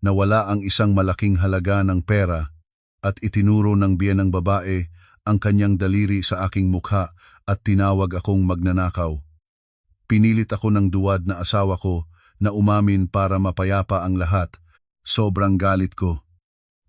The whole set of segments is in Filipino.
nawala ang isang malaking halaga ng pera at itinuro ng biyenang babae ang kanyang daliri sa aking mukha at tinawag akong magnanakaw. Pinilit ako ng duwad na asawa ko na umamin para mapayapa ang lahat. Sobrang galit ko.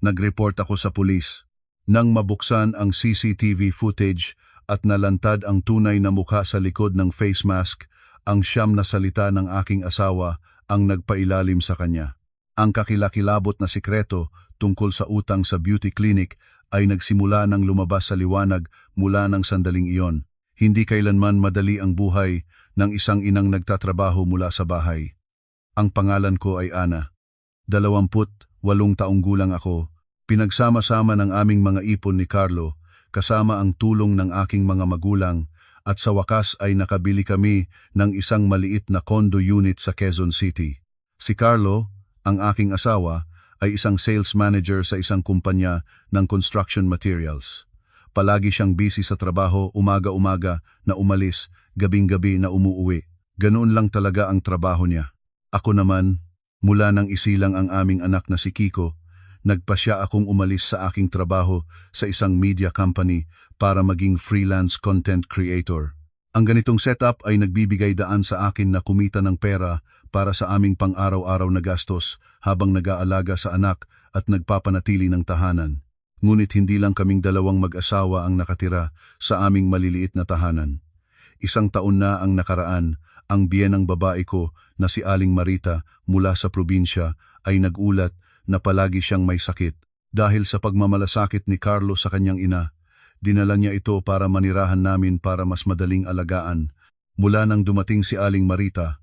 Nag-report ako sa pulis. Nang mabuksan ang CCTV footage at nalantad ang tunay na mukha sa likod ng face mask, ang siyam na salita ng aking asawa ang nagpailalim sa kanya. Ang kakilakilabot na sikreto tungkol sa utang sa beauty clinic ay nagsimula ng lumabas sa liwanag mula ng sandaling iyon. Hindi kailanman madali ang buhay ng isang inang nagtatrabaho mula sa bahay. Ang pangalan ko ay Ana. 28 taong gulang ako. Pinagsama-sama ng aming mga ipon ni Carlo, kasama ang tulong ng aking mga magulang, at sa wakas ay nakabili kami ng isang maliit na condo unit sa Quezon City. Si Carlo, ang aking asawa, ay isang sales manager sa isang kumpanya ng construction materials. Palagi siyang busy sa trabaho, umaga-umaga na umalis, gabing-gabi na umuuwi. Ganoon lang talaga ang trabaho niya. Ako naman, mula nang isilang ang aming anak na si Kiko, nagpasya akong umalis sa aking trabaho sa isang media company para maging freelance content creator. Ang ganitong setup ay nagbibigay daan sa akin na kumita ng pera para sa aming pang-araw-araw na gastos habang nag-aalaga sa anak at nagpapanatili ng tahanan. Ngunit hindi lang kaming dalawang mag-asawa ang nakatira sa aming maliliit na tahanan. 1 taon na ang nakaraan, ang biyenang babae ko na si Aling Marita mula sa probinsya ay nagulat na palagi siyang may sakit. Dahil sa pagmamalasakit ni Carlo sa kanyang ina, dinala niya ito para manirahan namin para mas madaling alagaan. Mula nang dumating si Aling Marita,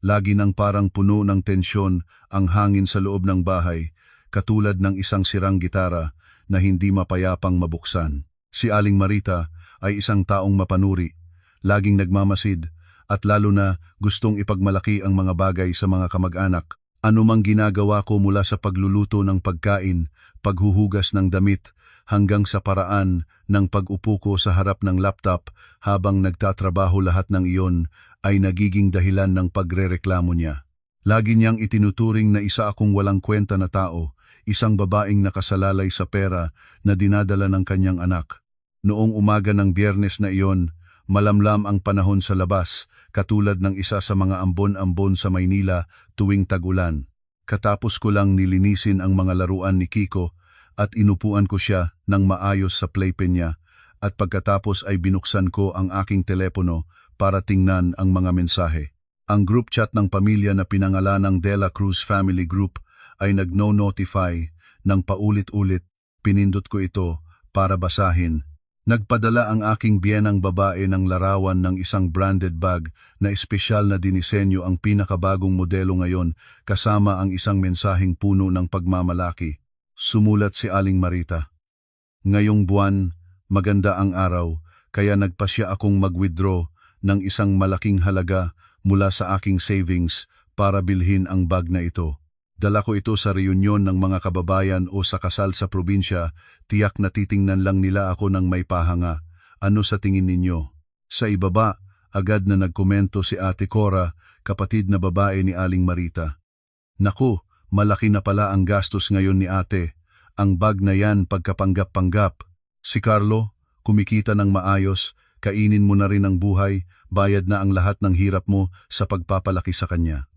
lagi nang parang puno ng tensyon ang hangin sa loob ng bahay, katulad ng isang sirang gitara na hindi mapayapang mabuksan. Si Aling Marita ay isang taong mapanuri, laging nagmamasid, at lalo na gustong ipagmalaki ang mga bagay sa mga kamag-anak. Anumang ginagawa ko mula sa pagluluto ng pagkain, paghuhugas ng damit, hanggang sa paraan ng pag-upo ko sa harap ng laptop habang nagtatrabaho, lahat ng iyon ay nagiging dahilan ng pagrereklamo niya. Lagi niyang itinuturing na isa akong walang kwenta na tao, isang babaeng nakasalalay sa pera na dinadala ng kanyang anak. Noong umaga ng Biyernes na iyon, malamlam ang panahon sa labas, katulad ng isa sa mga ambon-ambon sa Maynila tuwing tag-ulan. Katapos ko lang nilinisin ang mga laruan ni Kiko at inupuan ko siya ng maayos sa playpen niya, at pagkatapos ay binuksan ko ang aking telepono para tingnan ang mga mensahe. Ang group chat ng pamilya na pinangalanang De La Cruz Family Group ay nagno-notify ng paulit-ulit. Pinindot ko ito para basahin. Nagpadala ang aking biyenang babae ng larawan ng isang branded bag na espesyal na dinisenyo, ang pinakabagong modelo ngayon, kasama ang isang mensaheng puno ng pagmamalaki. Sumulat si Aling Marita. Ngayong buwan, maganda ang araw, kaya nagpasya akong mag-withdraw ng isang malaking halaga mula sa aking savings para bilhin ang bag na ito. Dala ko ito sa reunion ng mga kababayan o sa kasal sa probinsya, tiyak na titingnan lang nila ako ng may pahanga. Ano sa tingin ninyo? Sa ibaba, agad na nagkomento si Ate Cora, kapatid na babae ni Aling Marita. Naku, malaki na pala ang gastos ngayon ni ate. Ang bag na yan pagkapanggap-panggap. Si Carlo, kumikita ng maayos, kainin mo na rin ang buhay, bayad na ang lahat ng hirap mo sa pagpapalaki sa kanya.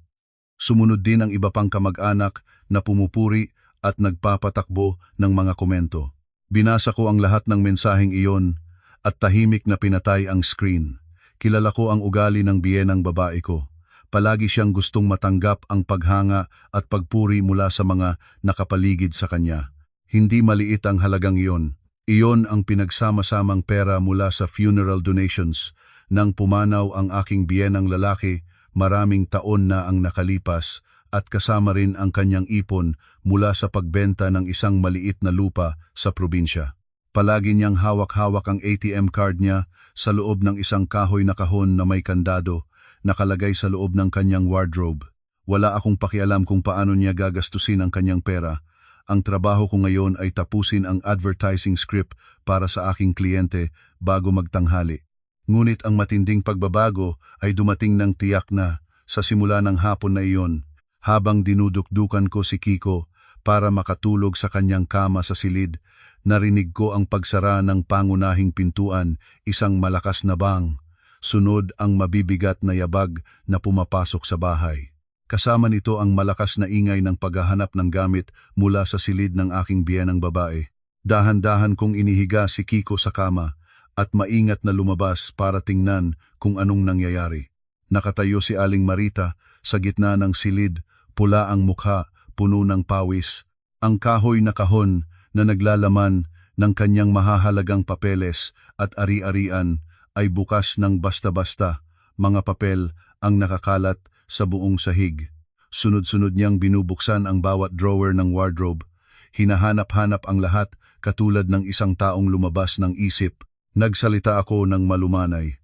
Sumunod din ang iba pang kamag-anak na pumupuri at nagpapatakbo ng mga komento. Binasa ko ang lahat ng mensaheng iyon at tahimik na pinatay ang screen. Kilala ko ang ugali ng biyenang babae ko. Palagi siyang gustong matanggap ang paghanga at pagpuri mula sa mga nakapaligid sa kanya. Hindi maliit ang halagang iyon. Iyon ang pinagsama-samang pera mula sa funeral donations. Nang pumanaw ang aking biyenang lalaki, maraming taon na ang nakalipas at kasama rin ang kanyang ipon mula sa pagbenta ng isang maliit na lupa sa probinsya. Palagi niyang hawak-hawak ang ATM card niya sa loob ng isang kahoy na kahon na may kandado, nakalagay sa loob ng kanyang wardrobe. Wala akong pakialam kung paano niya gagastusin ang kanyang pera. Ang trabaho ko ngayon ay tapusin ang advertising script para sa aking kliyente bago magtanghali. Ngunit ang matinding pagbabago ay dumating ng tiyak na sa simula ng hapon na iyon. Habang dinudukdukan ko si Kiko, para makatulog sa kanyang kama sa silid. Narinig ko ang pagsara ng pangunahing pintuan, isang malakas na bang. Sunod ang mabibigat na yabag na pumapasok sa bahay. Kasama nito ang malakas na ingay ng paghahanap ng gamit mula sa silid ng aking biyenang babae. Dahan-dahan kong inihiga si Kiko sa kama at maingat na lumabas para tingnan kung anong nangyayari. Nakatayo si Aling Marita sa gitna ng silid, pula ang mukha, puno ng pawis. Ang kahoy na kahon na naglalaman ng kanyang mahahalagang papeles at ari-arian ay bukas ng basta-basta. Mga papel ang nakakalat sa buong sahig. Sunod-sunod niyang binubuksan ang bawat drawer ng wardrobe. Hinahanap-hanap ang lahat katulad ng isang taong lumabas ng isip. Nagsalita ako ng malumanay.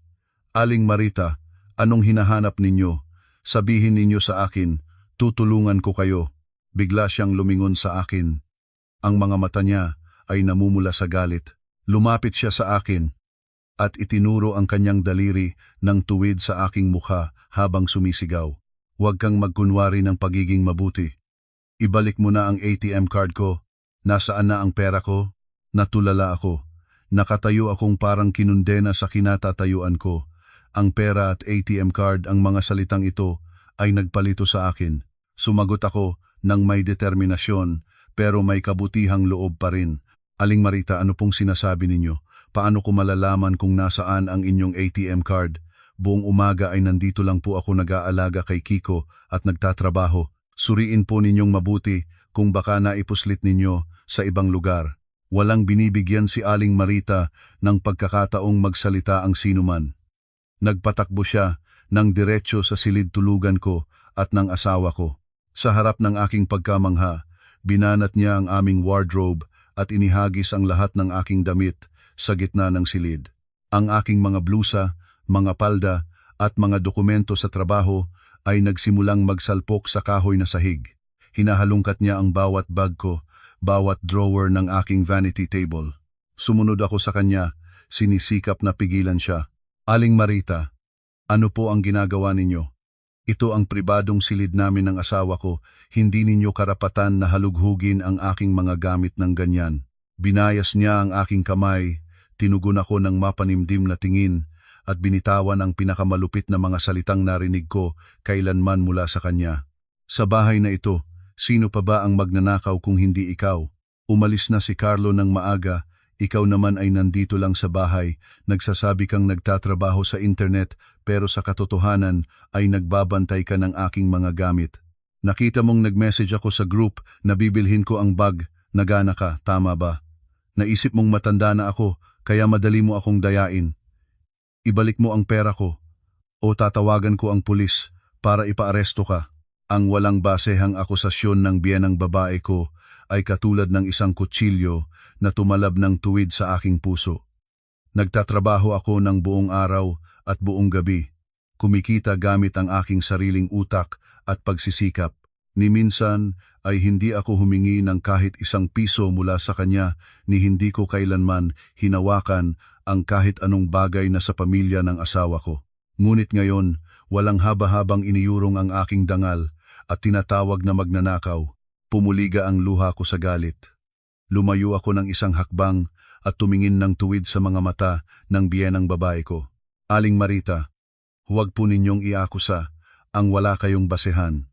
Aling Marita, anong hinahanap ninyo? Sabihin ninyo sa akin, tutulungan ko kayo. Bigla siyang lumingon sa akin. Ang mga mata niya ay namumula sa galit. Lumapit siya sa akin at itinuro ang kanyang daliri ng tuwid sa aking mukha habang sumisigaw. Huwag kang magkunwari ng pagiging mabuti. Ibalik mo na ang ATM card ko. Nasaan na ang pera ko? Natulala ako. Nakatayo akong parang kinundena sa kinatatayuan ko. Ang pera at ATM card, ang mga salitang ito ay nagpalito sa akin. Sumagot ako ng may determinasyon pero may kabutihang loob pa rin. Aling Marita, ano pong sinasabi ninyo? Paano ko malalaman kung nasaan ang inyong ATM card? Buong umaga ay nandito lang po ako nag-aalaga kay Kiko at nagtatrabaho. Suriin po ninyong mabuti kung baka naipuslit ninyo sa ibang lugar. Walang binibigyan si Aling Marita ng pagkakataong magsalita ang sinuman. Nagpatakbo siya ng diretsyo sa silid tulugan ko at ng asawa ko. Sa harap ng aking pagkamangha, binanat niya ang aming wardrobe at inihagis ang lahat ng aking damit sa gitna ng silid. Ang aking mga blusa, mga palda at mga dokumento sa trabaho ay nagsimulang magsalpok sa kahoy na sahig. Hinahalungkat niya ang bawat bag ko, bawat drawer ng aking vanity table. Sumunod ako sa kanya, sinisikap na pigilan siya. Aling Marita, ano po ang ginagawa ninyo? Ito ang pribadong silid namin ng asawa ko, hindi ninyo karapatan na halughugin ang aking mga gamit ng ganyan. Binayas niya ang aking kamay, tinugon ako ng mapanimdim na tingin, at binitawan ang pinakamalupit na mga salitang narinig ko kailanman mula sa kanya. Sa bahay na ito, sino pa ba ang magnanakaw kung hindi ikaw? Umalis na si Carlo ng maaga, ikaw naman ay nandito lang sa bahay, nagsasabi kang nagtatrabaho sa internet pero sa katotohanan ay nagbabantay ka ng aking mga gamit. Nakita mong nag-message ako sa group na bibilhin ko ang bag, nagana ka, tama ba? Naisip mong matanda na ako, kaya madali mo akong dayain. Ibalik mo ang pera ko o tatawagan ko ang pulis para ipaaresto ka. Ang walang basehang akusasyon ng biyenang babae ko ay katulad ng isang kutsilyo na tumalab ng tuwid sa aking puso. Nagtatrabaho ako ng buong araw at buong gabi. Kumikita gamit ang aking sariling utak at pagsisikap. Ni minsan ay hindi ako humingi ng kahit isang piso mula sa kanya, ni hindi ko kailanman hinawakan ang kahit anong bagay na sa pamilya ng asawa ko. Ngunit ngayon, walang haba-habang iniyurong ang aking dangal at tinatawag na magnanakaw. Pumuliga ang luha ko sa galit. Lumayo ako ng isang hakbang at tumingin ng tuwid sa mga mata ng biyenang babae ko. Aling Marita, huwag po ninyong iakusa ang wala kayong basehan.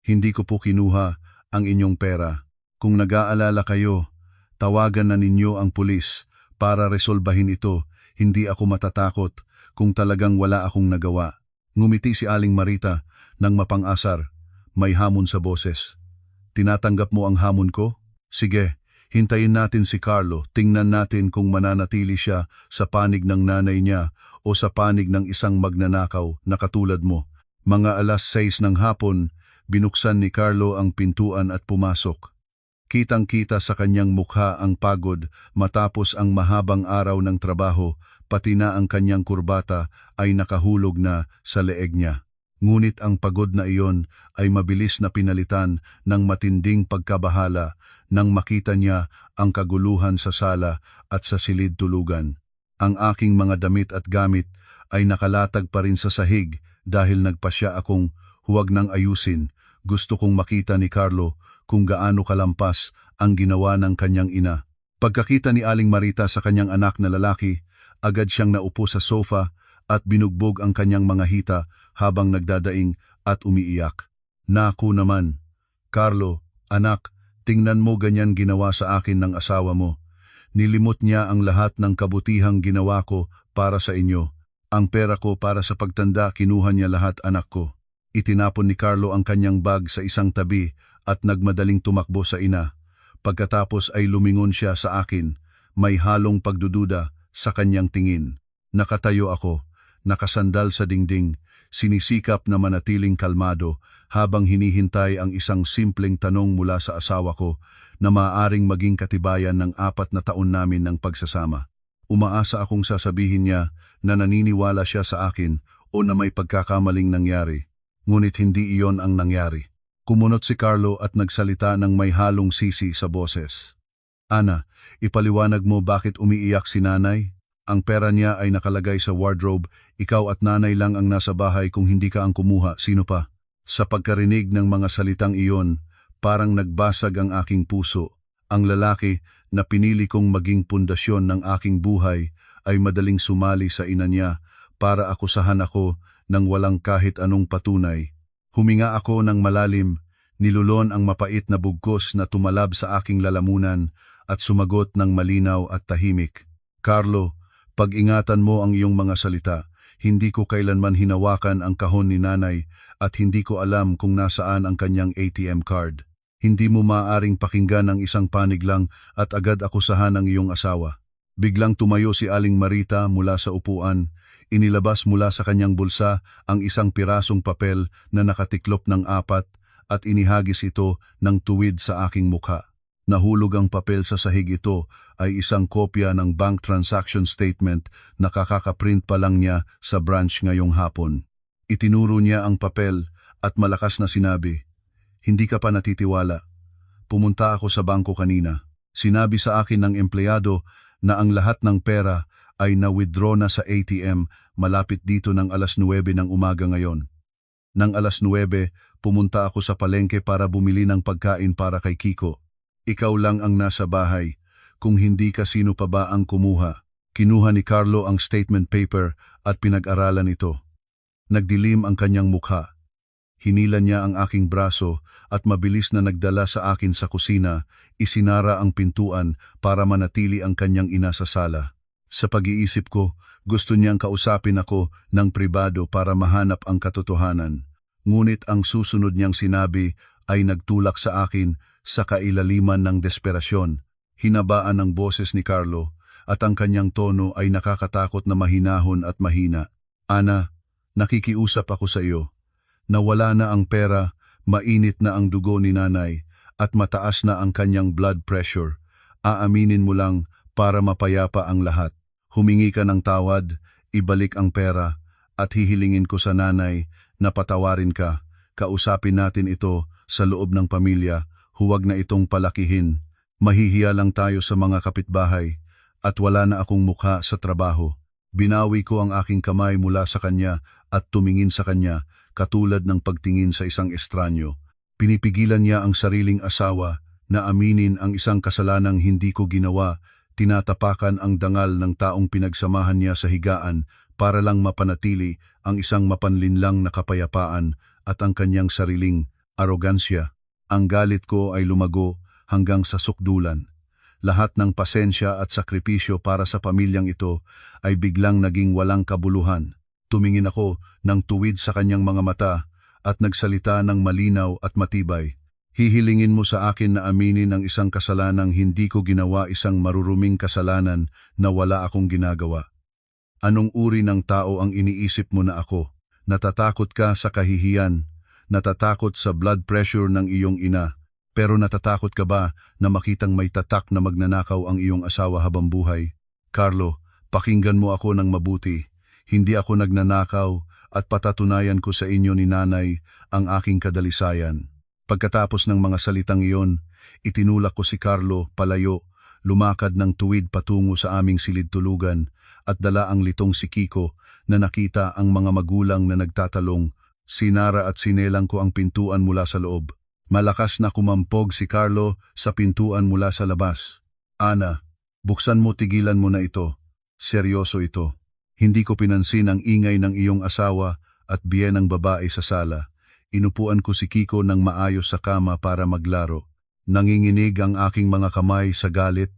Hindi ko po kinuha ang inyong pera. Kung nag-aalala kayo, tawagan na ninyo ang pulis para resolbahin ito. Hindi ako matatakot kung talagang wala akong nagawa. Ngumiti si Aling Marita ng mapang-asar, may hamon sa boses. Tinatanggap mo ang hamon ko? Sige, hintayin natin si Carlo, tingnan natin kung mananatili siya sa panig ng nanay niya o sa panig ng isang magnanakaw na katulad mo. Mga 6:00 ng hapon, binuksan ni Carlo ang pintuan at pumasok. Kitang-kita sa kanyang mukha ang pagod matapos ang mahabang araw ng trabaho, pati na ang kanyang kurbata ay nakahulog na sa leeg niya. Ngunit ang pagod na iyon ay mabilis na pinalitan ng matinding pagkabahala nang makita niya ang kaguluhan sa sala at sa silid tulugan. Ang aking mga damit at gamit ay nakalatag pa rin sa sahig dahil nagpasya akong huwag nang ayusin. Gusto kong makita ni Carlo kung gaano kalampas ang ginawa ng kanyang ina. Pagkakita ni Aling Marita sa kanyang anak na lalaki, agad siyang naupo sa sofa at binugbog ang kanyang mga hita habang nagdadaing at umiiyak. Naku naman, Carlo, anak, tingnan mo ganyan ginawa sa akin ng asawa mo. Nilimot niya ang lahat ng kabutihang ginawa ko para sa inyo. Ang pera ko para sa pagtanda kinuha niya lahat, anak ko. Itinapon ni Carlo ang kanyang bag sa isang tabi at nagmadaling tumakbo sa ina. Pagkatapos ay lumingon siya sa akin, may halong pagdududa sa kanyang tingin. Nakatayo ako, nakasandal sa dingding, sinisikap na manatiling kalmado habang hinihintay ang isang simpleng tanong mula sa asawa ko na maaaring maging katibayan ng 4 na taon namin ng pagsasama. Umaasa akong sasabihin niya na naniniwala siya sa akin o na may pagkakamaling nangyari. Ngunit hindi iyon ang nangyari. Kumunot si Carlo at nagsalita ng may halong sisi sa boses. Ana, ipaliwanag mo bakit umiiyak si nanay? Ang pera niya ay nakalagay sa wardrobe, ikaw at nanay lang ang nasa bahay kung hindi ka ang kumuha, sino pa? Sa pagkarinig ng mga salitang iyon, parang nagbasag ang aking puso. Ang lalaki na pinili kong maging pundasyon ng aking buhay ay madaling sumali sa ina niya para akusahan ako ng walang kahit anong patunay. Huminga ako ng malalim, nilulon ang mapait na bugkos na tumalab sa aking lalamunan at sumagot ng malinaw at tahimik. Carlo, pag-ingatan mo ang iyong mga salita. Hindi ko kailanman hinawakan ang kahon ni nanay at hindi ko alam kung nasaan ang kanyang ATM card. Hindi mo maaaring pakinggan ang isang panig lang at agad akusahan ang iyong asawa. Biglang tumayo si Aling Marita mula sa upuan. Inilabas mula sa kanyang bulsa ang isang pirasong papel na nakatiklop ng 4 at inihagis ito ng tuwid sa aking mukha. Nahulog ang papel sa sahig. Ito ay isang kopya ng bank transaction statement na kakakaprint pa lang niya sa branch ngayong hapon. Itinuro niya ang papel at malakas na sinabi, "Hindi ka pa natitiwala. Pumunta ako sa bangko kanina. Sinabi sa akin ng empleyado na ang lahat ng pera ay na-withdraw na sa ATM malapit dito ng 9:00 ng umaga ngayon. Nang 9:00, pumunta ako sa palengke para bumili ng pagkain para kay Kiko. Ikaw lang ang nasa bahay. Kung hindi ka, sino pa ba ang kumuha?" Kinuha ni Carlo ang statement paper at pinag-aralan ito. Nagdilim ang kanyang mukha. Hinila niya ang aking braso at mabilis na nagdala sa akin sa kusina. Isinara ang pintuan para manatili ang kanyang ina sa sala. Sa pag-iisip ko, gusto niyang kausapin ako ng pribado para mahanap ang katotohanan. Ngunit ang susunod niyang sinabi ay nagtulak sa akin sa kailaliman ng desperasyon. Hinabaan ang boses ni Carlo at ang kanyang tono ay nakakatakot na mahinahon at mahina. Ana, nakikiusap ako sa iyo. Nawala na ang pera, mainit na ang dugo ni nanay at mataas na ang kanyang blood pressure. Aaminin mo lang para mapayapa ang lahat. Humingi ka ng tawad, ibalik ang pera at hihilingin ko sa nanay na patawarin ka. Kausapin natin ito sa loob ng pamilya. Huwag na itong palakihin. Mahihiya lang tayo sa mga kapitbahay at wala na akong mukha sa trabaho. Binawi ko ang aking kamay mula sa kanya at tumingin sa kanya katulad ng pagtingin sa isang estranyo. Pinipigilan niya ang sariling asawa na aminin ang isang kasalanang hindi ko ginawa. Tinatapakan ang dangal ng taong pinagsamahan niya sa higaan para lang mapanatili ang isang mapanlinlang na kapayapaan at ang kanyang sariling arogansya. Ang galit ko ay lumago hanggang sa sukdulan. Lahat ng pasensya at sakripisyo para sa pamilyang ito ay biglang naging walang kabuluhan. Tumingin ako ng tuwid sa kanyang mga mata at nagsalita ng malinaw at matibay. Hihilingin mo sa akin na aminin ang isang kasalanang hindi ko ginawa, isang maruruming kasalanan na wala akong ginagawa. Anong uri ng tao ang iniisip mo na ako? Natatakot ka sa kahihiyan, natatakot sa blood pressure ng iyong ina, pero natatakot ka ba na makitang may tatak na magnanakaw ang iyong asawa habang buhay? Carlo, pakinggan mo ako ng mabuti. Hindi ako nagnanakaw at patatunayan ko sa inyo ni nanay ang aking kadalisayan. Pagkatapos ng mga salitang iyon, itinulak ko si Carlo palayo, lumakad ng tuwid patungo sa aming silid-tulugan at dala ang litong si Kiko na nakita ang mga magulang na nagtatalong. Sinara at sinelang ko ang pintuan mula sa loob. Malakas na kumampog si Carlo sa pintuan mula sa labas. Ana, buksan mo, tigilan mo na ito. Seryoso ito. Hindi ko pinansin ang ingay ng iyong asawa at biyen ng babae sa sala. Inupuan ko si Kiko ng maayos sa kama para maglaro. Nanginginig ang aking mga kamay sa galit,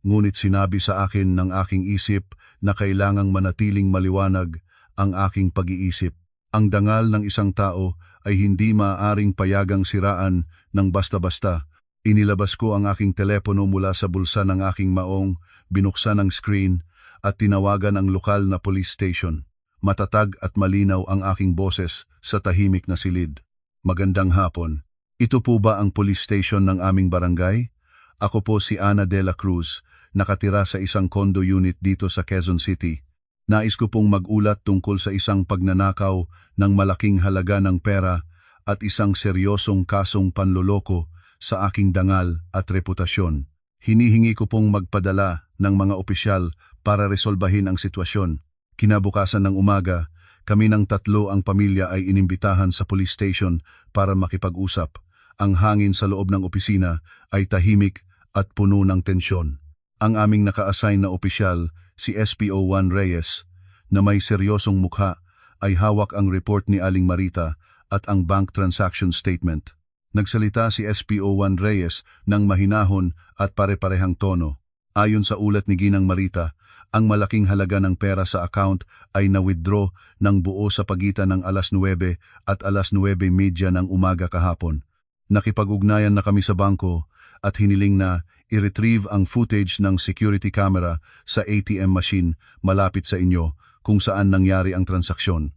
ngunit sinabi sa akin ng aking isip na kailangang manatiling maliwanag ang aking pag-iisip. Ang dangal ng isang tao ay hindi maaaring payagang siraan ng basta-basta. Inilabas ko ang aking telepono mula sa bulsa ng aking maong, binuksan ang screen at tinawagan ang lokal na police station. Matatag at malinaw ang aking boses sa tahimik na silid. Magandang hapon. Ito po ba ang police station ng aming barangay? Ako po si Ana de la Cruz, nakatira sa isang condo unit dito sa Quezon City. Nais ko pong mag-ulat tungkol sa isang pagnanakaw ng malaking halaga ng pera at isang seryosong kasong panloloko sa aking dangal at reputasyon. Hinihingi ko pong magpadala ng mga opisyal para resolbahin ang sitwasyon. Kinabukasan ng umaga, kami ng tatlo ang pamilya ay inimbitahan sa police station para makipag-usap. Ang hangin sa loob ng opisina ay tahimik at puno ng tensyon. Ang aming naka-assign na opisyal, si SPO1 Reyes, na may seryosong mukha, ay hawak ang report ni Aling Marita at ang bank transaction statement. Nagsalita si SPO1 Reyes ng mahinahon at pare-parehang tono. Ayon sa ulat ni Ginang Marita, ang malaking halaga ng pera sa account ay na-withdraw ng buo sa pagitan ng alas 9 at alas 9:30 ng umaga kahapon. Nakipag-ugnayan na kami sa bangko at hiniling na i-retrieve ang footage ng security camera sa ATM machine malapit sa inyo kung saan nangyari ang transaksyon.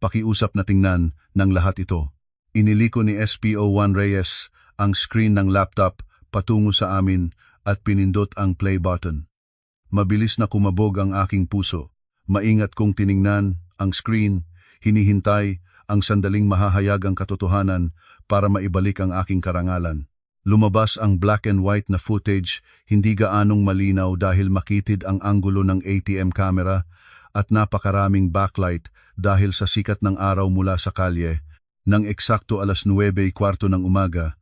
Pakiusap na tingnan ng lahat ito. Iniliko ni SPO1 Reyes ang screen ng laptop patungo sa amin at pinindot ang play button. Mabilis na kumabog ang aking puso. Maingat kong tiningnan ang screen, hinihintay ang sandaling mahahayag ang katotohanan para maibalik ang aking karangalan. Lumabas ang black and white na footage, hindi gaanong malinaw dahil makitid ang anggulo ng ATM camera at napakaraming backlight dahil sa sikat ng araw mula sa kalye. Nang eksakto alas 9:15 ng umaga,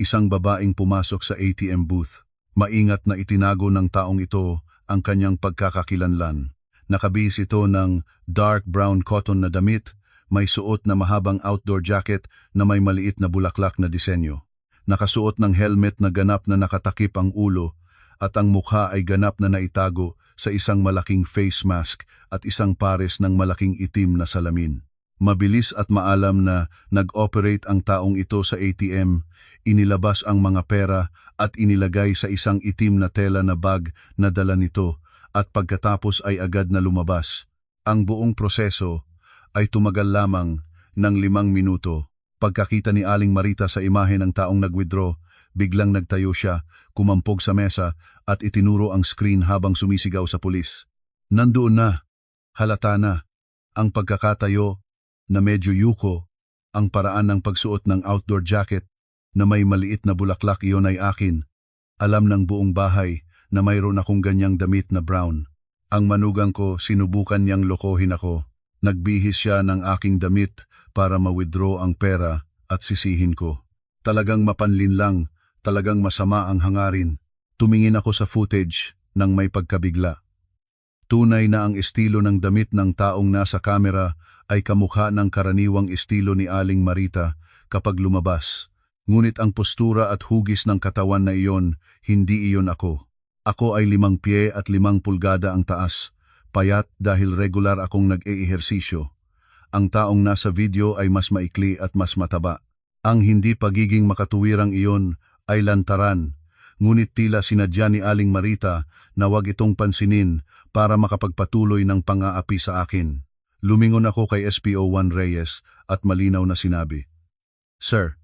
isang babaeng pumasok sa ATM booth. Maingat na itinago ng taong ito ang kanyang pagkakakilanlan. Nakabihis ito ng dark brown cotton na damit, may suot na mahabang outdoor jacket na may maliit na bulaklak na disenyo. Nakasuot ng helmet na ganap na nakatakip ang ulo at ang mukha ay ganap na naitago sa isang malaking face mask at isang pares ng malaking itim na salamin. Mabilis at maalam na nag-operate ang taong ito sa ATM, inilabas ang mga pera at inilagay sa isang itim na tela na bag na dala nito at pagkatapos ay agad na lumabas. Ang buong proseso ay tumagal lamang ng 5 minuto. Pagkakita ni Aling Marita sa imahe ng taong nag-withdraw, biglang nagtayo siya, kumampog sa mesa at itinuro ang screen habang sumisigaw sa pulis. Nandoon na, halata na, ang pagkakatayo na medyo yuko, ang paraan ng pagsuot ng outdoor jacket na may maliit na bulaklak, iyon ay akin. Alam ng buong bahay na mayroon akong ganyang damit na brown. Ang manugang ko, sinubukan niyang lokohin ako. Nagbihis siya ng aking damit para ma-withdraw ang pera at sisihin ko. Talagang mapanlinlang, talagang masama ang hangarin. Tumingin ako sa footage nang may pagkabigla. Tunay na ang estilo ng damit ng taong nasa kamera ay kamukha ng karaniwang estilo ni Aling Marita kapag lumabas. Ngunit ang postura at hugis ng katawan na iyon, hindi iyon ako. Ako ay 5 pie at 5 pulgada ang taas, payat dahil regular akong nag-eehersisyo. Ang taong nasa video ay mas maikli at mas mataba. Ang hindi pagiging makatuwirang iyon ay lantaran, ngunit tila sinadya ni Aling Marita na wag itong pansinin para makapagpatuloy ng pang-aapi sa akin. Lumingon ako kay SPO1 Reyes at malinaw na sinabi, "Sir,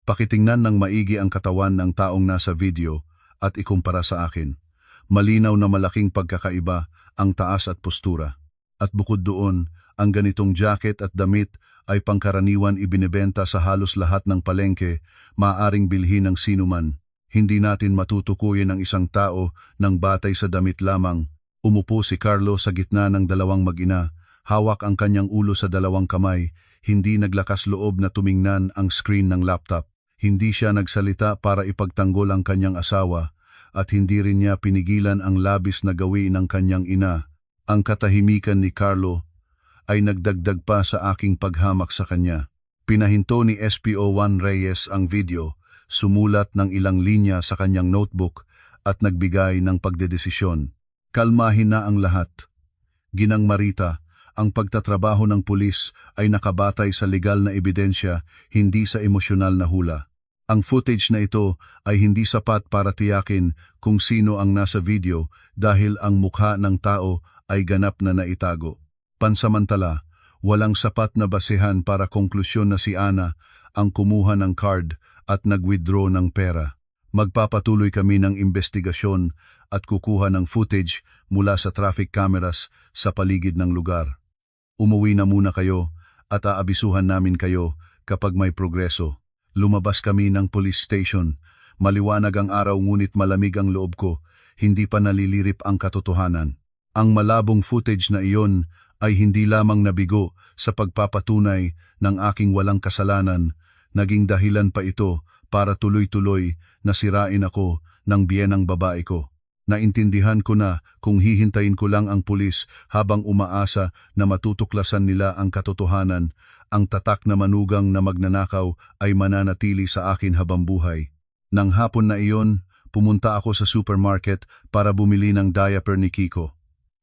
pakitingnan ng maigi ang katawan ng taong nasa video at ikumpara sa akin. Malinaw na malaking pagkakaiba ang taas at postura. At bukod doon, ang ganitong jacket at damit ay pangkaraniwan ibinebenta sa halos lahat ng palengke, maaaring bilhin ng sinuman. Hindi natin matutukuyin ang isang tao ng batay sa damit lamang." Umupo si Carlo sa gitna ng dalawang mag-ina, hawak ang kanyang ulo sa 2 kamay, hindi naglakas loob na tumingnan ang screen ng laptop. Hindi siya nagsalita para ipagtanggol ang kanyang asawa at hindi rin niya pinigilan ang labis na gawin ng kanyang ina. Ang katahimikan ni Carlo ay nagdagdag pa sa aking paghamak sa kanya. Pinahinto ni SPO1 Reyes ang video, sumulat ng ilang linya sa kanyang notebook at nagbigay ng pagdedesisyon. Kalmahin na ang lahat. Ginang Marita, ang pagtatrabaho ng pulis ay nakabatay sa legal na ebidensya, hindi sa emosyonal na hula. Ang footage na ito ay hindi sapat para tiyakin kung sino ang nasa video dahil ang mukha ng tao ay ganap na naitago. Pansamantala, walang sapat na basehan para konklusyon na si Ana ang kumuha ng card at nag-withdraw ng pera. Magpapatuloy kami ng investigasyon at kukuha ng footage mula sa traffic cameras sa paligid ng lugar. Umuwi na muna kayo at aabisuhan namin kayo kapag may progreso. Lumabas kami ng police station. Maliwanag ang araw ngunit malamig ang loob ko. Hindi pa nalilirip ang katotohanan. Ang malabong footage na iyon ay hindi lamang nabigo sa pagpapatunay ng aking walang kasalanan. Naging dahilan pa ito para tuloy-tuloy na sirain ako ng biyenang babae ko. Naintindihan ko na kung hihintayin ko lang ang pulis habang umaasa na matutuklasan nila ang katotohanan, ang tatak na manugang na magnanakaw ay mananatili sa akin habang buhay. Nang hapon na iyon, pumunta ako sa supermarket para bumili ng diaper ni Kiko.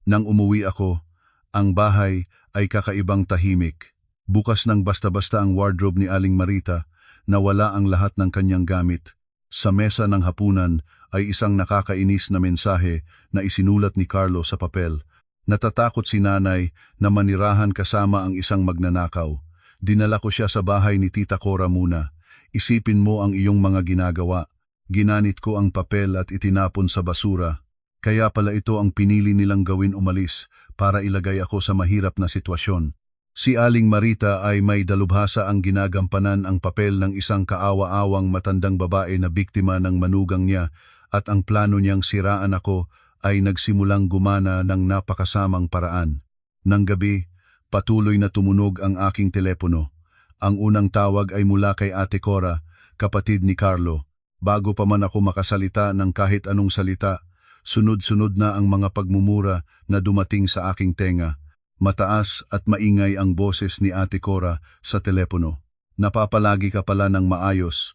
Nang umuwi ako, ang bahay ay kakaibang tahimik. Bukas ng basta-basta ang wardrobe ni Aling Marita, nawala ang lahat ng kanyang gamit. Sa mesa ng hapunan ay isang nakakainis na mensahe na isinulat ni Carlo sa papel. Natatakot si nanay na manirahan kasama ang isang magnanakaw. Dinala ko siya sa bahay ni Tita Cora muna. Isipin mo ang iyong mga ginagawa. Ginanit ko ang papel at itinapon sa basura. Kaya pala ito ang pinili nilang gawin umalis para ilagay ako sa mahirap na sitwasyon. Si Aling Marita ay may dalubhasa ang ginagampanan ang papel ng isang kaawa-awang matandang babae na biktima ng manugang niya at ang plano niyang siraan ako ay nagsimulang gumana ng napakasamang paraan. Nang gabi, patuloy na tumunog ang aking telepono. Ang unang tawag ay mula kay Ate Cora, kapatid ni Carlo. Bago pa man ako makasalita ng kahit anong salita, sunod-sunod na ang mga pagmumura na dumating sa aking tenga. Mataas at maingay ang boses ni Ate Cora sa telepono. Napapalagi ka pala ng maayos.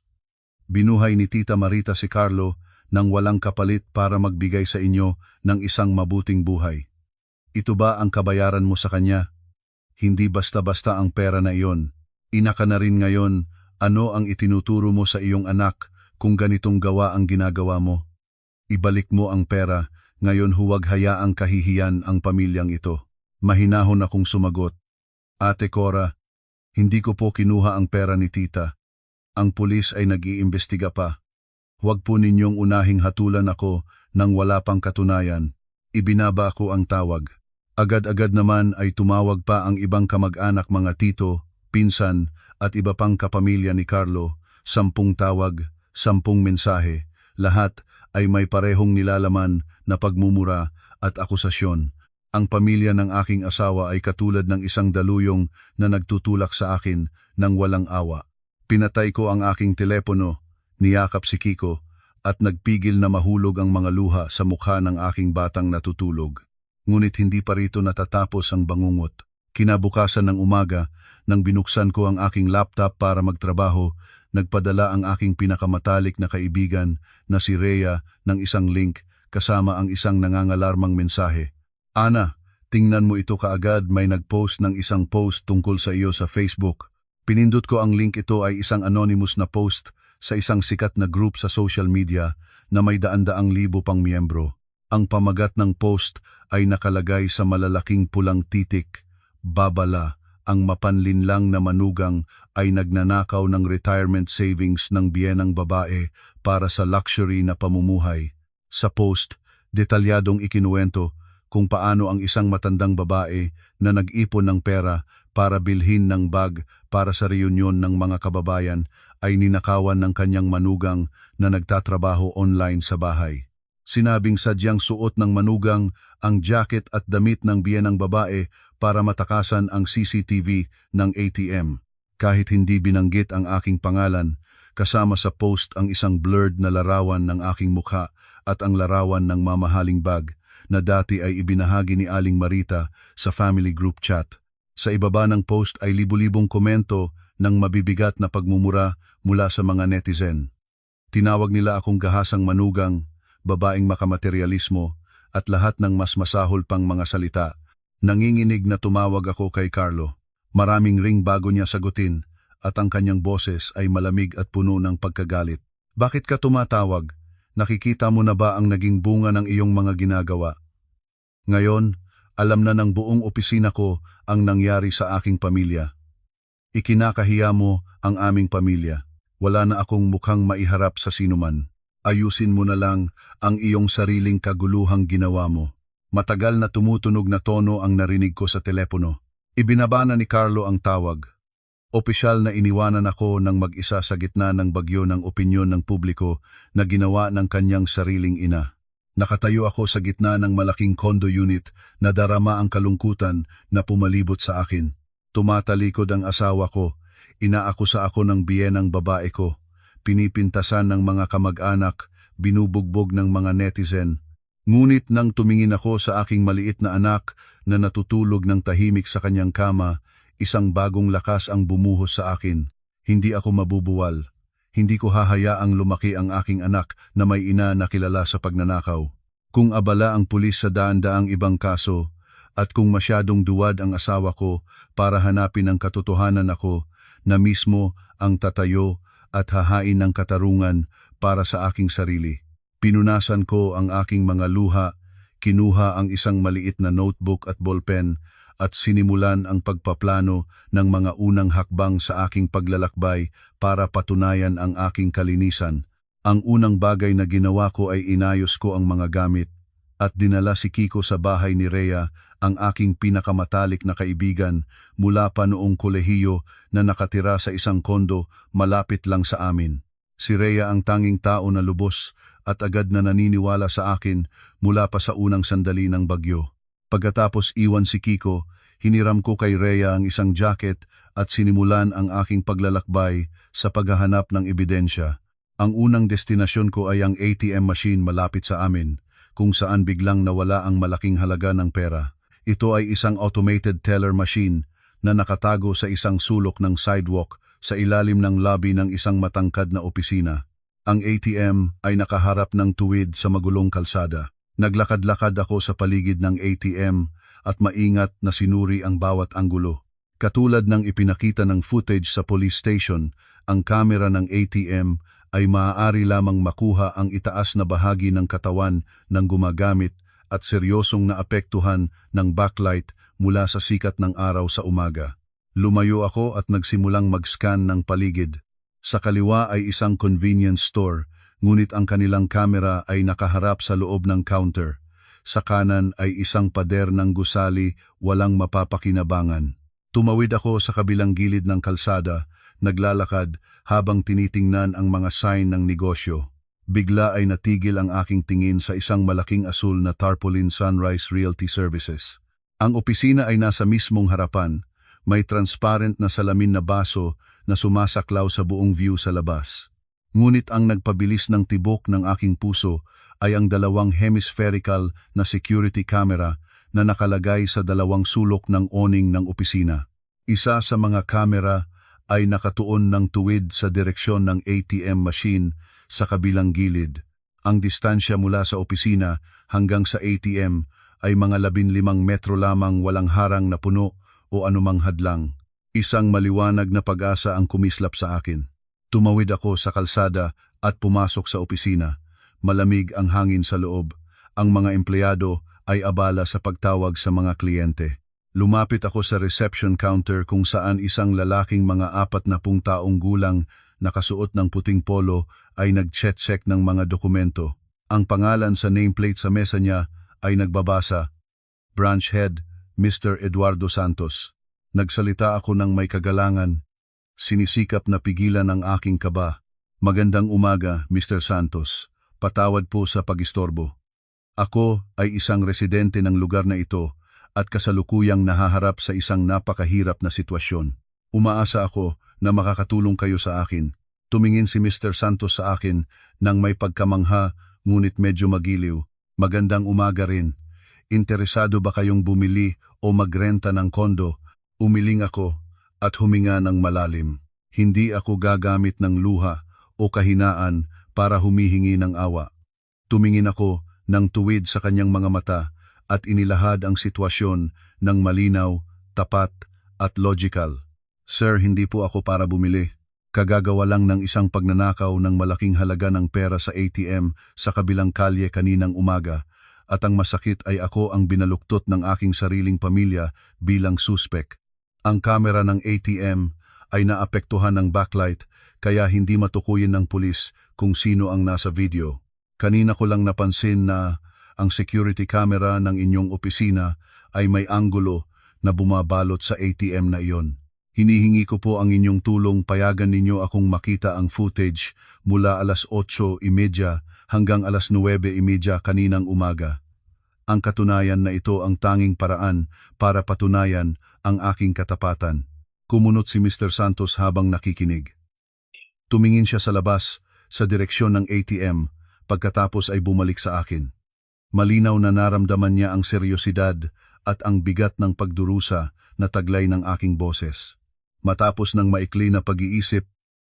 Binuhay ni Tita Marita si Carlo nang walang kapalit para magbigay sa inyo ng isang mabuting buhay. Ito ba ang kabayaran mo sa kanya? Hindi basta-basta ang pera na iyon. Ina ka na rin ngayon, ano ang itinuturo mo sa iyong anak kung ganitong gawa ang ginagawa mo? Ibalik mo ang pera, ngayon huwag hayaang kahihiyan ang pamilyang ito. Mahinahon akong sumagot. Ate Cora, hindi ko po kinuha ang pera ni tita. Ang pulis ay nag-iimbestiga pa. Huwag po ninyong unahing hatulan ako nang wala pang katunayan. Ibinaba ko ang tawag. Agad-agad naman ay tumawag pa ang ibang kamag-anak, mga tito, pinsan at iba pang kapamilya ni Carlo. 10 tawag, 10 mensahe. Lahat ay may parehong nilalaman na pagmumura at akusasyon. Ang pamilya ng aking asawa ay katulad ng isang daluyong na nagtutulak sa akin ng walang awa. Pinatay ko ang aking telepono, niyakap si Kiko, at nagpigil na mahulog ang mga luha sa mukha ng aking batang natutulog. Ngunit hindi pa rito natatapos ang bangungot. Kinabukasan ng umaga, nang binuksan ko ang aking laptop para magtrabaho, nagpadala ang aking pinakamatalik na kaibigan na si Rhea ng isang link kasama ang isang nangangalarmang mensahe. Ana, tingnan mo ito kaagad, may nag-post ng isang post tungkol sa iyo sa Facebook. Pinindot ko ang link, ito ay isang anonymous na post sa isang sikat na group sa social media na may daan-daang libo pang miyembro. Ang pamagat ng post ay nakalagay sa malalaking pulang titik, babala, ang mapanlinlang na manugang ay nagnanakaw ng retirement savings ng biyenang babae para sa luxury na pamumuhay. Sa post, detalyadong ikinuwento kung paano ang isang matandang babae na nag-ipon ng pera para bilhin ng bag para sa reunion ng mga kababayan ay ninakawan ng kanyang manugang na nagtatrabaho online sa bahay. Sinabing sadyang suot ng manugang ang jacket at damit ng biyenang babae para matakasan ang CCTV ng ATM. Kahit hindi binanggit ang aking pangalan, kasama sa post ang isang blurred na larawan ng aking mukha at ang larawan ng mamahaling bag na dati ay ibinahagi ni Aling Marita sa family group chat. Sa ibaba ng post ay libu-libong komento ng mabibigat na pagmumura mula sa mga netizen. Tinawag nila akong gahasang manugang, babaeng makamaterialismo, at lahat ng mas masahol pang mga salita. Nanginginig na tumawag ako kay Carlo. Maraming ring bago niya sagutin, at ang kanyang boses ay malamig at puno ng pagkagalit. Bakit ka tumatawag? Nakikita mo na ba ang naging bunga ng iyong mga ginagawa? Ngayon, alam na ng buong opisina ko ang nangyari sa aking pamilya. Ikinakahiya mo ang aming pamilya. Wala na akong mukhang maiharap sa sinuman. Ayusin mo na lang ang iyong sariling kaguluhang ginawa mo. Matagal na tumutunog na tono ang narinig ko sa telepono. Ibinaba na ni Carlo ang tawag. Opisyal na iniwanan ako ng mag-isa sa gitna ng bagyo ng opinyon ng publiko na ginawa ng kanyang sariling ina. Nakatayo ako sa gitna ng malaking condo unit na darama ang kalungkutan na pumalibot sa akin. Tumatalikod ang asawa ko, inaakusa ako ng biyenang babae ko. Pinipintasan ng mga kamag-anak, binubugbog ng mga netizen. Ngunit nang tumingin ako sa aking maliit na anak na natutulog ng tahimik sa kanyang kama, isang bagong lakas ang bumuhos sa akin. Hindi ako mabubuwal. Hindi ko hahayaang lumaki ang aking anak na may ina na kilala sa pagnanakaw. Kung abala ang pulis sa daan-daang ibang kaso, at kung masyadong duwad ang asawa ko para hanapin ang katotohanan, ako na mismo ang tatayo at hahain ng katarungan para sa aking sarili. Pinunasan ko ang aking mga luha, kinuha ang isang maliit na notebook at ballpen at sinimulan ang pagpaplano ng mga unang hakbang sa aking paglalakbay para patunayan ang aking kalinisan. Ang unang bagay na ginawa ko ay inayos ko ang mga gamit at dinala si Kiko sa bahay ni Rhea, ang aking pinakamatalik na kaibigan mula pa noong kolehiyo na nakatira sa isang kondo malapit lang sa amin. Si Rhea ang tanging tao na lubos at agad na naniniwala sa akin mula pa sa unang sandali ng bagyo. Pagkatapos iwan si Kiko, hiniram ko kay Rhea ang isang jacket at sinimulan ang aking paglalakbay sa paghahanap ng ebidensya. Ang unang destinasyon ko ay ang ATM machine malapit sa amin, kung saan biglang nawala ang malaking halaga ng pera. Ito ay isang automated teller machine na nakatago sa isang sulok ng sidewalk sa ilalim ng lobby ng isang matangkad na opisina. Ang ATM ay nakaharap ng tuwid sa magulong kalsada. Naglakad-lakad ako sa paligid ng ATM at maingat na sinuri ang bawat anggulo. Katulad ng ipinakita ng footage sa police station, ang kamera ng ATM ay maaari lamang makuha ang itaas na bahagi ng katawan ng gumagamit at seryosong naapektuhan ng backlight mula sa sikat ng araw sa umaga. Lumayo ako at nagsimulang mag-scan ng paligid. Sa kaliwa ay isang convenience store, ngunit ang kanilang kamera ay nakaharap sa loob ng counter. Sa kanan ay isang pader ng gusali, walang mapapakinabangan. Tumawid ako sa kabilang gilid ng kalsada, naglalakad habang tinitingnan ang mga sign ng negosyo. Bigla ay natigil ang aking tingin sa isang malaking asul na tarpaulin Sunrise Realty Services. Ang opisina ay nasa mismong harapan, may transparent na salamin na baso na sumasaklaw sa buong view sa labas. Ngunit ang nagpabilis ng tibok ng aking puso ay ang dalawang hemispherical na security camera na nakalagay sa dalawang sulok ng awning ng opisina. Isa sa mga kamera ay nakatuon ng tuwid sa direksyon ng ATM machine sa kabilang gilid. Ang distansya mula sa opisina hanggang sa ATM ay mga 15 metro lamang, walang harang na puno o anumang hadlang. Isang maliwanag na pag-asa ang kumislap sa akin. Tumawid ako sa kalsada at pumasok sa opisina. Malamig ang hangin sa loob. Ang mga empleyado ay abala sa pagtawag sa mga kliyente. Lumapit ako sa reception counter kung saan isang lalaking mga 40 taong gulang nakasuot ng puting polo ay nag-check ng mga dokumento. Ang pangalan sa nameplate sa mesa niya ay nagbabasa, Branch Head, Mr. Eduardo Santos. Nagsalita ako ng may kagalangan. Sinisikap na pigilan ang aking kaba. Magandang umaga, Mr. Santos. Patawad po sa pag-istorbo. Ako ay isang residente ng lugar na ito at kasalukuyang nahaharap sa isang napakahirap na sitwasyon. Umaasa ako na makakatulong kayo sa akin. Tumingin si Mr. Santos sa akin nang may pagkamangha ngunit medyo magiliw. Magandang umaga rin. Interesado ba kayong bumili o magrenta ng kondo? Umiling ako at huminga ng malalim. Hindi ako gagamit ng luha o kahinaan para humihingi ng awa. Tumingin ako ng tuwid sa kanyang mga mata at inilahad ang sitwasyon ng malinaw, tapat at logical. Sir, hindi po ako para bumili. Kagagawa lang ng isang pagnanakaw ng malaking halaga ng pera sa ATM sa kabilang kalye kaninang umaga at ang masakit ay ako ang binaluktot ng aking sariling pamilya bilang suspek. Ang kamera ng ATM ay naapektuhan ng backlight kaya hindi matukuyin ng pulis kung sino ang nasa video. Kanina ko lang napansin na ang security camera ng inyong opisina ay may anggulo na bumabalot sa ATM na iyon. Hinihingi ko po ang inyong tulong, payagan ninyo akong makita ang footage mula alas 8:30 hanggang alas 9:30 kaninang umaga. Ang katunayan na ito ang tanging paraan para patunayan ang aking katapatan. Kumunot si Mr. Santos habang nakikinig. Tumingin siya sa labas, sa direksyon ng ATM, pagkatapos ay bumalik sa akin. Malinaw na naramdaman niya ang seryosidad at ang bigat ng pagdurusa na taglay ng aking boses. Matapos ng maikli na pag-iisip,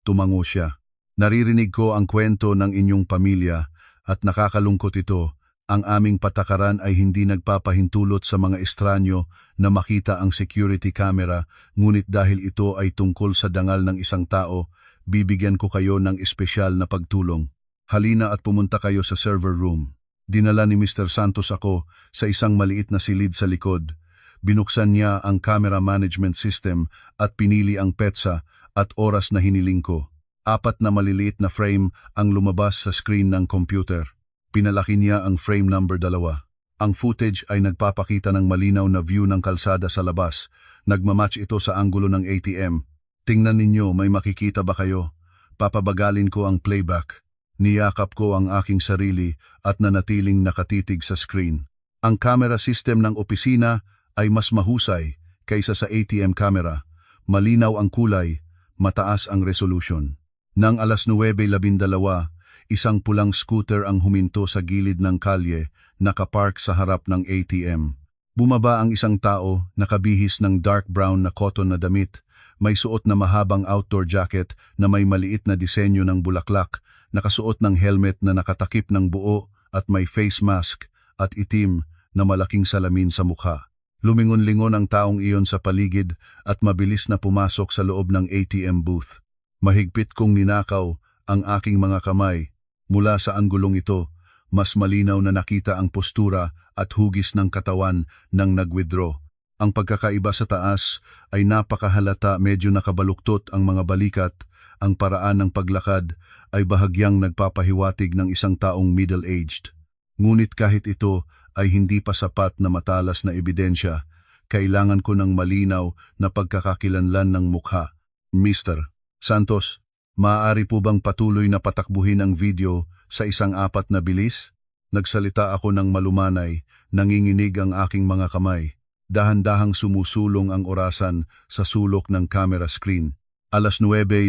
tumango siya. Naririnig ko ang kwento ng inyong pamilya at nakakalungkot ito. Ang aming patakaran ay hindi nagpapahintulot sa mga estranyo na makita ang security camera, ngunit dahil ito ay tungkol sa dangal ng isang tao, bibigyan ko kayo ng espesyal na pagtulong. Halina at pumunta kayo sa server room. Dinala ni Mr. Santos ako sa isang maliit na silid sa likod. Binuksan niya ang camera management system at pinili ang petsa at oras na hiniling ko. 4 na maliliit na frame ang lumabas sa screen ng computer. Pinalaki niya ang frame number 2. Ang footage ay nagpapakita ng malinaw na view ng kalsada sa labas. Nagmamatch ito sa anggulo ng ATM. Tingnan ninyo, may makikita ba kayo? Papabagalin ko ang playback. Niyakap ko ang aking sarili at nanatiling nakatitig sa screen. Ang camera system ng opisina ay mas mahusay kaysa sa ATM camera. Malinaw ang kulay, mataas ang resolution. Nang alas 9:12, isang pulang scooter ang huminto sa gilid ng kalye, nakapark sa harap ng ATM. Bumaba ang isang tao, nakabihis ng dark brown na cotton na damit, may suot na mahabang outdoor jacket na may maliit na disenyo ng bulaklak, nakasuot ng helmet na nakatakip ng buo at may face mask at itim na malaking salamin sa mukha. Lumingon-lingon ang taong iyon sa paligid at mabilis na pumasok sa loob ng ATM booth. Mahigpit kong ninakaw ang aking mga kamay. Mula sa anggulong ito, mas malinaw na nakita ang postura at hugis ng katawan ng nag-withdraw. Ang pagkakaiba sa taas ay napakahalata, medyo nakabaluktot ang mga balikat. Ang paraan ng paglakad ay bahagyang nagpapahiwatig ng isang taong middle-aged. Ngunit kahit ito ay hindi pa sapat na matalas na ebidensya, kailangan ko ng malinaw na pagkakakilanlan ng mukha. Mr. Santos, maaari po bang patuloy na patakbuhin ang video sa 4 na bilis? Nagsalita ako ng malumanay, nanginginig ang aking mga kamay. Dahan-dahang sumusulong ang orasan sa sulok ng camera screen. Alas 9:17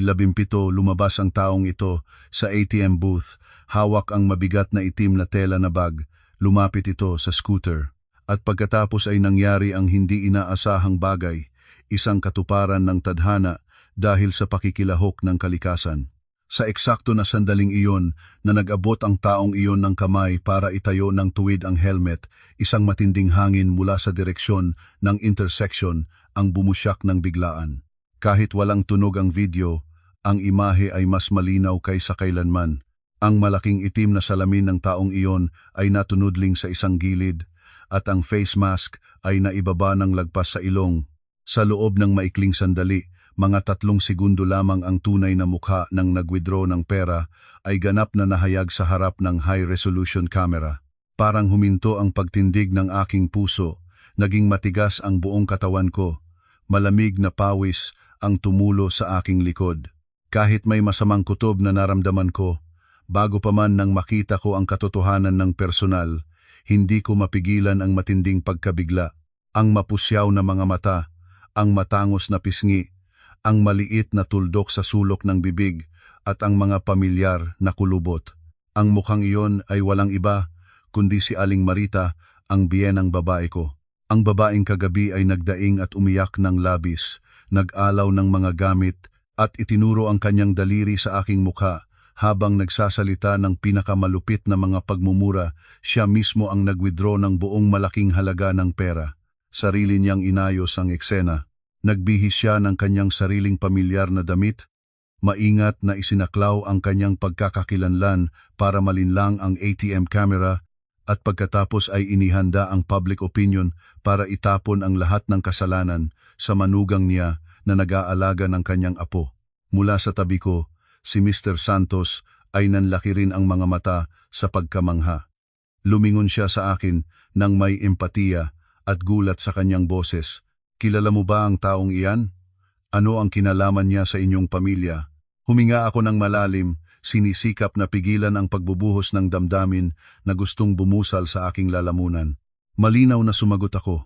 lumabas ang taong ito sa ATM booth, hawak ang mabigat na itim na tela na bag. Lumapit ito sa scooter. At pagkatapos ay nangyari ang hindi inaasahang bagay, isang katuparan ng tadhana dahil sa pakikilahok ng kalikasan. Sa eksakto na sandaling iyon na nag-abot ang taong iyon ng kamay para itayo ng tuwid ang helmet, isang matinding hangin mula sa direksyon ng intersection ang bumusyak ng biglaan. Kahit walang tunog ang video, ang imahe ay mas malinaw kaysa kailanman. Ang malaking itim na salamin ng taong iyon ay natunudling sa isang gilid at ang face mask ay naibaba ng lagpas sa ilong. Sa loob ng maikling sandali, mga 3 segundo lamang ang tunay na mukha ng nag-withdraw ng pera ay ganap na nahayag sa harap ng high-resolution camera. Parang huminto ang pagtindig ng aking puso, naging matigas ang buong katawan ko, malamig na pawis ang tumulo sa aking likod. Kahit may masamang kutob na naramdaman ko, bago pa man nang makita ko ang katotohanan ng personal, hindi ko mapigilan ang matinding pagkabigla. Ang mapusyaw na mga mata, ang matangos na pisngi, ang maliit na tuldok sa sulok ng bibig, at ang mga pamilyar na kulubot. Ang mukhang iyon ay walang iba, kundi si Aling Marita, ang biyenang babae ko. Ang babaeng kagabi ay nagdaing at umiyak ng labis, nag-alaw ng mga gamit, at itinuro ang kanyang daliri sa aking mukha. Habang nagsasalita ng pinakamalupit na mga pagmumura, siya mismo ang nag-withdraw ng buong malaking halaga ng pera. Sarili niyang inayos ang eksena. Nagbihis siya ng kanyang sariling pamilyar na damit. Maingat na isinaklaw ang kanyang pagkakakilanlan para malinlang ang ATM camera, at pagkatapos ay inihanda ang public opinion para itapon ang lahat ng kasalanan sa manugang niya na nag-aalaga ng kanyang apo. Mula sa tabi ko, si Mr. Santos ay nanlaki rin ang mga mata sa pagkamangha. Lumingon siya sa akin nang may empatiya at gulat sa kanyang boses. Kilala mo ba ang taong iyan? Ano ang kinalaman niya sa inyong pamilya? Huminga ako ng malalim, sinisikap na pigilan ang pagbubuhos ng damdamin na gustong bumusal sa aking lalamunan. Malinaw na sumagot ako.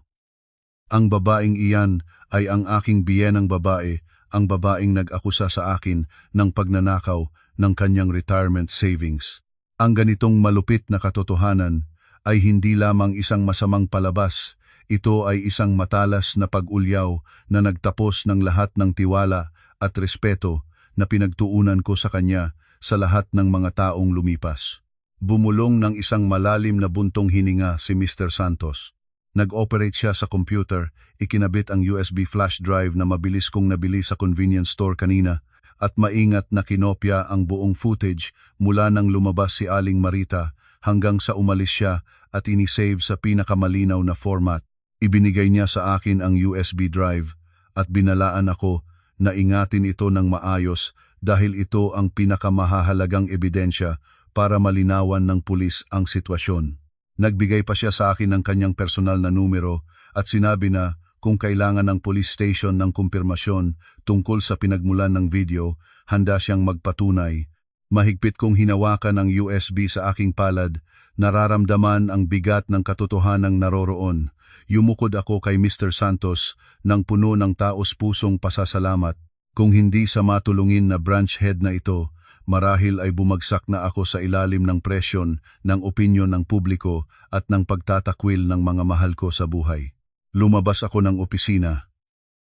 Ang babaeng iyan ay ang aking biyenang babae, ang babaeng nag-akusa sa akin ng pagnanakaw ng kanyang retirement savings. Ang ganitong malupit na katotohanan ay hindi lamang isang masamang palabas, ito ay isang matalas na pag-ulyaw na nagtapos ng lahat ng tiwala at respeto na pinagtuunan ko sa kanya sa lahat ng mga taong lumipas. Bumulong ng isang malalim na buntong hininga si Mr. Santos. Nag-operate siya sa computer, ikinabit ang USB flash drive na mabilis kong nabili sa convenience store kanina, at maingat na kinopya ang buong footage mula nang lumabas si Aling Marita hanggang sa umalis siya at inisave sa pinakamalinaw na format. Ibinigay niya sa akin ang USB drive at binalaan ako na ingatin ito ng maayos dahil ito ang pinakamahahalagang ebidensya para malinawan ng pulis ang sitwasyon. Nagbigay pa siya sa akin ng kanyang personal na numero at sinabi na kung kailangan ng police station ng kumpirmasyon tungkol sa pinagmulan ng video, handa siyang magpatunay. Mahigpit kong hinawakan ang USB sa aking palad, nararamdaman ang bigat ng katotohanang naroroon. Yumukod ako kay Mr. Santos nang puno ng taos-pusong pasasalamat. Kung hindi sa matulungin na branch head na ito, marahil ay bumagsak na ako sa ilalim ng presyon ng opinyon ng publiko at ng pagtatakwil ng mga mahal ko sa buhay. Lumabas ako ng opisina.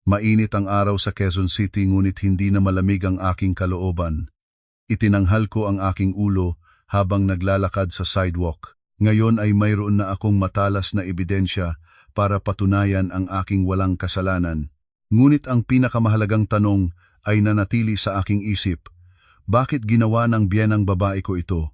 Mainit ang araw sa Quezon City ngunit hindi na malamig ang aking kalooban. Itinanghal ko ang aking ulo habang naglalakad sa sidewalk. Ngayon ay mayroon na akong matalas na ebidensya para patunayan ang aking walang kasalanan. Ngunit ang pinakamahalagang tanong ay nanatili sa aking isip. Bakit ginawa ng biyenang babae ko ito?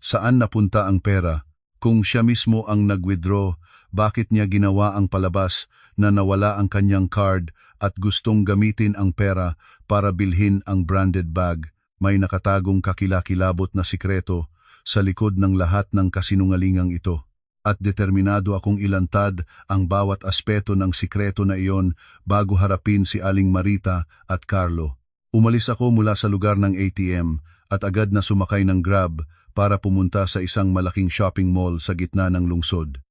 Saan napunta ang pera? Kung siya mismo ang nag-withdraw, bakit niya ginawa ang palabas na nawala ang kanyang card at gustong gamitin ang pera para bilhin ang branded bag? May nakatagong kakilakilabot na sikreto sa likod ng lahat ng kasinungalingang ito. At determinado akong ilantad ang bawat aspeto ng sikreto na iyon bago harapin si Aling Marita at Carlo. Umalis ako mula sa lugar ng ATM at agad na sumakay ng Grab para pumunta sa isang malaking shopping mall sa gitna ng lungsod.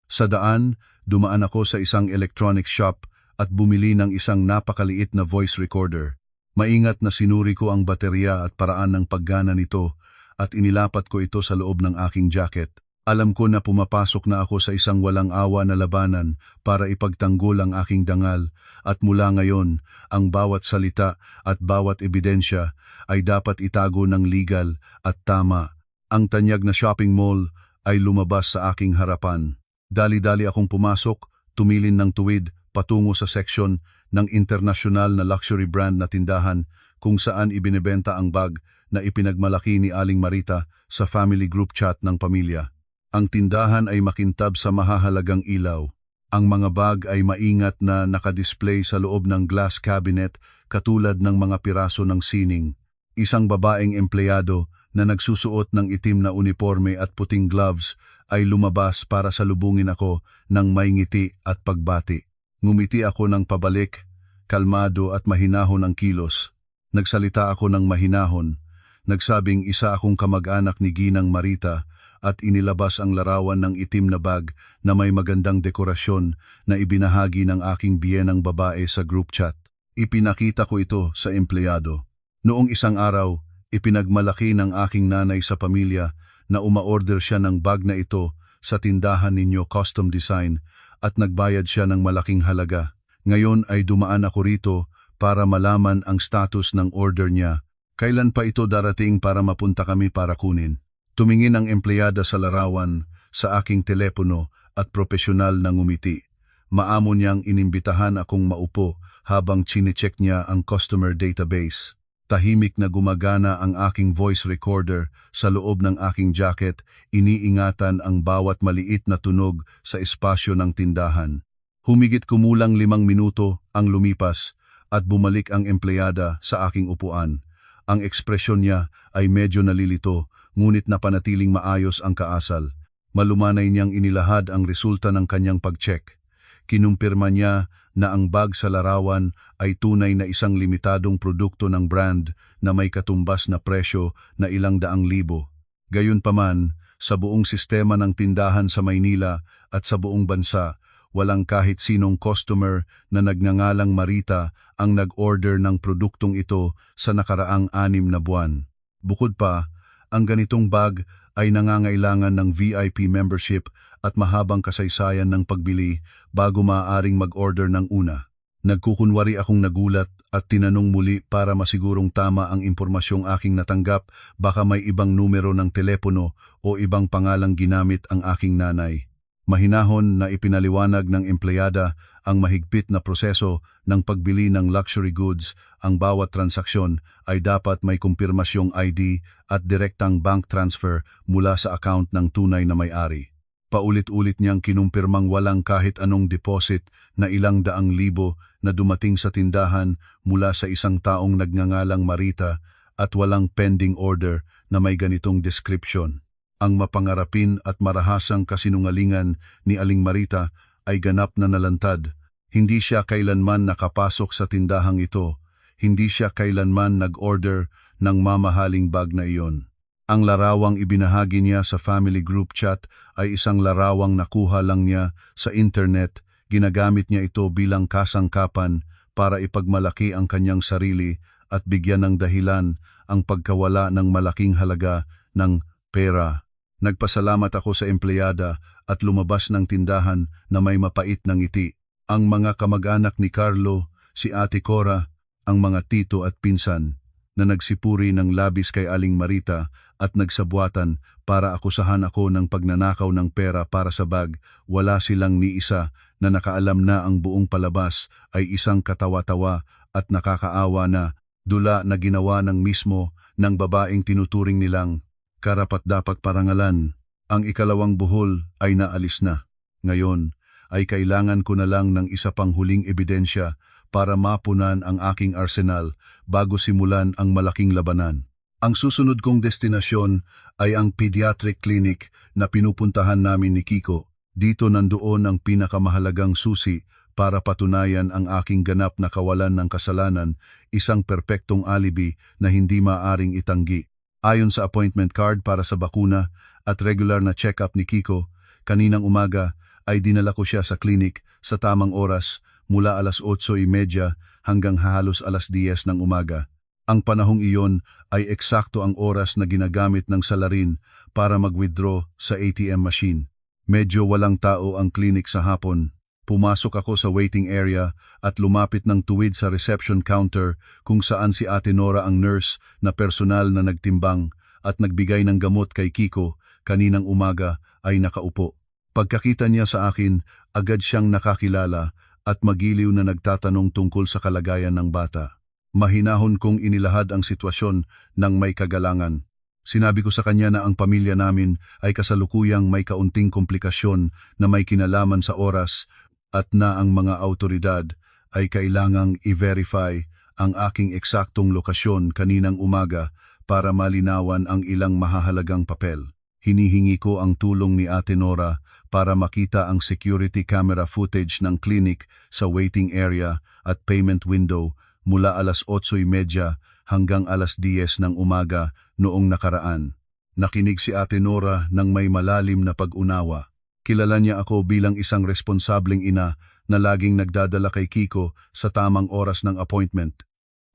Sa daan, dumaan ako sa isang electronics shop at bumili ng isang napakaliit na voice recorder. Maingat na sinuri ko ang baterya at paraan ng paggana nito at inilapat ko ito sa loob ng aking jacket. Alam ko na pumapasok na ako sa isang walang awa na labanan para ipagtanggol ang aking dangal at mula ngayon, ang bawat salita at bawat ebidensya ay dapat itago ng legal at tama. Ang tanyag na shopping mall ay lumabas sa aking harapan. Dali-dali akong pumasok, tumilin ng tuwid patungo sa seksyon ng internasyonal na luxury brand na tindahan kung saan ibinebenta ang bag na ipinagmalaki ni Aling Marita sa family group chat ng pamilya. Ang tindahan ay makintab sa mahahalagang ilaw. Ang mga bag ay maingat na nakadisplay sa loob ng glass cabinet katulad ng mga piraso ng sining. Isang babaeng empleyado na nagsusuot ng itim na uniforme at puting gloves ay lumabas para salubungin ako ng may ngiti at pagbati. Ngumiti ako ng pabalik, kalmado at mahinahon ang kilos. Nagsalita ako ng mahinahon, nagsabing isa akong kamag-anak ni Ginang Marita at inilabas ang larawan ng itim na bag na may magandang dekorasyon na ibinahagi ng aking biyenang babae sa group chat. Ipinakita ko ito sa empleyado. Noong isang araw, Ipinagmalaki ng aking nanay sa pamilya na uma-order siya ng bag na ito sa tindahan ninyo custom design at nagbayad siya ng malaking halaga. Ngayon ay dumaan ako rito para malaman ang status ng order niya. Kailan pa ito darating para mapunta kami para kunin? Tumingin ang empleyada sa larawan sa aking telepono at profesional na ngumiti. Maamo niyang inimbitahan akong maupo habang chinecheck niya ang customer database. Tahimik na gumagana ang aking voice recorder sa loob ng aking jacket, iniingatan ang bawat maliit na tunog sa espasyo ng tindahan. Humigit kumulang 5 minuto ang lumipas at bumalik ang empleyada sa aking upuan. Ang ekspresyon niya ay medyo nalilito, ngunit napanatiling maayos ang kaasal. Malumanay niyang inilahad ang resulta ng kanyang pag-check. Kinumpirma niya na ang bag sa larawan ay tunay na isang limitadong produkto ng brand na may katumbas na presyo na ilang daang libo. Gayunpaman, sa buong sistema ng tindahan sa Maynila at sa buong bansa, walang kahit sinong customer na nagngangalang Marita ang nag-order ng produktong ito sa nakaraang 6 na buwan. Bukod pa, ang ganitong bag ay nangangailangan ng VIP membership at mahabang kasaysayan ng pagbili bago maaaring mag-order ng una. Nagkukunwari akong nagulat at tinanong muli para masigurong tama ang impormasyong aking natanggap, baka may ibang numero ng telepono o ibang pangalang ginamit ang aking nanay. Mahinahon na ipinaliwanag ng empleyada ang mahigpit na proseso ng pagbili ng luxury goods. Ang bawat transaksyon ay dapat may kumpirmasyong ID at direktang bank transfer mula sa account ng tunay na may-ari. Paulit-ulit niyang kinumpirmang walang kahit anong deposit na ilang daang libo na dumating sa tindahan mula sa isang taong nagngangalang Marita at walang pending order na may ganitong description. Ang mapangarapin at marahasang kasinungalingan ni Aling Marita ay ganap na nalantad. Hindi siya kailanman nakapasok sa tindahang ito. Hindi siya kailanman nag-order ng mamahaling bag na iyon. Ang larawang ibinahagi niya sa family group chat ay isang larawang nakuha lang niya sa internet. Ginagamit niya ito bilang kasangkapan para ipagmalaki ang kanyang sarili at bigyan ng dahilan ang pagkawala ng malaking halaga ng pera. Nagpasalamat ako sa empleyada at lumabas ng tindahan na may mapait na ngiti. Ang mga kamag-anak ni Carlo, si Ate Cora, ang mga tito at pinsan, na nagsipuri ng labis kay Aling Marita at nagsabwatan para akusahan ako ng pagnanakaw ng pera para sa bag, wala silang ni isa na nakaalam na ang buong palabas ay isang katawa-tawa at nakakaawa na dula na ginawa ng mismo ng babaeng tinuturing nilang karapat-dapat parangalan. Ang ikalawang buhol ay naalis na. Ngayon ay kailangan ko na lang ng isa pang huling ebidensya para mapunan ang aking arsenal bago simulan ang malaking labanan. Ang susunod kong destinasyon ay ang pediatric clinic na pinupuntahan namin ni Kiko. Dito nandoon ang pinakamahalagang susi para patunayan ang aking ganap na kawalan ng kasalanan, isang perpektong alibi na hindi maaring itanggi. Ayon sa appointment card para sa bakuna at regular na check-up ni Kiko, kaninang umaga ay dinala ko siya sa klinik sa tamang oras mula alas 8:30 hanggang halos alas 10 ng umaga. Ang panahong iyon ay eksakto ang oras na ginagamit ng salarin para mag-withdraw sa ATM machine. Medyo walang tao ang klinik sa hapon. Pumasok ako sa waiting area at lumapit ng tuwid sa reception counter kung saan si Ate Nora ang nurse na personal na nagtimbang at nagbigay ng gamot kay Kiko kaninang umaga ay nakaupo. Pagkakita niya sa akin, agad siyang nakakilala at magiliw na nagtatanong tungkol sa kalagayan ng bata. Mahinahon kong inilahad ang sitwasyon ng may kagalangan. Sinabi ko sa kanya na ang pamilya namin ay kasalukuyang may kaunting komplikasyon na may kinalaman sa oras at na ang mga awtoridad ay kailangang i-verify ang aking eksaktong lokasyon kaninang umaga para malinawan ang ilang mahahalagang papel. Hinihingi ko ang tulong ni Ate Nora para makita ang security camera footage ng clinic sa waiting area at payment window mula alas 8:30 hanggang alas 10 ng umaga noong nakaraan. Nakinig si Ate Nora ng may malalim na pag-unawa. Kilala niya ako bilang isang responsableng ina na laging nagdadala kay Kiko sa tamang oras ng appointment.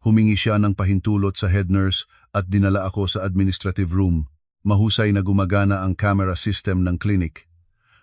Humingi siya ng pahintulot sa head nurse at dinala ako sa administrative room. Mahusay na gumagana ang camera system ng clinic.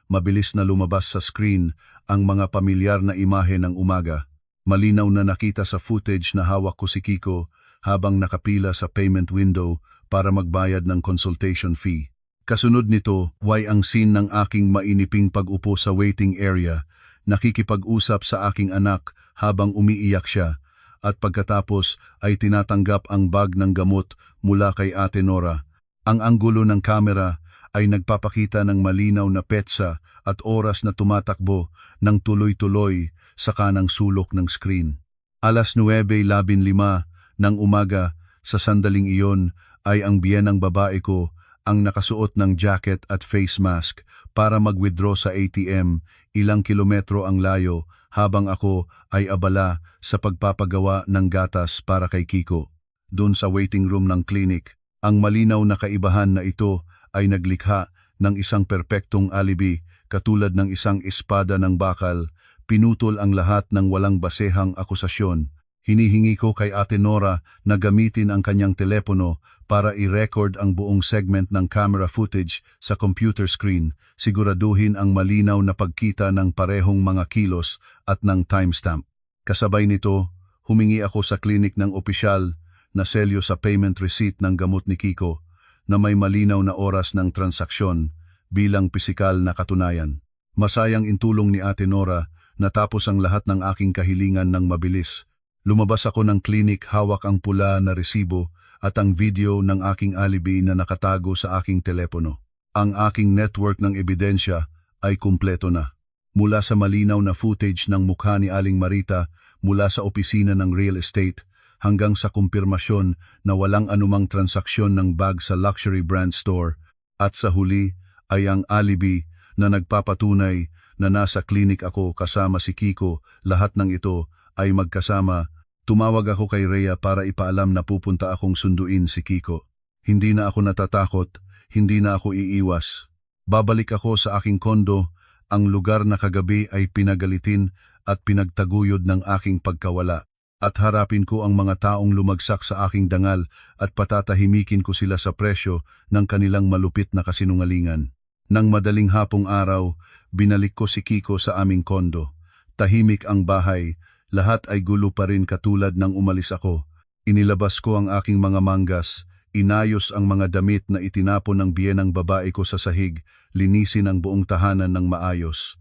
Mabilis na lumabas sa screen ang mga pamilyar na imahe ng umaga. Malinaw na nakita sa footage na hawak ko si Kiko habang nakapila sa payment window para magbayad ng consultation fee. Kasunod nito, ang scene ng aking mainiping pag-upo sa waiting area, nakikipag-usap sa aking anak habang umiiyak siya, at pagkatapos ay tinatanggap ang bag ng gamot mula kay Ate Nora. Ang anggulo ng kamera ay nagpapakita ng malinaw na petsa at oras na tumatakbo ng tuloy-tuloy sa kanang sulok ng screen. 9:15 ng umaga, sa sandaling iyon ay ang biyenang babae ko ang nakasuot ng jacket at face mask para mag-withdraw sa ATM, ilang kilometro ang layo, habang ako ay abala sa pagpapagawa ng gatas para kay Kiko. Doon sa waiting room ng clinic, ang malinaw na kaibahan na ito ay naglikha ng isang perpektong alibi, katulad ng isang espada ng bakal. Pinutol ang lahat ng walang basehang akusasyon. Hinihingi ko kay Ate Nora na gamitin ang kanyang telepono para i-record ang buong segment ng camera footage sa computer screen, siguraduhin ang malinaw na pagkita ng parehong mga kilos at ng timestamp. Kasabay nito, humingi ako sa klinik ng opisyal na selyo sa payment receipt ng gamot ni Kiko na may malinaw na oras ng transaksyon bilang pisikal na katunayan. Masayang intulong ni Ate Nora, natapos ang lahat ng aking kahilingan ng mabilis. Lumabas ako ng klinik, hawak ang pula na resibo at ang video ng aking alibi na nakatago sa aking telepono. Ang aking network ng ebidensya ay kumpleto na. Mula sa malinaw na footage ng mukha ni Aling Marita mula sa opisina ng real estate hanggang sa kumpirmasyon na walang anumang transaksyon ng bag sa luxury brand store, at sa huli ay ang alibi na nagpapatunay na nasa klinik ako kasama si Kiko. Lahat ng ito ay magkasama. Tumawag ako kay Rhea para ipaalam na pupunta akong sunduin si Kiko. Hindi na ako natatakot, hindi na ako iiwas. Babalik ako sa aking kondo, ang lugar na kagabi ay pinagalitin at pinagtaguyod ng aking pagkawala. At harapin ko ang mga taong lumagsak sa aking dangal at patatahimikin ko sila sa presyo ng kanilang malupit na kasinungalingan. Nang madaling hapong araw, binalik ko si Kiko sa aming kondo. Tahimik ang bahay, lahat ay gulo pa rin katulad ng umalis ako. Inilabas ko ang aking mga manggas, inayos ang mga damit na itinapon ng biyenang babae ko sa sahig, linisin ang buong tahanan ng maayos.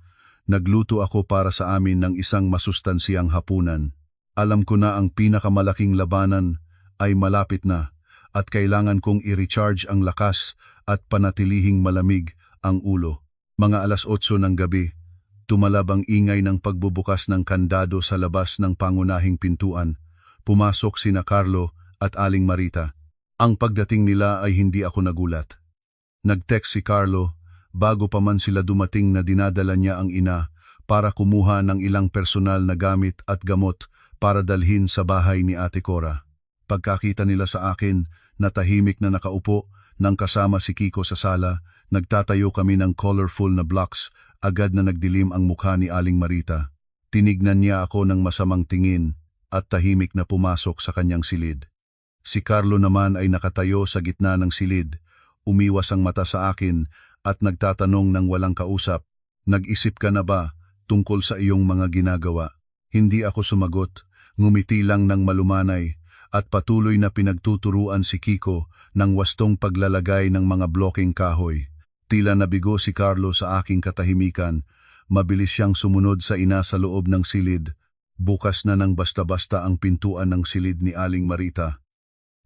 Nagluto ako para sa amin ng isang masustansyang hapunan. Alam ko na ang pinakamalaking labanan ay malapit na at kailangan kong i-recharge ang lakas at panatilihing malamig ang ulo. Mga 8:00 ng gabi, tumalab ang ingay ng pagbubukas ng kandado sa labas ng pangunahing pintuan. Pumasok sina Carlo at Aling Marita. Ang pagdating nila ay hindi ako nagulat. Nag-text si Carlo bago pa man sila dumating na dinadala niya ang ina para kumuha ng ilang personal na gamit at gamot para dalhin sa bahay ni Ate Cora. Pagkakita nila sa akin na tahimik na nakaupo nang kasama si Kiko sa sala, nagtatayo kami ng colorful na blocks, agad na nagdilim ang mukha ni Aling Marita. Tinignan niya ako ng masamang tingin at tahimik na pumasok sa kanyang silid. Si Carlo naman ay nakatayo sa gitna ng silid, umiwas ang mata sa akin at nagtatanong ng walang kausap, "Nag-isip ka na ba tungkol sa iyong mga ginagawa?" Hindi ako sumagot. Ngumiti lang ng malumanay at patuloy na pinagtuturuan si Kiko ng wastong paglalagay ng mga blokeng kahoy. Tila nabigo si Carlo sa aking katahimikan. Mabilis siyang sumunod sa ina sa loob ng silid. Bukas na ng basta-basta ang pintuan ng silid ni Aling Marita.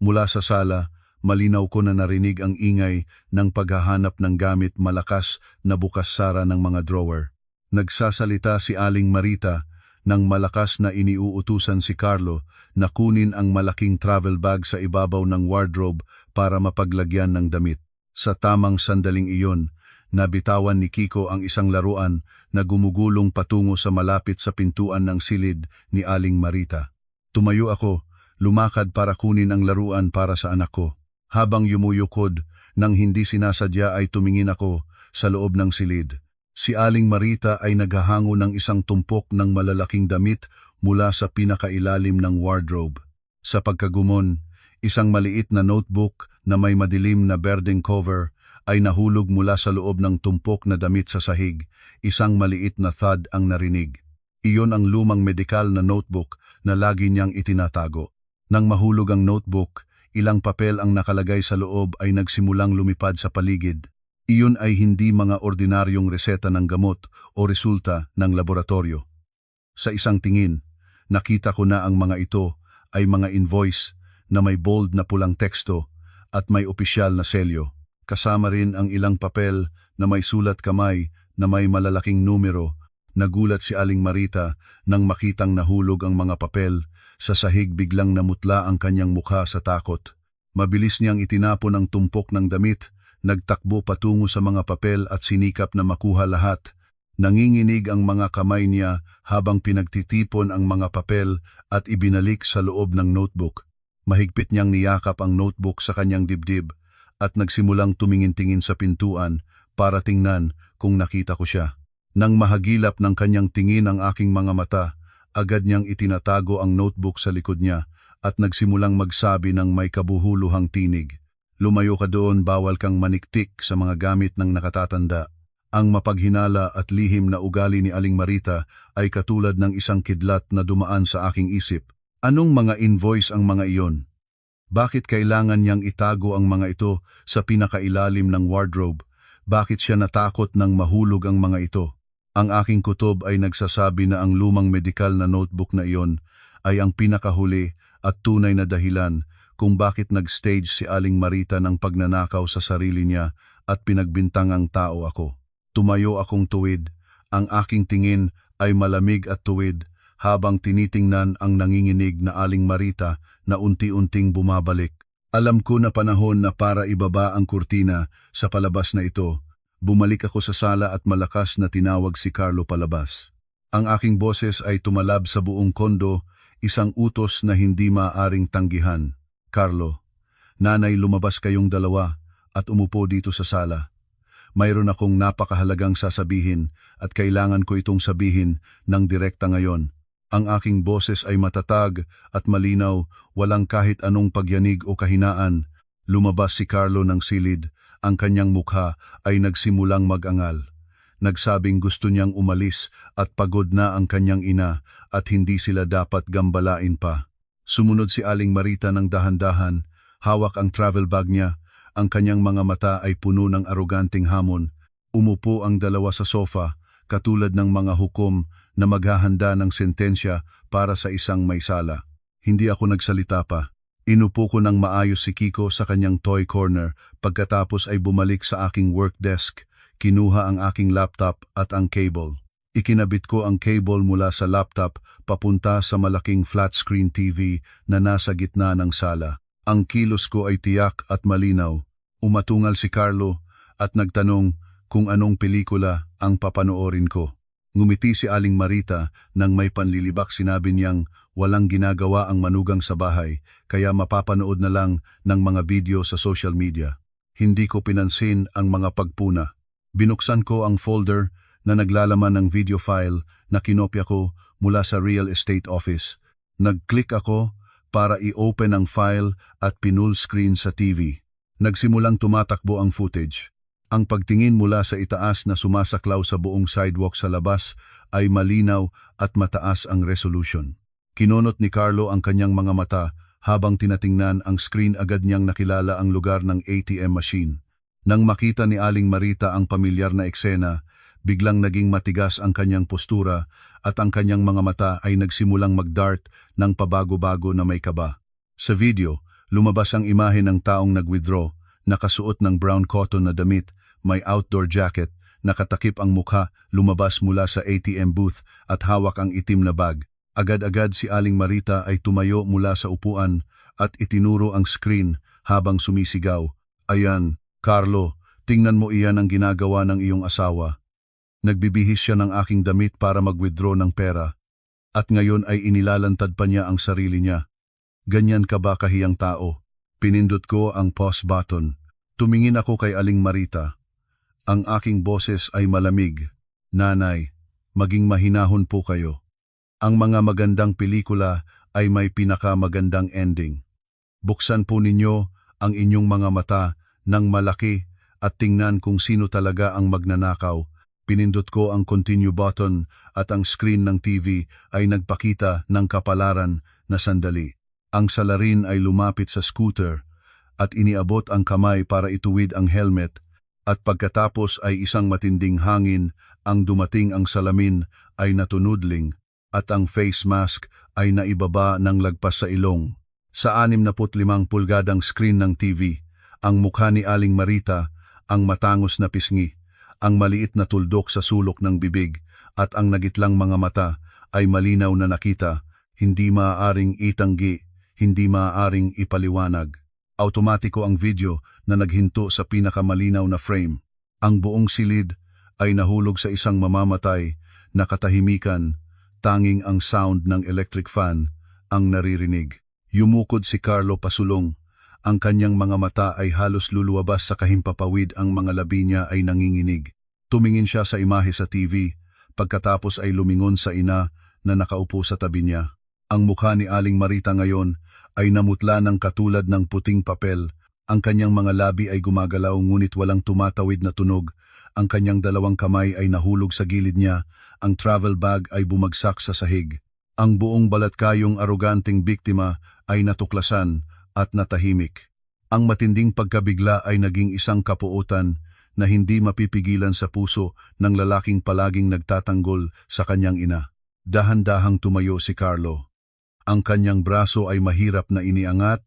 Mula sa sala, malinaw ko na narinig ang ingay ng paghahanap ng gamit, malakas na bukas-sara ng mga drawer. Nagsasalita si Aling Marita nang malakas na iniuutusan si Carlo na kunin ang malaking travel bag sa ibabaw ng wardrobe para mapaglagyan ng damit. Sa tamang sandaling iyon, nabitawan ni Kiko ang isang laruan na gumugulong patungo sa malapit sa pintuan ng silid ni Aling Marita. Tumayo ako, lumakad para kunin ang laruan para sa anak ko. Habang yumuyukod, nang hindi sinasadya ay tumingin ako sa loob ng silid. Si Aling Marita ay naghahango ng isang tumpok ng malalaking damit mula sa pinakailalim ng wardrobe. Sa pagkagumon, isang maliit na notebook na may madilim na berdeng cover ay nahulog mula sa loob ng tumpok na damit sa sahig. Isang maliit na thud ang narinig. Iyon ang lumang medikal na notebook na lagi niyang itinatago. Nang mahulog ang notebook, ilang papel ang nakalagay sa loob ay nagsimulang lumipad sa paligid. Iyon ay hindi mga ordinaryong reseta ng gamot o resulta ng laboratorio. Sa isang tingin, nakita ko na ang mga ito ay mga invoice na may bold na pulang teksto at may opisyal na selyo. Kasama rin ang ilang papel na may sulat kamay na may malalaking numero. Nagulat si Aling Marita nang makitang nahulog ang mga papel. Sa sahig biglang namutla ang kanyang mukha sa takot. Mabilis niyang itinapon ang tumpok ng damit, nagtakbo patungo sa mga papel at sinikap na makuha lahat. Nanginginig ang mga kamay niya habang pinagtitipon ang mga papel at ibinalik sa loob ng notebook. Mahigpit niyang niyakap ang notebook sa kanyang dibdib at nagsimulang tumingin-tingin sa pintuan para tingnan kung nakita ko siya. Nang mahagilap ng kanyang tingin ang aking mga mata, agad niyang itinatago ang notebook sa likod niya at nagsimulang magsabi ng may kabuhuluhang tinig. Lumayo ka doon, bawal kang maniktik sa mga gamit ng nakatatanda. Ang mapaghinala at lihim na ugali ni Aling Marita ay katulad ng isang kidlat na dumaan sa aking isip. Anong mga invoice ang mga iyon? Bakit kailangan niyang itago ang mga ito sa pinakailalim ng wardrobe? Bakit siya natakot nang mahulog ang mga ito? Ang aking kutob ay nagsasabi na ang lumang medikal na notebook na iyon ay ang pinakahuli at tunay na dahilan kung bakit nag-stage si Aling Marita ng pagnanakaw sa sarili niya at pinagbintangang tao ako. Tumayo akong tuwid, ang aking tingin ay malamig at tuwid habang tinitingnan ang nanginginig na Aling Marita na unti-unting bumabalik. Alam ko na panahon na para ibaba ang kurtina sa palabas na ito. Bumalik ako sa sala at malakas na tinawag si Carlo palabas. Ang aking boses ay tumalab sa buong kondo, isang utos na hindi maaaring tanggihan. Carlo, nanay, lumabas kayong dalawa at umupo dito sa sala. Mayroon akong napakahalagang sasabihin at kailangan ko itong sabihin ng direkta ngayon. Ang aking boses ay matatag at malinaw, walang kahit anong pagyanig o kahinaan. Lumabas si Carlo ng silid, ang kanyang mukha ay nagsimulang mag-angal. Nagsabing gusto niyang umalis at pagod na ang kanyang ina at hindi sila dapat gambalain pa. Sumunod si Aling Marita ng dahan-dahan, hawak ang travel bag niya. Ang kanyang mga mata ay puno ng aroganting hamon. Umupo ang dalawa sa sofa, katulad ng mga hukom na maghahanda ng sentensya para sa isang may sala. Hindi ako nagsalita pa. Inupo ko ng maayos si Kiko sa kanyang toy corner, pagkatapos ay bumalik sa aking work desk. Kinuha ang aking laptop at ang cable. Ikinabit ko ang cable mula sa laptop papunta sa malaking flat screen TV na nasa gitna ng sala. Ang kilos ko ay tiyak at malinaw. Umatungal si Carlo at nagtanong kung anong pelikula ang papanoorin ko. Ngumiti si Aling Marita nang may panlilibak, sinabi niyang walang ginagawa ang manugang sa bahay kaya mapapanood na lang ng mga video sa social media. Hindi ko pinansin ang mga pagpuna. Binuksan ko ang folder na naglalaman ng video file na kinopya ko mula sa real estate office. Nag-click ako para i-open ang file at pinull screen sa TV. Nagsimulang tumatakbo ang footage. Ang pagtingin mula sa itaas na sumasaklaw sa buong sidewalk sa labas ay malinaw at mataas ang resolution. Kinunot ni Carlo ang kanyang mga mata habang tinatingnan ang screen, agad niyang nakilala ang lugar ng ATM machine. Nang makita ni Aling Marita ang pamilyar na eksena, biglang naging matigas ang kanyang postura at ang kanyang mga mata ay nagsimulang mag-dart ng pabago-bago na may kaba. Sa video, lumabas ang imahe ng taong nag-withdraw, nakasuot ng brown cotton na damit, may outdoor jacket, nakatakip ang mukha, lumabas mula sa ATM booth at hawak ang itim na bag. Agad-agad si Aling Marita ay tumayo mula sa upuan at itinuro ang screen habang sumisigaw, "Ayan, Carlo, tingnan mo, iyan ang ginagawa ng iyong asawa. Nagbibihis siya ng aking damit para mag-withdraw ng pera at ngayon ay inilalantad pa niya ang sarili niya. Ganyan ka ba kahiyang tao?" Pinindot ko ang pause button. Tumingin ako kay Aling Marita. Ang aking boses ay malamig. "Nanay, maging mahinahon po kayo. Ang mga magandang pelikula ay may pinakamagandang ending. Buksan po ninyo ang inyong mga mata ng malaki at tingnan kung sino talaga ang magnanakaw. Pinindot ko ang continue button at ang screen ng TV ay nagpakita ng kapalaran na sandali. Ang salarin ay lumapit sa scooter at iniabot ang kamay para ituwid ang helmet at pagkatapos ay isang matinding hangin ang dumating, ang salamin ay natunudling at ang face mask ay naibaba ng lagpas sa ilong. Sa 65 pulgadang screen ng TV, ang mukha ni Aling Marita, ang matangos na pisngi, ang maliit na tuldok sa sulok ng bibig at ang nagitlang mga mata ay malinaw na nakita, hindi maaaring itanggi, hindi maaaring ipaliwanag. Automatiko ang video na naghinto sa pinakamalinaw na frame. Ang buong silid ay nahulog sa isang mamamatay na katahimikan, tanging ang sound ng electric fan ang naririnig. Yumukod si Carlo pasulong. Ang kanyang mga mata ay halos luluwabas sa kahimpapawid, ang mga labi niya ay nanginginig. Tumingin siya sa imahe sa TV, pagkatapos ay lumingon sa ina na nakaupo sa tabi niya. Ang mukha ni Aling Marita ngayon ay namutla ng katulad ng puting papel. Ang kanyang mga labi ay gumagalaw ngunit walang tumatawid na tunog. Ang kanyang dalawang kamay ay nahulog sa gilid niya. Ang travel bag ay bumagsak sa sahig. Ang buong balatkayong aroganting biktima ay natuklasan at natahimik. Ang matinding pagkabigla ay naging isang kapuutan na hindi mapipigilan sa puso ng lalaking palaging nagtatanggol sa kanyang ina. Dahan-dahang tumayo si Carlo. Ang kanyang braso ay mahirap na iniangat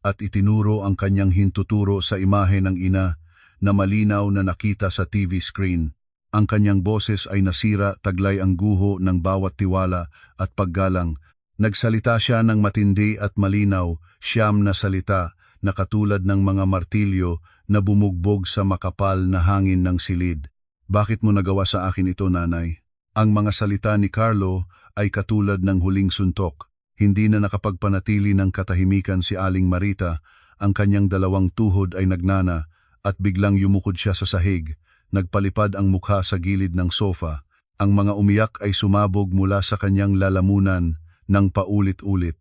at itinuro ang kanyang hintuturo sa imahe ng ina na malinaw na nakita sa TV screen. Ang kanyang boses ay nasira, taglay ang guho ng bawat tiwala at paggalang. Nagsalita siya ng matindi at malinaw, siyam na salita na katulad ng mga martilyo na bumugbog sa makapal na hangin ng silid. Bakit mo nagawa sa akin ito, nanay? Ang mga salita ni Carlo ay katulad ng huling suntok. Hindi na nakapagpanatili ng katahimikan si Aling Marita. Ang kanyang dalawang tuhod ay nagnana at biglang yumukod siya sa sahig. Nagpalipad ang mukha sa gilid ng sofa. Ang mga umiyak ay sumabog mula sa kanyang lalamunan ng paulit-ulit.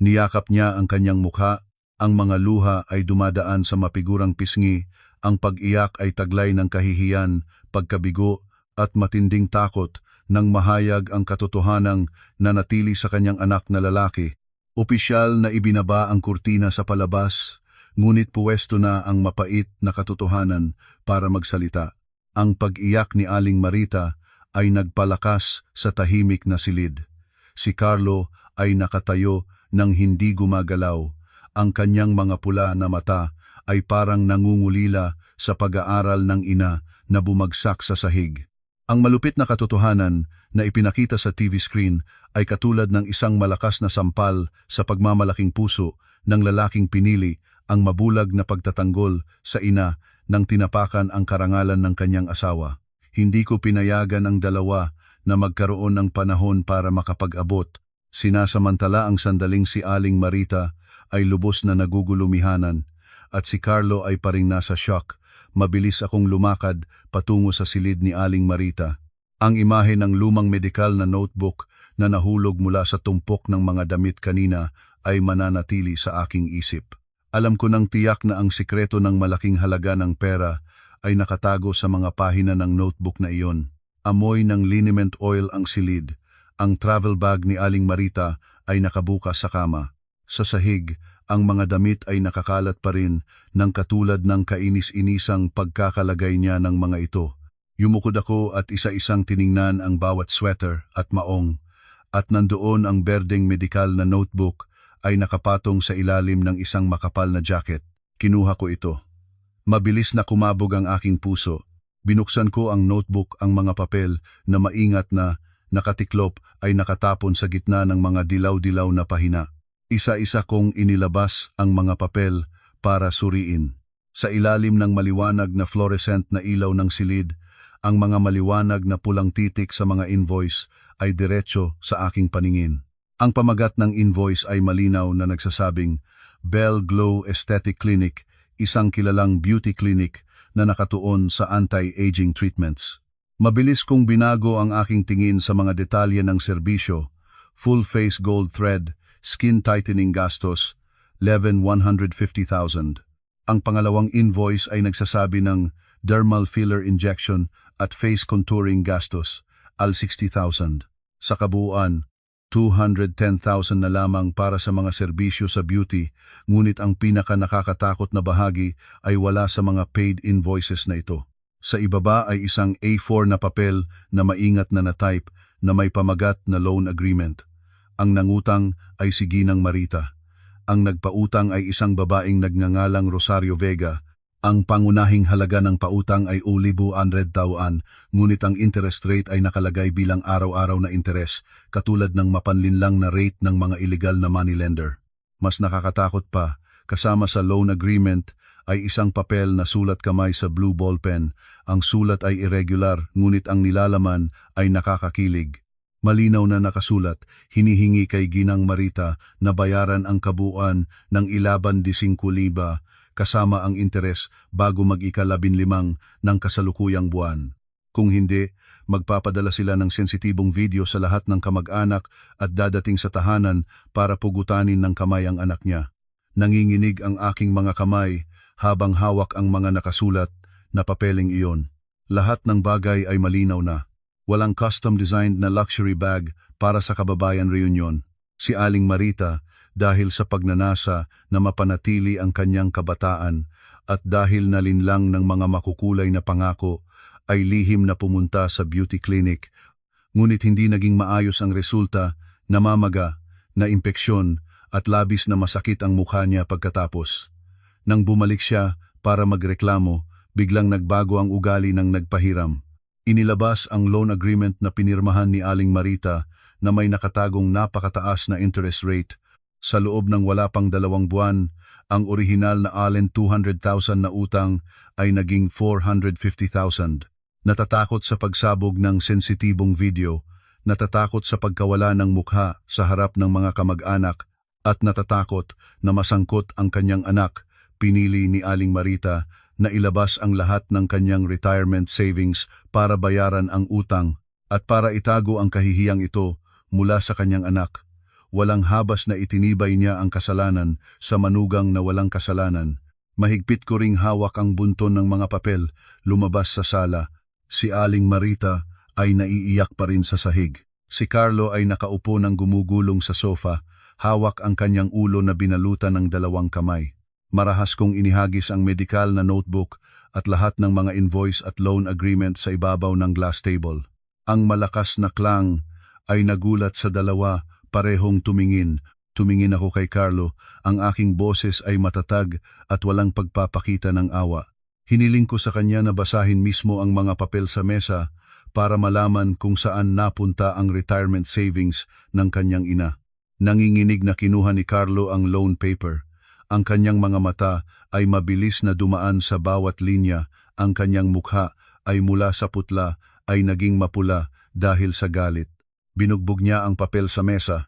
Niyakap niya ang kanyang mukha, ang mga luha ay dumadaan sa mapigurang pisngi, ang pag-iyak ay taglay ng kahihiyan, pagkabigo at matinding takot nang mahayag ang katotohanang nanatili sa kanyang anak na lalaki. Opisyal na ibinaba ang kurtina sa palabas, ngunit puwesto na ang mapait na katotohanan para magsalita. Ang pag-iyak ni Aling Marita ay nagpalakas sa tahimik na silid. Si Carlo ay nakatayo nang hindi gumagalaw. Ang kanyang mga pula na mata ay parang nangungulila sa pag-aaral ng ina na bumagsak sa sahig. Ang malupit na katotohanan na ipinakita sa TV screen ay katulad ng isang malakas na sampal sa pagmamalaking puso ng lalaking pinili ang mabulag na pagtatanggol sa ina nang tinapakan ang karangalan ng kanyang asawa. Hindi ko pinayagan ang dalawa na magkaroon ng panahon para makapag-abot. Sinasamantala ang sandaling si Aling Marita ay lubos na nagugulumihanan at si Carlo ay paring nasa shock. Mabilis akong lumakad patungo sa silid ni Aling Marita. Ang imahe ng lumang medikal na notebook na nahulog mula sa tumpok ng mga damit kanina ay mananatili sa aking isip. Alam ko nang tiyak na ang sikreto ng malaking halaga ng pera ay nakatago sa mga pahina ng notebook na iyon. Amoy ng liniment oil ang silid. Ang travel bag ni Aling Marita ay nakabukas sa kama. Sa sahig, ang mga damit ay nakakalat pa rin ng katulad ng kainis-inisang pagkakalagay niya ng mga ito. Yumukod ako at isa-isang tiningnan ang bawat sweater at maong, at nandoon ang berdeng medikal na notebook ay nakapatong sa ilalim ng isang makapal na jacket. Kinuha ko ito. Mabilis na kumabog ang aking puso. Binuksan ko ang notebook, ang mga papel na maingat na nakatiklop ay nakatapon sa gitna ng mga dilaw-dilaw na pahina. Isa-isa kong inilabas ang mga papel para suriin. Sa ilalim ng maliwanag na fluorescent na ilaw ng silid, ang mga maliwanag na pulang titik sa mga invoice ay diretso sa aking paningin. Ang pamagat ng invoice ay malinaw na nagsasabing Bell Glow Aesthetic Clinic, isang kilalang beauty clinic na nakatuon sa anti-aging treatments. Mabilis kong binago ang aking tingin sa mga detalye ng serbisyo, full face gold thread, skin tightening gastos, 150,000. Ang pangalawang invoice ay nagsasabi ng dermal filler injection at face contouring gastos, 60,000. Sa kabuuan, 210,000 na lamang para sa mga serbisyo sa beauty, ngunit ang pinaka nakakatakot na bahagi ay wala sa mga paid invoices na ito. Sa ibaba ay isang A4 na papel na maingat na na-type na may pamagat na loan agreement. Ang nangutang ay si Ginang Marita. Ang nagpautang ay isang babaeng nagngangalang Rosario Vega. Ang pangunahing halaga ng pautang ay 100,000 taon, ngunit ang interest rate ay nakalagay bilang araw-araw na interes, katulad ng mapanlinlang na rate ng mga illegal na moneylender. Mas nakakatakot pa, kasama sa loan agreement ay isang papel na sulat kamay sa blue ballpen. Ang sulat ay irregular, ngunit ang nilalaman ay nakakakilig. Malinaw na nakasulat, hinihingi kay Ginang Marita na bayaran ang kabuuan ng 15,000 kasama ang interes bago mag-15 ng kasalukuyang buwan. Kung hindi, magpapadala sila ng sensitibong video sa lahat ng kamag-anak at dadating sa tahanan para pugutanin ng kamay ang anak niya. Nanginginig ang aking mga kamay habang hawak ang mga nakasulat na papeling iyon. Lahat ng bagay ay malinaw na. Walang custom-designed na luxury bag para sa kababayan reunion. Si Aling Marita, dahil sa pagnanasa na mapanatili ang kanyang kabataan at dahil nalinlang ng mga makukulay na pangako, ay lihim na pumunta sa beauty clinic. Ngunit hindi naging maayos ang resulta, namamaga, na impeksyon at labis na masakit ang mukha niya pagkatapos. Nang bumalik siya para magreklamo, biglang nagbago ang ugali ng nagpahiram. Inilabas ang loan agreement na pinirmahan ni Aling Marita na may nakatagong napakataas na interest rate. Sa loob ng wala pang 2 buwan, ang orihinal na Allen 200,000 na utang ay naging 450,000. Natatakot sa pagsabog ng sensitibong video, natatakot sa pagkawala ng mukha sa harap ng mga kamag-anak, at natatakot na masangkot ang kanyang anak, pinili ni Aling Marita na ilabas ang lahat ng kanyang retirement savings para bayaran ang utang at para itago ang kahihiyang ito mula sa kanyang anak. Walang habas na itinibay niya ang kasalanan sa manugang na walang kasalanan. Mahigpit ko ring hawak ang bunton ng mga papel, lumabas sa sala. Si Aling Marita ay naiiyak pa rin sa sahig. Si Carlo ay nakaupo ng gumugulong sa sofa, hawak ang kanyang ulo na binalutan ng 2 kamay. Marahas kong inihagis ang medikal na notebook at lahat ng mga invoice at loan agreement sa ibabaw ng glass table. Ang malakas na klang ay nagulat sa dalawa. Parehong tumingin. Tumingin ako kay Carlo. Ang aking boses ay matatag at walang pagpapakita ng awa. Hiniling ko sa kanya na basahin mismo ang mga papel sa mesa para malaman kung saan napunta ang retirement savings ng kanyang ina. Nanginginig na kinuha ni Carlo ang loan paper. Ang kanyang mga mata ay mabilis na dumaan sa bawat linya. Ang kanyang mukha ay mula sa putla ay naging mapula dahil sa galit. Binugbog niya ang papel sa mesa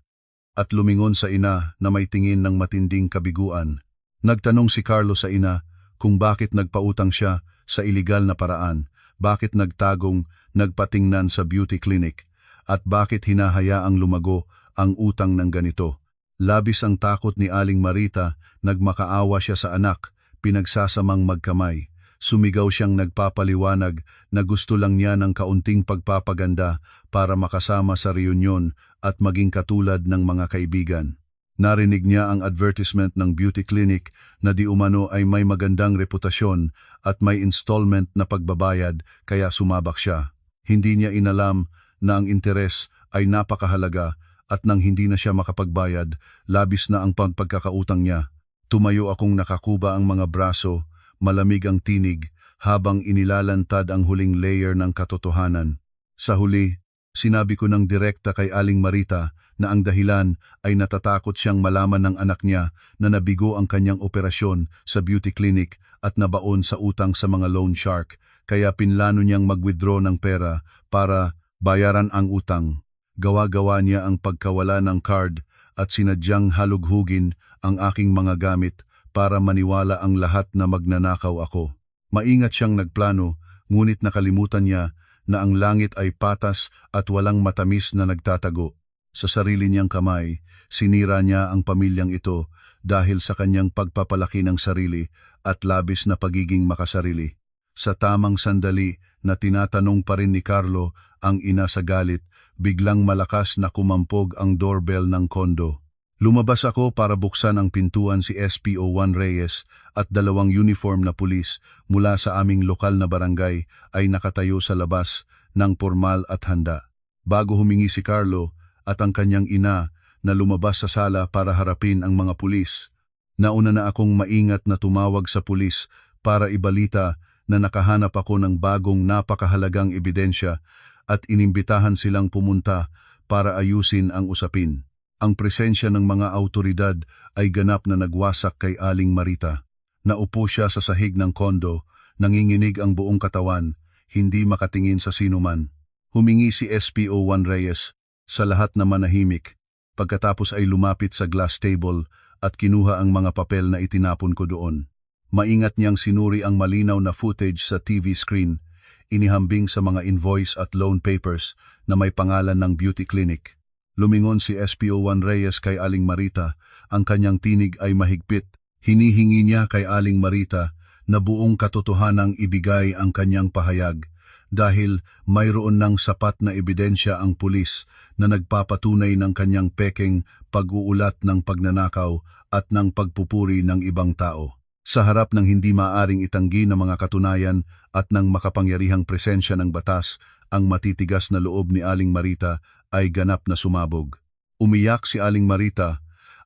at lumingon sa ina na may tingin ng matinding kabiguan. Nagtanong si Carlo sa ina kung bakit nagpautang siya sa iligal na paraan, bakit nagpatingnan sa beauty clinic, at bakit hinahayaang lumago ang utang ng ganito. Labis ang takot ni Aling Marita, nagmakaawa siya sa anak, pinagsasamang magkamay. Sumigaw siyang nagpapaliwanag na gusto lang niya ng kaunting pagpapaganda para makasama sa reunion at maging katulad ng mga kaibigan. Narinig niya ang advertisement ng beauty clinic na di umano ay may magandang reputasyon at may installment na pagbabayad kaya sumabak siya. Hindi niya inalam na ang interes ay napakahalaga at nang hindi na siya makapagbayad, labis na ang pagkakautang niya. Tumayo akong nakakuba ang mga braso, malamig ang tinig habang inilalantad ang huling layer ng katotohanan. Sa huli, sinabi ko ng direkta kay Aling Marita na ang dahilan ay natatakot siyang malaman ng anak niya na nabigo ang kanyang operasyon sa beauty clinic at nabaon sa utang sa mga loan shark, kaya pinlano niyang mag-withdraw ng pera para bayaran ang utang. Gawa-gawa niya ang pagkawala ng card at sinadyang halughugin ang aking mga gamit para maniwala ang lahat na magnanakaw ako. Maingat siyang nagplano, ngunit nakalimutan niya na ang langit ay patas at walang matamis na nagtatago. Sa sarili niyang kamay, sinira niya ang pamilyang ito dahil sa kanyang pagpapalaki ng sarili at labis na pagiging makasarili. Sa tamang sandali na tinatanong pa rin ni Carlo ang ina sa galit, biglang malakas na kumampog ang doorbell ng kondo. Lumabas ako para buksan ang pintuan. Si SPO1 Reyes at 2 uniform na pulis mula sa aming lokal na barangay ay nakatayo sa labas ng pormal at handa. Bago humingi si Carlo at ang kanyang ina na lumabas sa sala para harapin ang mga pulis, nauna na akong maingat na tumawag sa pulis para ibalita na nakahanap ako ng bagong napakahalagang ebidensya at inimbitahan silang pumunta para ayusin ang usapin. Ang presensya ng mga autoridad ay ganap na nagwasak kay Aling Marita. Naupo siya sa sahig ng kondo, nanginginig ang buong katawan, hindi makatingin sa sinuman. Humingi si SPO1 Reyes sa lahat na manahimik, pagkatapos ay lumapit sa glass table at kinuha ang mga papel na itinapon ko doon. Maingat niyang sinuri ang malinaw na footage sa TV screen, inihambing sa mga invoice at loan papers na may pangalan ng beauty clinic. Lumingon si SPO1 Reyes kay Aling Marita, ang kanyang tinig ay mahigpit. Hinihingi niya kay Aling Marita na buong katotohanang ibigay ang kanyang pahayag dahil mayroon ng sapat na ebidensya ang pulis na nagpapatunay ng kanyang pekeng pag-uulat ng pagnanakaw at ng pagpupuri ng ibang tao. Sa harap ng hindi maaring itanggi na mga katunayan at ng makapangyarihang presensya ng batas, ang matitigas na loob ni Aling Marita ay ganap na sumabog. Umiyak si Aling Marita,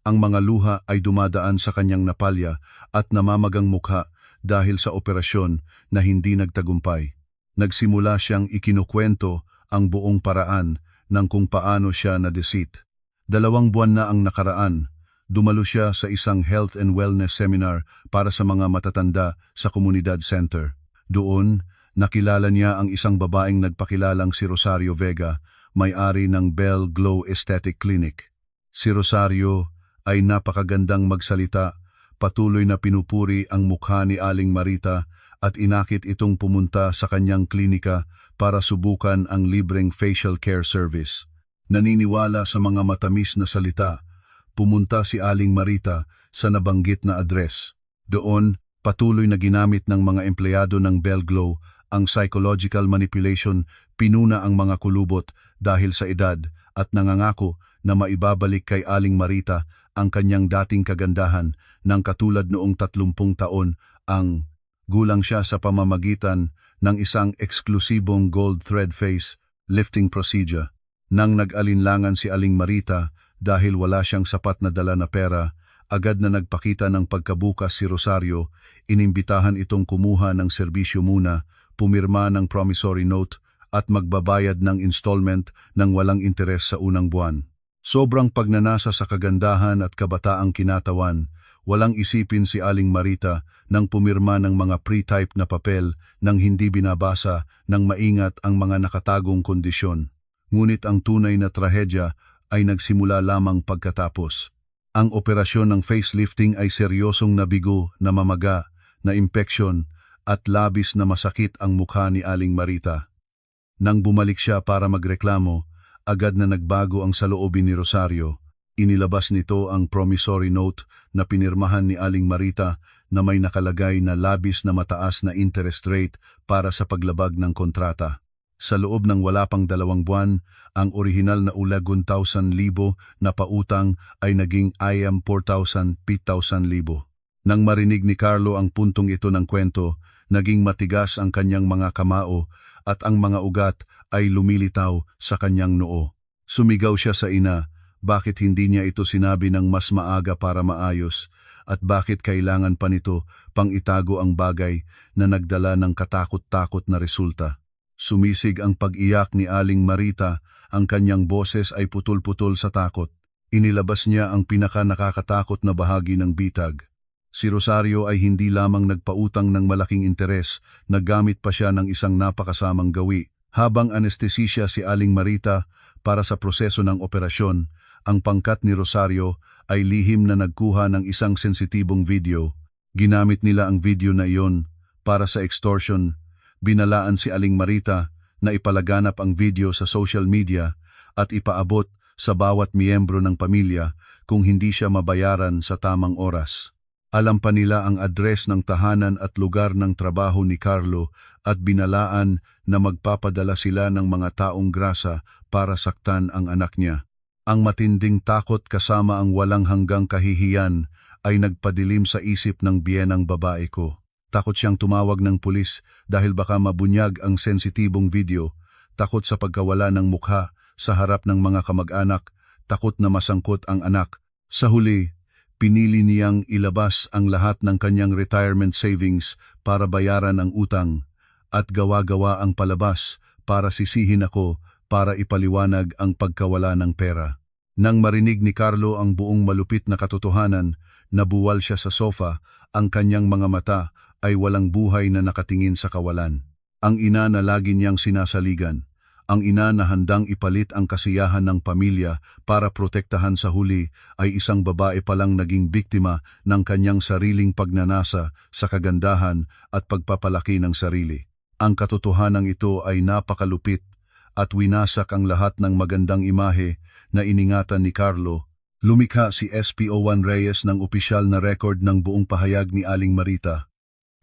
ang mga luha ay dumadaan sa kanyang napalya at namamagang mukha dahil sa operasyon na hindi nagtagumpay. Nagsimula siyang ikinukwento ang buong paraan ng kung paano siya na-deceit. 2 buwan na ang nakaraan, dumalo siya sa isang health and wellness seminar para sa mga matatanda sa komunidad center. Doon, nakilala niya ang isang babaeng nagpakilalang si Rosario Vega, may-ari ng Bell Glow Aesthetic Clinic. Si Rosario ay napakagandang magsalita, patuloy na pinupuri ang mukha ni Aling Marita at inakit itong pumunta sa kanyang klinika para subukan ang libreng facial care service. Naniniwala sa mga matamis na salita, pumunta si Aling Marita sa nabanggit na address. Doon, patuloy na ginamit ng mga empleyado ng Bell Glow ang psychological manipulation, pinuna ang mga kulubot dahil sa edad at nangangako na maibabalik kay Aling Marita ang kanyang dating kagandahan ng katulad noong 30 taon. Ang gulang siya sa pamamagitan ng isang eksklusibong gold thread face lifting procedure. Nang nag-alinlangan si Aling Marita dahil wala siyang sapat na dala na pera, agad na nagpakita ng pagkabukas si Rosario, inimbitahan itong kumuha ng serbisyo muna, pumirma ng promissory note at magbabayad ng installment ng walang interes sa unang buwan. Sobrang pagnanasa sa kagandahan at kabataang kinatawan, walang isipin si Aling Marita nang pumirma ng mga pre-type na papel nang hindi binabasa ng maingat ang mga nakatagong kondisyon. Ngunit ang tunay na trahedya ay nagsimula lamang pagkatapos. Ang operasyon ng facelifting ay seryosong nabigo, namamaga, na impeksyon at labis na masakit ang mukha ni Aling Marita. Nang bumalik siya para magreklamo, agad na nagbago ang saloobin ni Rosario. Inilabas nito ang promissory note na pinirmahan ni Aling Marita na may nakalagay na labis na mataas na interest rate para sa paglabag ng kontrata. Sa loob ng wala pang 2 buwan, ang orihinal na ulag 1,000,000 na pautang ay naging IM 4,000, 5,000. Nang marinig ni Carlo ang puntong ito ng kwento, naging matigas ang kanyang mga kamao at ang mga ugat ay lumilitaw sa kanyang noo. Sumigaw siya sa ina, bakit hindi niya ito sinabi ng mas maaga para maayos at bakit kailangan pa nito pang itago ang bagay na nagdala ng katakot-takot na resulta. Sumisig ang pag-iyak ni Aling Marita, ang kanyang boses ay putol-putol sa takot. Inilabas niya ang pinaka-nakakatakot na bahagi ng bitag. Si Rosario ay hindi lamang nagpautang ng malaking interes, naggamit pa siya ng isang napakasamang gawi. Habang anestesisya si Aling Marita para sa proseso ng operasyon, ang pangkat ni Rosario ay lihim na nagkuha ng isang sensitibong video. Ginamit nila ang video na iyon para sa extortion. Binalaan si Aling Marita na ipalaganap ang video sa social media at ipaabot sa bawat miyembro ng pamilya kung hindi siya mabayaran sa tamang oras. Alam pa nila ang address ng tahanan at lugar ng trabaho ni Carlo at binalaan na magpapadala sila ng mga taong grasa para saktan ang anak niya. Ang matinding takot kasama ang walang hanggang kahihiyan ay nagpadilim sa isip ng biyenang babae ko. Takot siyang tumawag ng pulis dahil baka mabunyag ang sensitibong video, takot sa pagkawala ng mukha sa harap ng mga kamag-anak, takot na masangkot ang anak. Sa huli, pinili niyang ilabas ang lahat ng kanyang retirement savings para bayaran ang utang at gawa-gawa ang palabas para sisihin ako para ipaliwanag ang pagkawala ng pera. Nang marinig ni Carlo ang buong malupit na katotohanan, nabuwal siya sa sofa, ang kanyang mga mata ay walang buhay na nakatingin sa kawalan. Ang ina na lagi niyang sinasaligan, ang ina na handang ipalit ang kasiyahan ng pamilya para protektahan sa huli ay isang babae palang naging biktima ng kanyang sariling pagnanasa sa kagandahan at pagpapalaki ng sarili. Ang katotohanan ito ay napakalupit at winasak ang lahat ng magandang imahe na iningatan ni Carlo. Lumikha si SPO1 Reyes ng opisyal na record ng buong pahayag ni Aling Marita.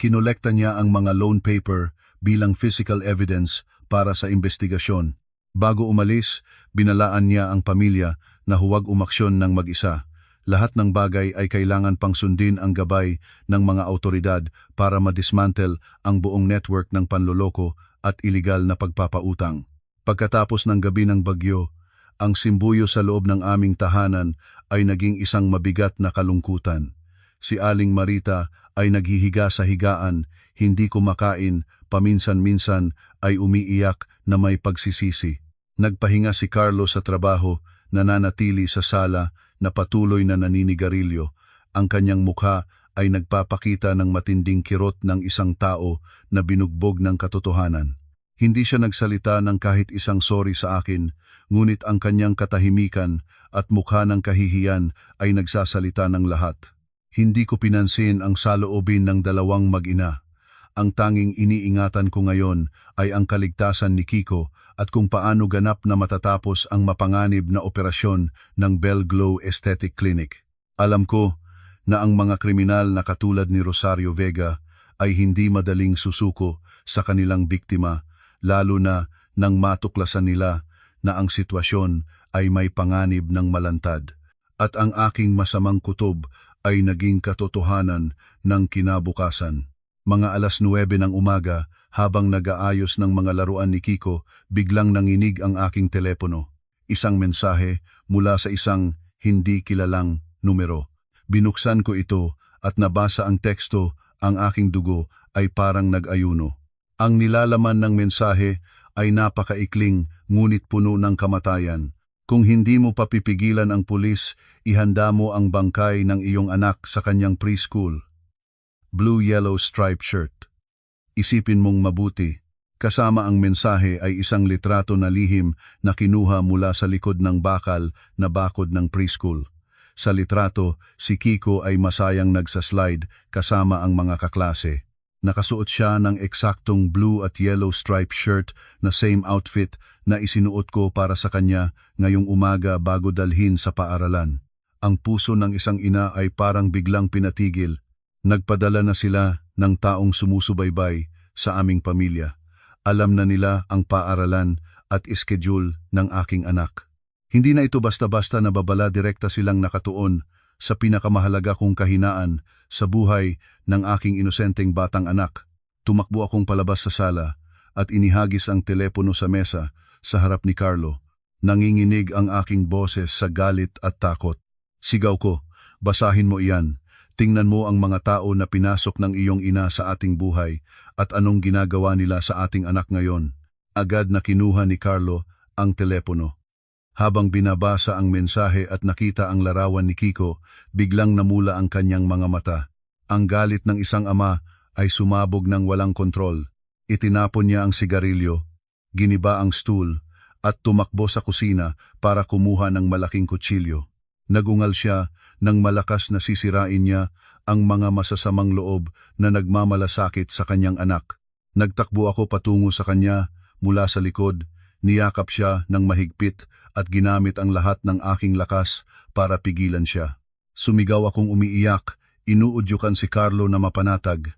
Kinolekta niya ang mga loan paper bilang physical evidence para sa investigasyon. Bago umalis, binalaan niya ang pamilya na huwag umaksyon ng mag-isa. Lahat ng bagay ay kailangan pang sundin ang gabay ng mga autoridad para madismantle ang buong network ng panloloko at iligal na pagpapautang. Pagkatapos ng gabi ng bagyo, ang simbuyo sa loob ng aming tahanan ay naging isang mabigat na kalungkutan. Si Aling Marita ay naghihiga sa higaan, hindi kumakain, paminsan-minsan ay umiiyak na may pagsisisi. Nagpahinga si Carlo sa trabaho, nananatili sa sala na patuloy na naninigarilyo. Ang kanyang mukha ay nagpapakita ng matinding kirot ng isang tao na binugbog ng katotohanan. Hindi siya nagsalita ng kahit isang sorry sa akin, ngunit ang kanyang katahimikan at mukha ng kahihiyan ay nagsasalita ng lahat. Hindi ko pinansin ang saloobin ng dalawang mag-ina. Ang tanging iniingatan ko ngayon ay ang kaligtasan ni Kiko at kung paano ganap na matatapos ang mapanganib na operasyon ng Bell Glow Aesthetic Clinic. Alam ko na ang mga kriminal na katulad ni Rosario Vega ay hindi madaling susuko sa kanilang biktima, lalo na nang matuklasan nila na ang sitwasyon ay may panganib ng malantad. At ang aking masamang kutob ay naging katotohanan ng kinabukasan. Mga 9:00 ng umaga, habang nag-aayos ng mga laruan ni Kiko, biglang nanginig ang aking telepono. Isang mensahe mula sa isang hindi kilalang numero. Binuksan ko ito at nabasa ang teksto, ang aking dugo ay parang nag-ayuno. Ang nilalaman ng mensahe ay napakaikling ngunit puno ng kamatayan. Kung hindi mo papipigilan ang pulis, ihanda mo ang bangkay ng iyong anak sa kanyang preschool. Blue-yellow striped shirt. Isipin mong mabuti. Kasama ang mensahe ay isang litrato na lihim na kinuha mula sa likod ng bakal na bakod ng preschool. Sa litrato, si Kiko ay masayang nagsaslide kasama ang mga kaklase. Nakasuot siya ng eksaktong blue at yellow striped shirt na same outfit na isinuot ko para sa kanya ngayong umaga bago dalhin sa paaralan. Ang puso ng isang ina ay parang biglang pinatigil. Nagpadala na sila ng taong sumusubaybay sa aming pamilya. Alam na nila ang paaralan at schedule ng aking anak. Hindi na ito basta-basta na babala, direkta silang nakatuon sa pinakamahalaga kong kahinaan sa buhay ng aking inosenteng batang anak. Tumakbo akong palabas sa sala at inihagis ang telepono sa mesa sa harap ni Carlo. Nanginginig ang aking boses sa galit at takot. Sigaw ko, basahin mo iyan. Tingnan mo ang mga tao na pinasok ng iyong ina sa ating buhay at anong ginagawa nila sa ating anak ngayon. Agad na kinuha ni Carlo ang telepono. Habang binabasa ang mensahe at nakita ang larawan ni Kiko, biglang namula ang kanyang mga mata. Ang galit ng isang ama ay sumabog ng walang kontrol. Itinapon niya ang sigarilyo, giniba ang stool, at tumakbo sa kusina para kumuha ng malaking kutsilyo. Nagungal siya nang malakas na sisirain niya ang mga masasamang loob na nagmamalasakit sa kanyang anak. Nagtakbo ako patungo sa kanya mula sa likod, Niyakap siya ng mahigpit at ginamit ang lahat ng aking lakas para pigilan siya. Sumigaw akong umiiyak, inuudyukan si Carlo na mapanatag.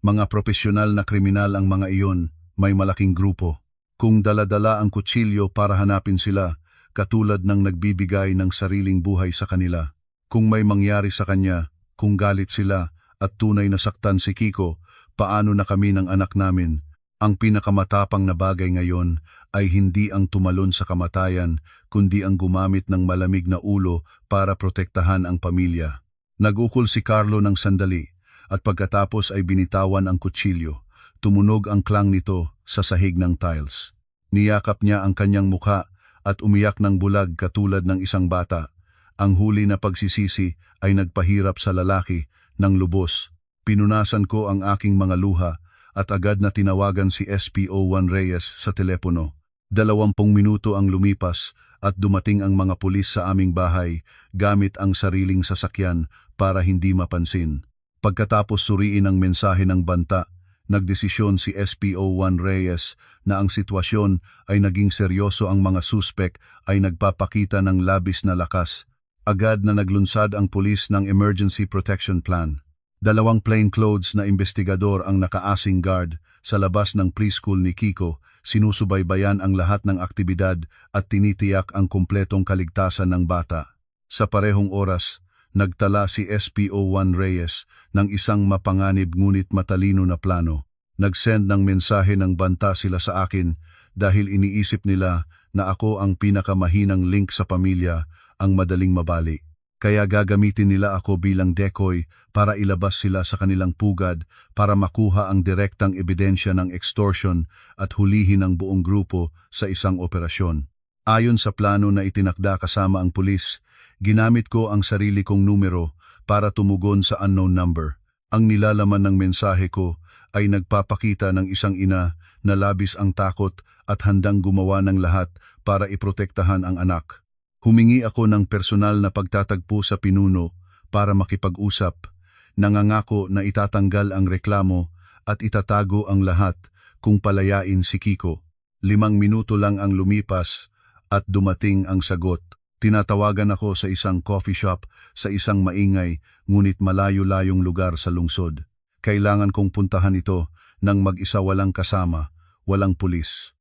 Mga profesional na kriminal ang mga iyon, may malaking grupo. Kung dala-dala ang kutsilyo para hanapin sila, katulad ng nagbibigay ng sariling buhay sa kanila. Kung may mangyari sa kanya, kung galit sila at tunay na saktan si Kiko, paano na kami ng anak namin? Ang pinakamatapang na bagay ngayon ay hindi ang tumalon sa kamatayan, kundi ang gumamit ng malamig na ulo para protektahan ang pamilya. Nagukol si Carlo ng sandali, at pagkatapos ay binitawan ang kutsilyo. Tumunog ang klang nito sa sahig ng tiles. Niyakap niya ang kanyang mukha at umiyak ng bulag katulad ng isang bata. Ang huli na pagsisisi ay nagpahirap sa lalaki ng lubos. Pinunasan ko ang aking mga luha at agad na tinawagan si SPO1 Reyes sa telepono. 20 minuto ang lumipas at dumating ang mga pulis sa aming bahay gamit ang sariling sasakyan para hindi mapansin. Pagkatapos suriin ang mensahe ng banta, nagdesisyon si SPO1 Reyes na ang sitwasyon ay naging seryoso, ang mga suspek ay nagpapakita ng labis na lakas. Agad na naglunsad ang pulis ng Emergency Protection Plan. 2 plainclothes na investigador ang nakaasing guard sa labas ng preschool ni Kiko, sinusubaybayan ang lahat ng aktibidad at tinitiyak ang kumpletong kaligtasan ng bata. Sa parehong oras, nagtala si SPO1 Reyes ng isang mapanganib ngunit matalino na plano. Nag-send ng mensahe ng banta sila sa akin dahil iniisip nila na ako ang pinakamahinang link sa pamilya, ang madaling mabali. Kaya gagamitin nila ako bilang decoy para ilabas sila sa kanilang pugad para makuha ang direktang ebidensya ng extortion at hulihin ang buong grupo sa isang operasyon. Ayon sa plano na itinakda kasama ang pulis, ginamit ko ang sarili kong numero para tumugon sa unknown number. Ang nilalaman ng mensahe ko ay nagpapakita ng isang ina na labis ang takot at handang gumawa ng lahat para iprotektahan ang anak. Humingi ako ng personal na pagtatagpo sa pinuno para makipag-usap. Nangangako na itatanggal ang reklamo at itatago ang lahat kung palayain si Kiko. 5 minuto lang ang lumipas at dumating ang sagot. Tinatawagan ako sa isang coffee shop sa isang maingay ngunit malayo-layong lugar sa lungsod. Kailangan kong puntahan ito nang mag-isa, walang kasama, walang pulis.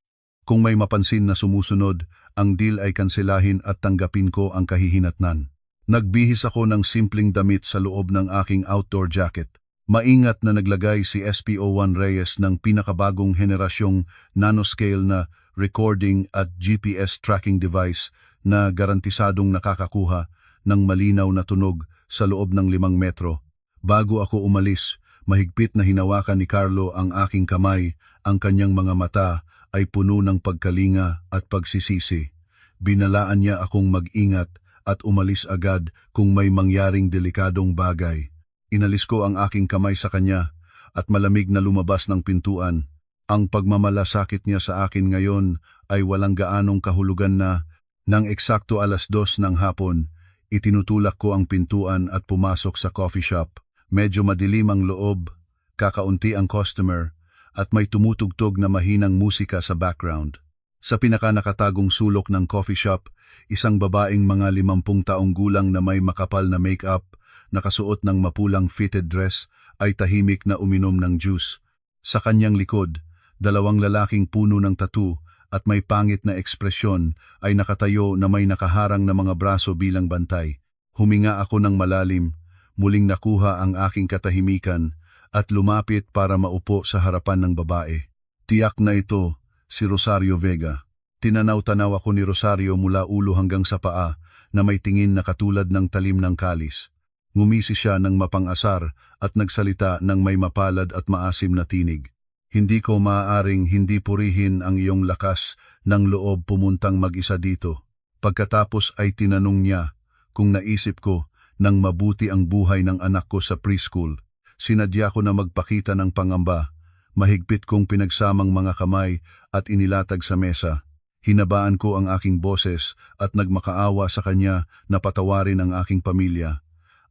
Kung may mapansin na sumusunod, ang deal ay kanselahin at tanggapin ko ang kahihinatnan. Nagbihis ako ng simpleng damit sa loob ng aking outdoor jacket. Maingat na naglagay si SPO1 Reyes ng pinakabagong henerasyong nanoscale na recording at GPS tracking device na garantisadong nakakakuha ng malinaw na tunog sa loob ng 5 metro. Bago ako umalis, mahigpit na hinawakan ni Carlo ang aking kamay, ang kanyang mga mata ay puno ng pagkalinga at pagsisisi. Binalaan niya akong mag-ingat at umalis agad kung may mangyaring delikadong bagay. Inalis ko ang aking kamay sa kanya at malamig na lumabas ng pintuan. Ang pagmamalasakit niya sa akin ngayon ay walang gaanong kahulugan na. Nang eksakto 2:00 ng hapon, itinutulak ko ang pintuan at pumasok sa coffee shop. Medyo madilim ang loob, kakaunti ang customer, at may tumutugtog na mahinang musika sa background. Sa pinakanakatagong sulok ng coffee shop, isang babaeng mga 50 taong gulang na may makapal na make-up, nakasuot ng mapulang fitted dress, ay tahimik na uminom ng juice. Sa kanyang likod, 2 lalaking puno ng tattoo at may pangit na ekspresyon ay nakatayo na may nakaharang na mga braso bilang bantay. Huminga ako ng malalim, muling nakuha ang aking katahimikan at lumapit para maupo sa harapan ng babae. Tiyak na ito, si Rosario Vega. Tinanaw-tanaw ako ni Rosario mula ulo hanggang sa paa na may tingin na katulad ng talim ng kalis. Ngumisi siya ng mapang-asar at nagsalita ng may mapalad at maasim na tinig. Hindi ko maaaring hindi purihin ang iyong lakas ng loob pumuntang mag-isa dito. Pagkatapos ay tinanong niya kung naisip ko nang mabuti ang buhay ng anak ko sa preschool. Sinadya ko na magpakita ng pangamba. Mahigpit kong pinagsamang mga kamay at inilatag sa mesa. Hinabaan ko ang aking boses at nagmakaawa sa kanya na patawarin ang aking pamilya.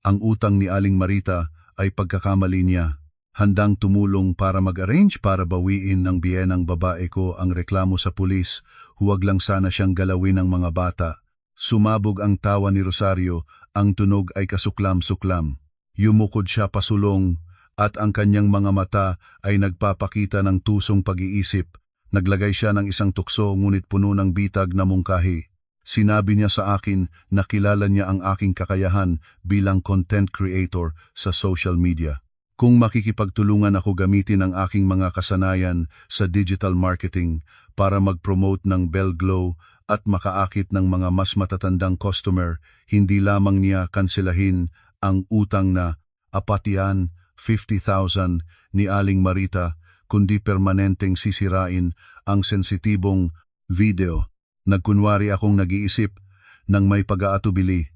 Ang utang ni Aling Marita ay pagkakamali niya. handang tumulong para mag-arrange para bawiin ng biyenang babae ko ang reklamo sa pulis, huwag lang sana siyang galawin ng mga bata. Sumabog ang tawa ni Rosario, ang tunog ay kasuklam-suklam. Yumukod siya pasulong, at ang kanyang mga mata ay nagpapakita ng tusong pag-iisip. Naglagay siya ng isang tukso ngunit puno ng bitag na mungkahi. Sinabi niya sa akin na kilala niya ang aking kakayahan bilang content creator sa social media. Kung makikipagtulungan ako gamitin ang aking mga kasanayan sa digital marketing para mag-promote ng Bell Glow at makaakit ng mga mas matatandang customer, hindi lamang niya kanselahin ang utang na apatian 50,000 ni Aling Marita, kundi permanenteng sisirain ang sensitibong video. Nagkunwari akong nag-iisip ng may pag-aatubili.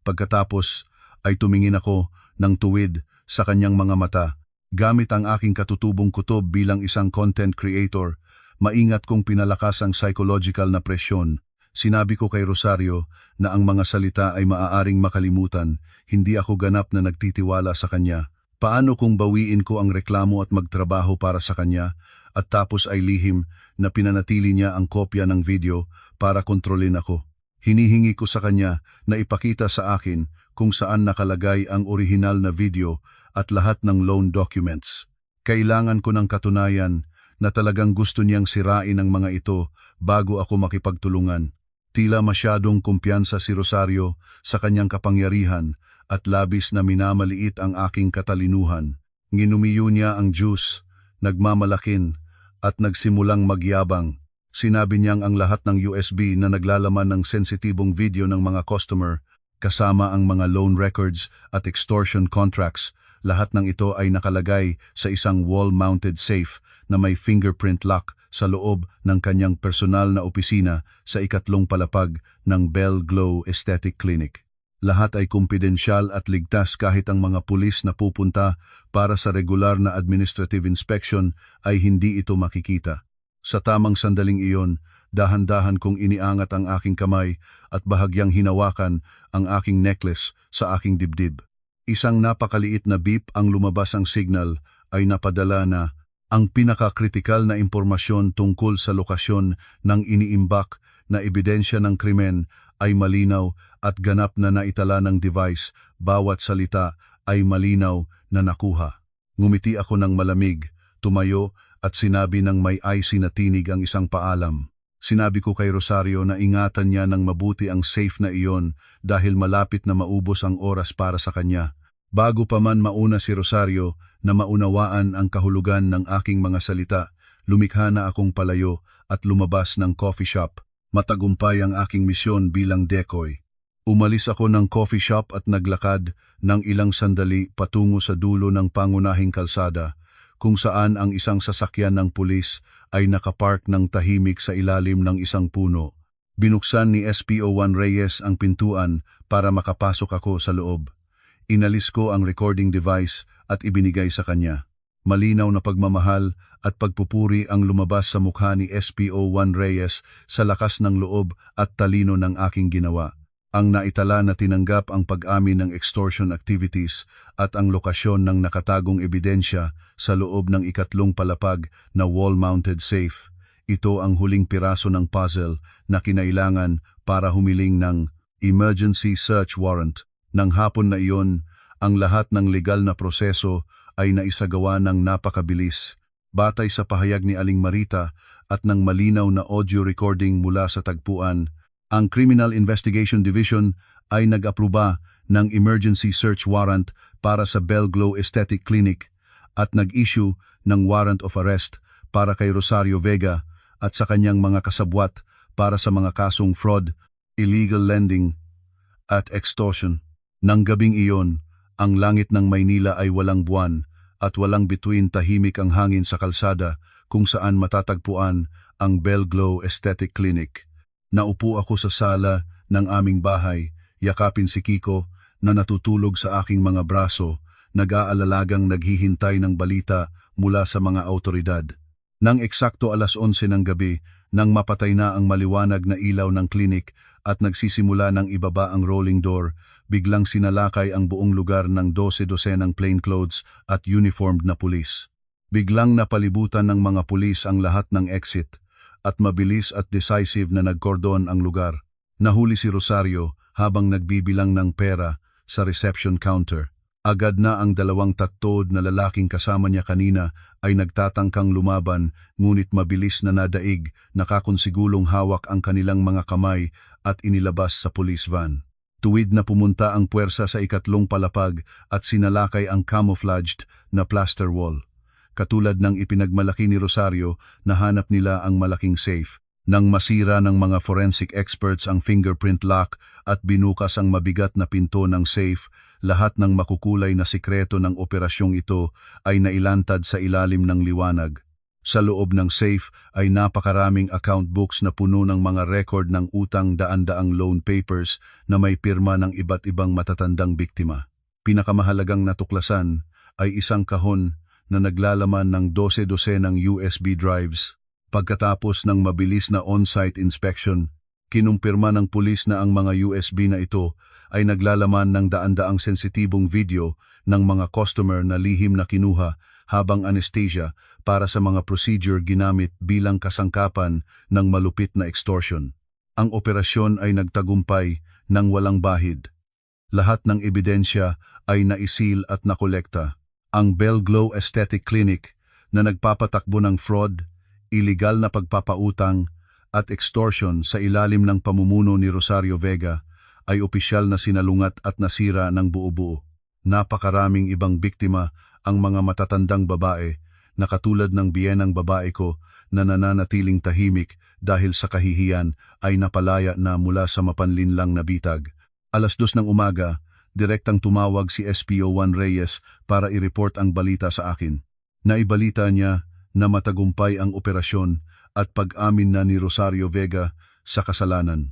Pagkatapos ay tumingin ako ng tuwid sa kanyang mga mata. Gamit ang aking katutubong kutob bilang isang content creator, maingat kong pinalakas ang psychological na presyon. Sinabi ko kay Rosario na ang mga salita ay maaaring makalimutan, hindi ako ganap na nagtitiwala sa kanya. Paano kung bawiin ko ang reklamo at magtrabaho para sa kanya, at tapos ay lihim na pinanatili niya ang kopya ng video para kontrolin ako? Hinihingi ko sa kanya na ipakita sa akin kung saan nakalagay ang orihinal na video at lahat ng loan documents. Kailangan ko ng katunayan na talagang gusto niyang sirain ang mga ito bago ako makipagtulungan. Tila masyadong kumpiyansa si Rosario sa kanyang kapangyarihan at labis na minamaliit ang aking katalinuhan. Ginumiyo niya ang juice, nagmamalakin, at nagsimulang magyabang. Sinabi niyang ang lahat ng USB na naglalaman ng sensitibong video ng mga customer, kasama ang mga loan records at extortion contracts, lahat ng ito ay nakalagay sa isang wall-mounted safe na may fingerprint lock sa loob ng kanyang personal na opisina sa ikatlong palapag ng Bell Glow Aesthetic Clinic. Lahat ay kumpidensyal at ligtas kahit ang mga pulis na pupunta para sa regular na administrative inspection ay hindi ito makikita. Sa tamang sandaling iyon, dahan-dahan kong iniangat ang aking kamay at bahagyang hinawakan ang aking necklace sa aking dibdib. Isang napakaliit na beep ang lumabas ang signal ay napadala na ang pinakakritikal na impormasyon tungkol sa lokasyon ng iniimbak na ebidensya ng krimen ay malinaw at ganap na naitala ng device, bawat salita ay malinaw na nakuha. Ngumiti ako ng malamig, tumayo at sinabi ng may icy na tinig ang isang paalam. Sinabi ko kay Rosario na ingatan niya ng mabuti ang safe na iyon dahil malapit na maubos ang oras para sa kanya. Bago pa man mauna si Rosario na maunawaan ang kahulugan ng aking mga salita, lumikha na akong palayo at lumabas ng coffee shop. Matagumpay ang aking misyon bilang decoy. Umalis ako ng coffee shop at naglakad ng ilang sandali patungo sa dulo ng pangunahing kalsada, kung saan ang isang sasakyan ng pulis ay nakapark ng tahimik sa ilalim ng isang puno. Binuksan ni SPO1 Reyes ang pintuan para makapasok ako sa loob. Inalis ko ang recording device at ibinigay sa kanya. Malinaw na pagmamahal at pagpupuri ang lumabas sa mukha ni SPO1 Reyes sa lakas ng loob at talino ng aking ginawa. Ang naitala na tinanggap ang pag-amin ng extortion activities at ang lokasyon ng nakatagong ebidensya sa loob ng ikatlong palapag na wall-mounted safe. Ito ang huling piraso ng puzzle na kinailangan para humiling ng emergency search warrant. Nang hapon na iyon, ang lahat ng legal na proseso ay naisagawa ng napakabilis. Batay sa pahayag ni Aling Marita at ng malinaw na audio recording mula sa tagpuan, ang Criminal Investigation Division ay nag-apruba ng emergency search warrant para sa Bell Glow Aesthetic Clinic at nag-issue ng warrant of arrest para kay Rosario Vega at sa kanyang mga kasabwat para sa mga kasong fraud, illegal lending at extortion. Nang gabing iyon, ang langit ng Maynila ay walang buwan at walang bituin, tahimik ang hangin sa kalsada kung saan matatagpuan ang Bell Glow Aesthetic Clinic. Naupo ako sa sala ng aming bahay, yakapin si Kiko na natutulog sa aking mga braso, nag-aalalagang naghihintay ng balita mula sa mga autoridad. Nang eksakto 11:00 ng gabi, Nang mapatay na ang maliwanag na ilaw ng klinik at nagsisimula ng ibaba ang rolling door, biglang sinalakay ang buong lugar ng 12-dosenang plainclothes at uniformed na pulis. Biglang napalibutan ng mga pulis ang lahat ng exit at mabilis at decisive na nagkordon ang lugar. Nahuli si Rosario habang nagbibilang ng pera sa reception counter. Agad na ang dalawang tattooed na lalaking kasama niya kanina ay nagtatangkang lumaban, ngunit mabilis na nadaig, nakakonsigulong hawak ang kanilang mga kamay at inilabas sa police van. Tuwid na pumunta ang puwersa sa ikatlong palapag at sinalakay ang camouflaged na plaster wall. Katulad ng ipinagmalaki ni Rosario, nahanap nila ang malaking safe. Nang masira ng mga forensic experts ang fingerprint lock at binukas ang mabigat na pinto ng safe, lahat ng makukulay na sikreto ng operasyong ito ay nailantad sa ilalim ng liwanag. Sa loob ng safe ay napakaraming account books na puno ng mga record ng utang, daan-daang loan papers na may pirma ng iba't ibang matatandang biktima. Pinakamahalagang natuklasan ay isang kahon na naglalaman ng 12-dosenang USB drives. Pagkatapos ng mabilis na on-site inspection, kinumpirma ng pulis na ang mga USB na ito ay naglalaman ng daan-daang sensitibong video ng mga customer na lihim na kinuha habang anesthesia para sa mga procedure ginamit bilang kasangkapan ng malupit na extortion. Ang operasyon ay nagtagumpay ng walang bahid. Lahat ng ebidensya ay naisil at nakolekta. Ang Bell Glow Aesthetic Clinic na nagpapatakbo ng fraud, iligal na pagpapautang at extortion sa ilalim ng pamumuno ni Rosario Vega ay opisyal na sinalungat at nasira ng buo-buo. Napakaraming ibang biktima ang mga matatandang babae na katulad ng biyenang babae ko na nananatiling tahimik dahil sa kahihiyan ay napalaya na mula sa mapanlinlang na bitag. 2:00 ng umaga, direktang tumawag si SPO Juan Reyes para i-report ang balita sa akin. Naibalita niya na matagumpay ang operasyon at pag-amin na ni Rosario Vega sa kasalanan.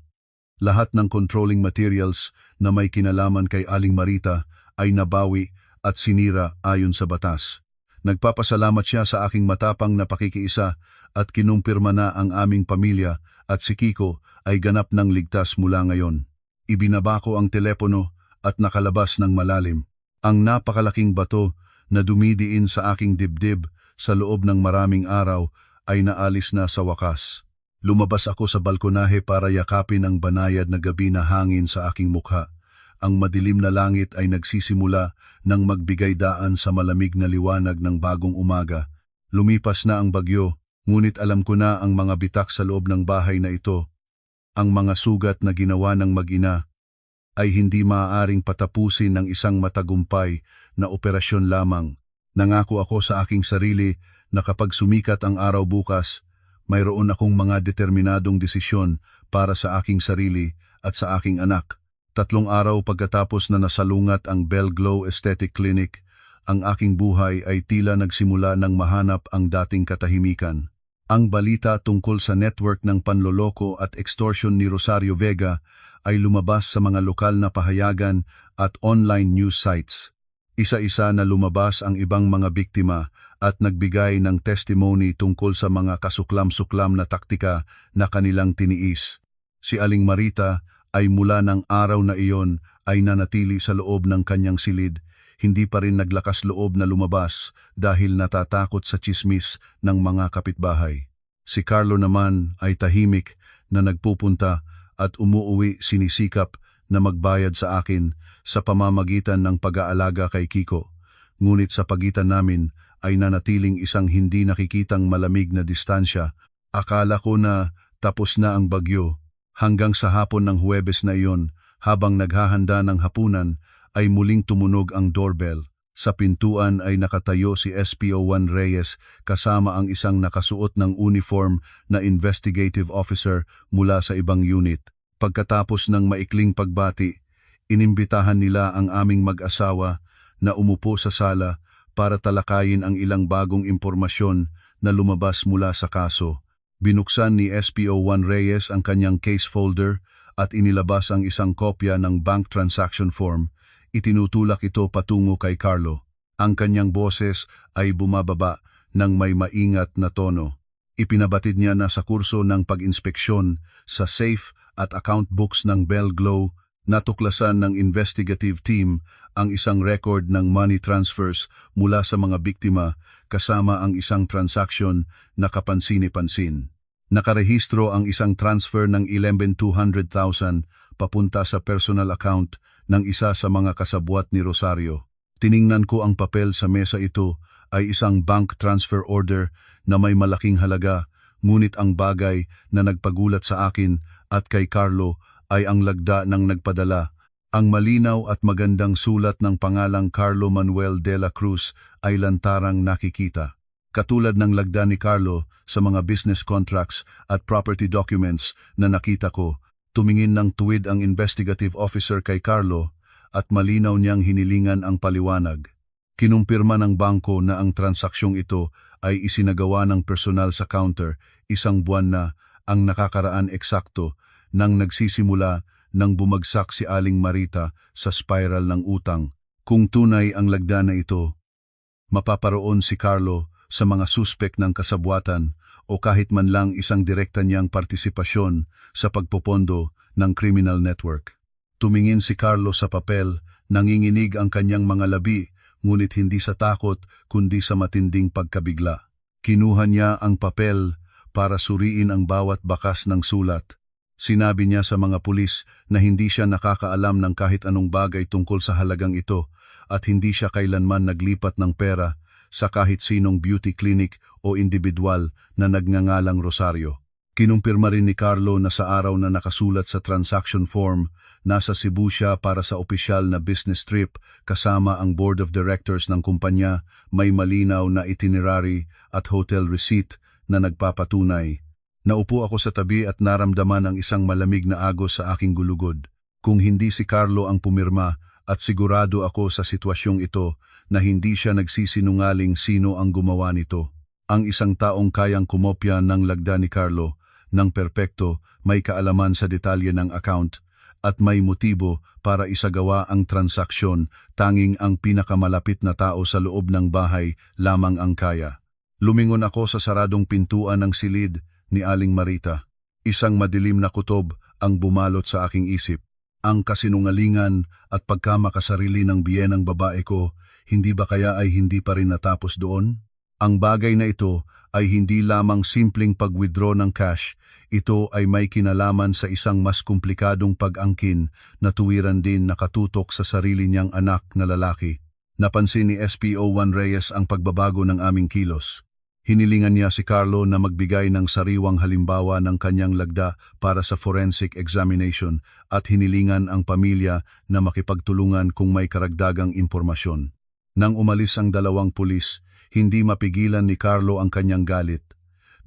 Lahat ng controlling materials na may kinalaman kay Aling Marita ay nabawi at sinira ayon sa batas. Nagpapasalamat siya sa aking matapang na pakikiisa at kinumpirma na ang aming pamilya at si Kiko ay ganap ng ligtas mula ngayon. Ibinaba ko ang telepono at nakalabas ng malalim. Ang napakalaking bato na dumidiin sa aking dibdib sa loob ng maraming araw ay naalis na sa wakas. Lumabas ako sa balkonahe para yakapin ang banayad na gabi na hangin sa aking mukha. Ang madilim na langit ay nagsisimula ng magbigay daan sa malamig na liwanag ng bagong umaga. Lumipas na ang bagyo, ngunit alam ko na ang mga bitak sa loob ng bahay na ito. Ang mga sugat na ginawa ng mag-ina ay hindi maaaring patapusin ng isang matagumpay na operasyon lamang. Nangako ako sa aking sarili na kapag sumikat ang araw bukas, mayroon akong mga determinadong desisyon para sa aking sarili at sa aking anak. 3 araw pagkatapos na nasalungat ang Bell Glow Aesthetic Clinic, ang aking buhay ay tila nagsimula ng mahanap ang dating katahimikan. Ang balita tungkol sa network ng panloloko at extortion ni Rosario Vega ay lumabas sa mga lokal na pahayagan at online news sites. Isa-isa na lumabas ang ibang mga biktima at nagbigay ng testimony tungkol sa mga kasuklam-suklam na taktika na kanilang tiniis. Si Aling Marita ay mula ng araw na iyon ay nanatili sa loob ng kanyang silid, hindi pa rin naglakas loob na lumabas dahil natatakot sa tsismis ng mga kapitbahay. Si Carlo naman ay tahimik na nagpupunta at umuuwi sinisikap na magbayad sa akin sa pamamagitan ng pag-aalaga kay Kiko. Ngunit sa pagitan namin ay nanatiling isang hindi nakikitang malamig na distansya. Akala ko na tapos na ang bagyo. Hanggang sa hapon ng Huwebes na iyon, habang naghahanda ng hapunan, ay muling tumunog ang doorbell. Sa pintuan ay nakatayo si SPO Juan Reyes kasama ang isang nakasuot ng uniform na investigative officer mula sa ibang unit. Pagkatapos ng maikling pagbati, inimbitahan nila ang aming mag-asawa na umupo sa sala para talakayin ang ilang bagong impormasyon na lumabas mula sa kaso. Binuksan ni SPO Juan Reyes ang kanyang case folder at inilabas ang isang kopya ng bank transaction form. Itinutulak ito patungo kay Carlo. Ang kanyang boses ay bumababa ng may maingat na tono. Ipinabatid niya na sa kurso ng pag-inspeksyon sa safe at account books ng Bell Glow, natuklasan ng investigative team ang isang record ng money transfers mula sa mga biktima kasama ang isang transaksyon na kapansin-pansin. Nakarehistro ang isang transfer ng 11,200,000 papunta sa personal account ng isa sa mga kasabwat ni Rosario. Tiningnan ko ang papel sa mesa. Ito ay isang bank transfer order na may malaking halaga, ngunit ang bagay na nagpagulat sa akin at kay Carlo ay ang lagda ng nagpadala. Ang malinaw at magandang sulat ng pangalang Carlo Manuel de la Cruz ay lantarang nakikita. Katulad ng lagda ni Carlo sa mga business contracts at property documents na nakita ko, tumingin ng tuwid ang investigative officer kay Carlo at malinaw niyang hinilingan ang paliwanag. Kinumpirma ng bangko na ang transaksyong ito ay isinagawa ng personal sa counter 1 buwan na ang nakakaraan eksakto nang nagsisimula nang bumagsak si Aling Marita sa spiral ng utang. Kung tunay ang lagda na ito, mapaparoon si Carlo sa mga suspek ng kasabwatan o kahit man lang isang direkta niyang partisipasyon sa pagpopondo ng criminal network. Tumingin si Carlo sa papel, nanginginig ang kanyang mga labi, ngunit hindi sa takot kundi sa matinding pagkabigla. Kinuha niya ang papel para suriin ang bawat bakas ng sulat. Sinabi niya sa mga pulis na hindi siya nakakaalam ng kahit anong bagay tungkol sa halagang ito at hindi siya kailanman naglipat ng pera sa kahit sinong beauty clinic o individual na nagngangalang Rosario. Kinumpirma rin ni Carlo na sa araw na nakasulat sa transaction form, nasa Cebu siya para sa opisyal na business trip kasama ang board of directors ng kumpanya, may malinaw na itinerary at hotel receipt na nagpapatunay. Naupo ako sa tabi at naramdaman ang isang malamig na agos sa aking gulugod. Kung hindi si Carlo ang pumirma at sigurado ako sa sitwasyong ito na hindi siya nagsisinungaling sino ang gumawa nito. Ang isang taong kayang kumopya ng lagda ni Carlo ng perpekto, may kaalaman sa detalye ng account at may motibo para isagawa ang transaksyon, tanging ang pinakamalapit na tao sa loob ng bahay lamang ang kaya. Lumingon ako sa saradong pintuan ng silid ni Aling Marita. Isang madilim na kutob ang bumalot sa aking isip. Ang kasinungalingan at pagkamakasarili ng biyenang babae ko, hindi ba kaya ay hindi pa rin natapos doon? Ang bagay na ito ay hindi lamang simpleng pag-withdraw ng cash, ito ay may kinalaman sa isang mas komplikadong pag-angkin na tuwiran din nakatutok sa sarili niyang anak na lalaki. Napansin ni SPO1 Reyes ang pagbabago ng aming kilos. Hinilingan niya si Carlo na magbigay ng sariwang halimbawa ng kanyang lagda para sa forensic examination at hinilingan ang pamilya na makipagtulungan kung may karagdagang impormasyon. Nang umalis ang dalawang pulis, hindi mapigilan ni Carlo ang kanyang galit.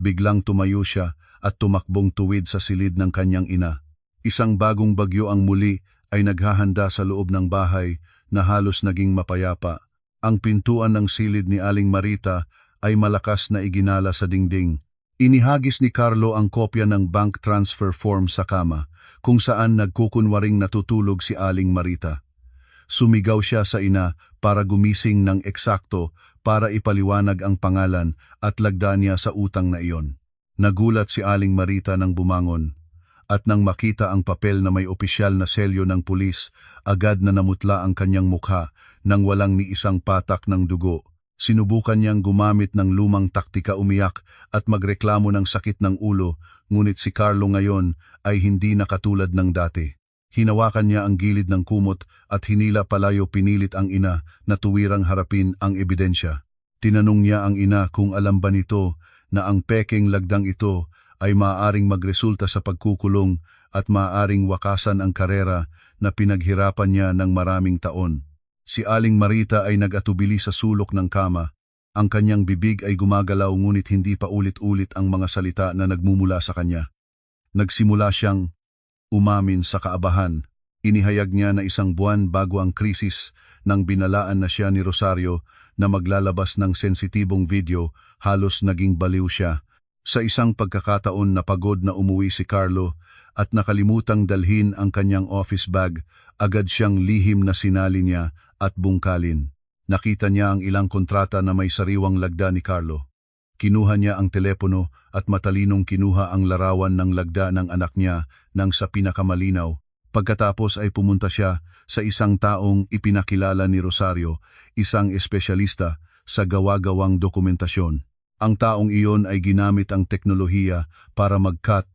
Biglang tumayo siya at tumakbong tuwid sa silid ng kanyang ina. Isang bagong bagyo ang muli ay naghahanda sa loob ng bahay na halos naging mapayapa. Ang pintuan ng silid ni Aling Marita ay malakas na iginala sa dingding. Inihagis ni Carlo ang kopya ng bank transfer form sa kama, kung saan nagkukunwaring natutulog si Aling Marita. Sumigaw siya sa ina para gumising ng eksakto para ipaliwanag ang pangalan at lagda niya sa utang na iyon. Nagulat si Aling Marita nang bumangon, at nang makita ang papel na may opisyal na selyo ng pulis, agad na namutla ang kanyang mukha nang walang ni isang patak ng dugo. Sinubukan niyang gumamit ng lumang taktika, umiyak at magreklamo ng sakit ng ulo, ngunit si Carlo ngayon ay hindi na katulad ng dati. Hinawakan niya ang gilid ng kumot at hinila palayo, pinilit ang ina na tuwirang harapin ang ebidensya. Tinanong niya ang ina kung alam ba nito na ang pekeng lagdang ito ay maaaring magresulta sa pagkukulong at maaaring wakasan ang karera na pinaghirapan niya ng maraming taon. Si Aling Marita ay nag-atubili sa sulok ng kama. Ang kanyang bibig ay gumagalaw ngunit hindi pa ulit-ulit ang mga salita na nagmumula sa kanya. Nagsimula siyang umamin sa kaabahan. Inihayag niya na 1 buwan bago ang krisis nang binalaan na siya ni Rosario na maglalabas ng sensitibong video, halos naging baliw siya. Sa isang pagkakataon na pagod na umuwi si Carlo at nakalimutang dalhin ang kanyang office bag, agad siyang lihim na sinali niya at bungkalin. Nakita niya ang ilang kontrata na may sariwang lagda ni Carlo. Kinuha niya ang telepono at matalinong kinuha ang larawan ng lagda ng anak niya nang sa pinakamalinaw. Pagkatapos ay pumunta siya sa isang taong ipinakilala ni Rosario, isang espesyalista sa gawa-gawang dokumentasyon. Ang taong iyon ay ginamit ang teknolohiya para mag-cut,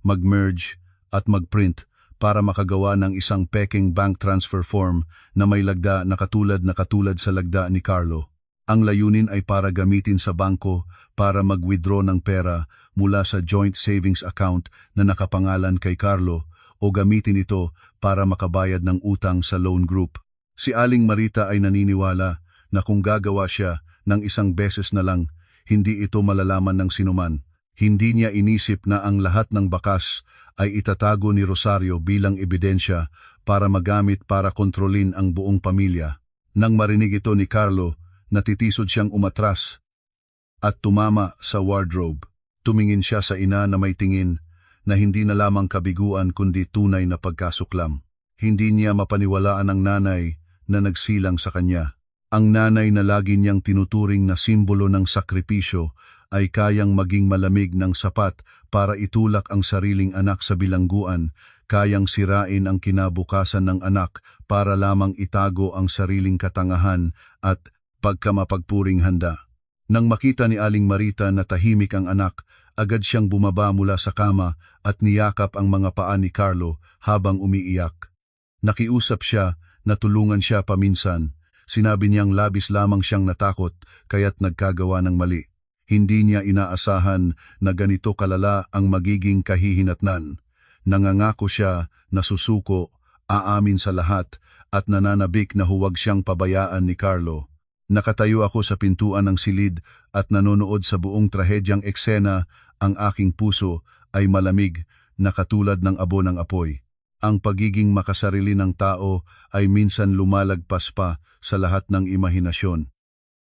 mag-merge at mag-print para makagawa ng isang peking bank transfer form na may lagda na katulad sa lagda ni Carlo. Ang layunin ay para gamitin sa bangko para mag-withdraw ng pera mula sa joint savings account na nakapangalan kay Carlo o gamitin ito para makabayad ng utang sa loan group. Si Aling Marita ay naniniwala na kung gagawa siya ng isang beses na lang, hindi ito malalaman ng sinuman. Hindi niya inisip na ang lahat ng bakas ay itatago ni Rosario bilang ebidensya para magamit para kontrolin ang buong pamilya. Nang marinig ito ni Carlo, natitisod siyang umatras at tumama sa wardrobe. Tumingin siya sa ina na may tingin na hindi na lamang kabiguan kundi tunay na pagkasuklam. Hindi niya mapaniwalaan ang nanay na nagsilang sa kanya. Ang nanay na lagi niyang tinuturing na simbolo ng sakripisyo ay kayang maging malamig ng sapat para itulak ang sariling anak sa bilangguan, kayang sirain ang kinabukasan ng anak para lamang itago ang sariling katangahan at pagkamapagpuring handa. Nang makita ni Aling Marita na tahimik ang anak, agad siyang bumaba mula sa kama at niyakap ang mga paa ni Carlo habang umiiyak. Nakiusap siya na tulungan siya paminsan. Sinabi niyang labis lamang siyang natakot kaya't nagkagawa ng mali. Hindi niya inaasahan na ganito kalala ang magiging kahihinatnan. Nangangako siya na susuko, aamin sa lahat at nananabik na huwag siyang pabayaan ni Carlo. Nakatayo ako sa pintuan ng silid at nanonood sa buong trahedyang eksena. Ang aking puso ay malamig na katulad ng abo ng apoy. Ang pagiging makasarili ng tao ay minsan lumalagpas pa sa lahat ng imahinasyon.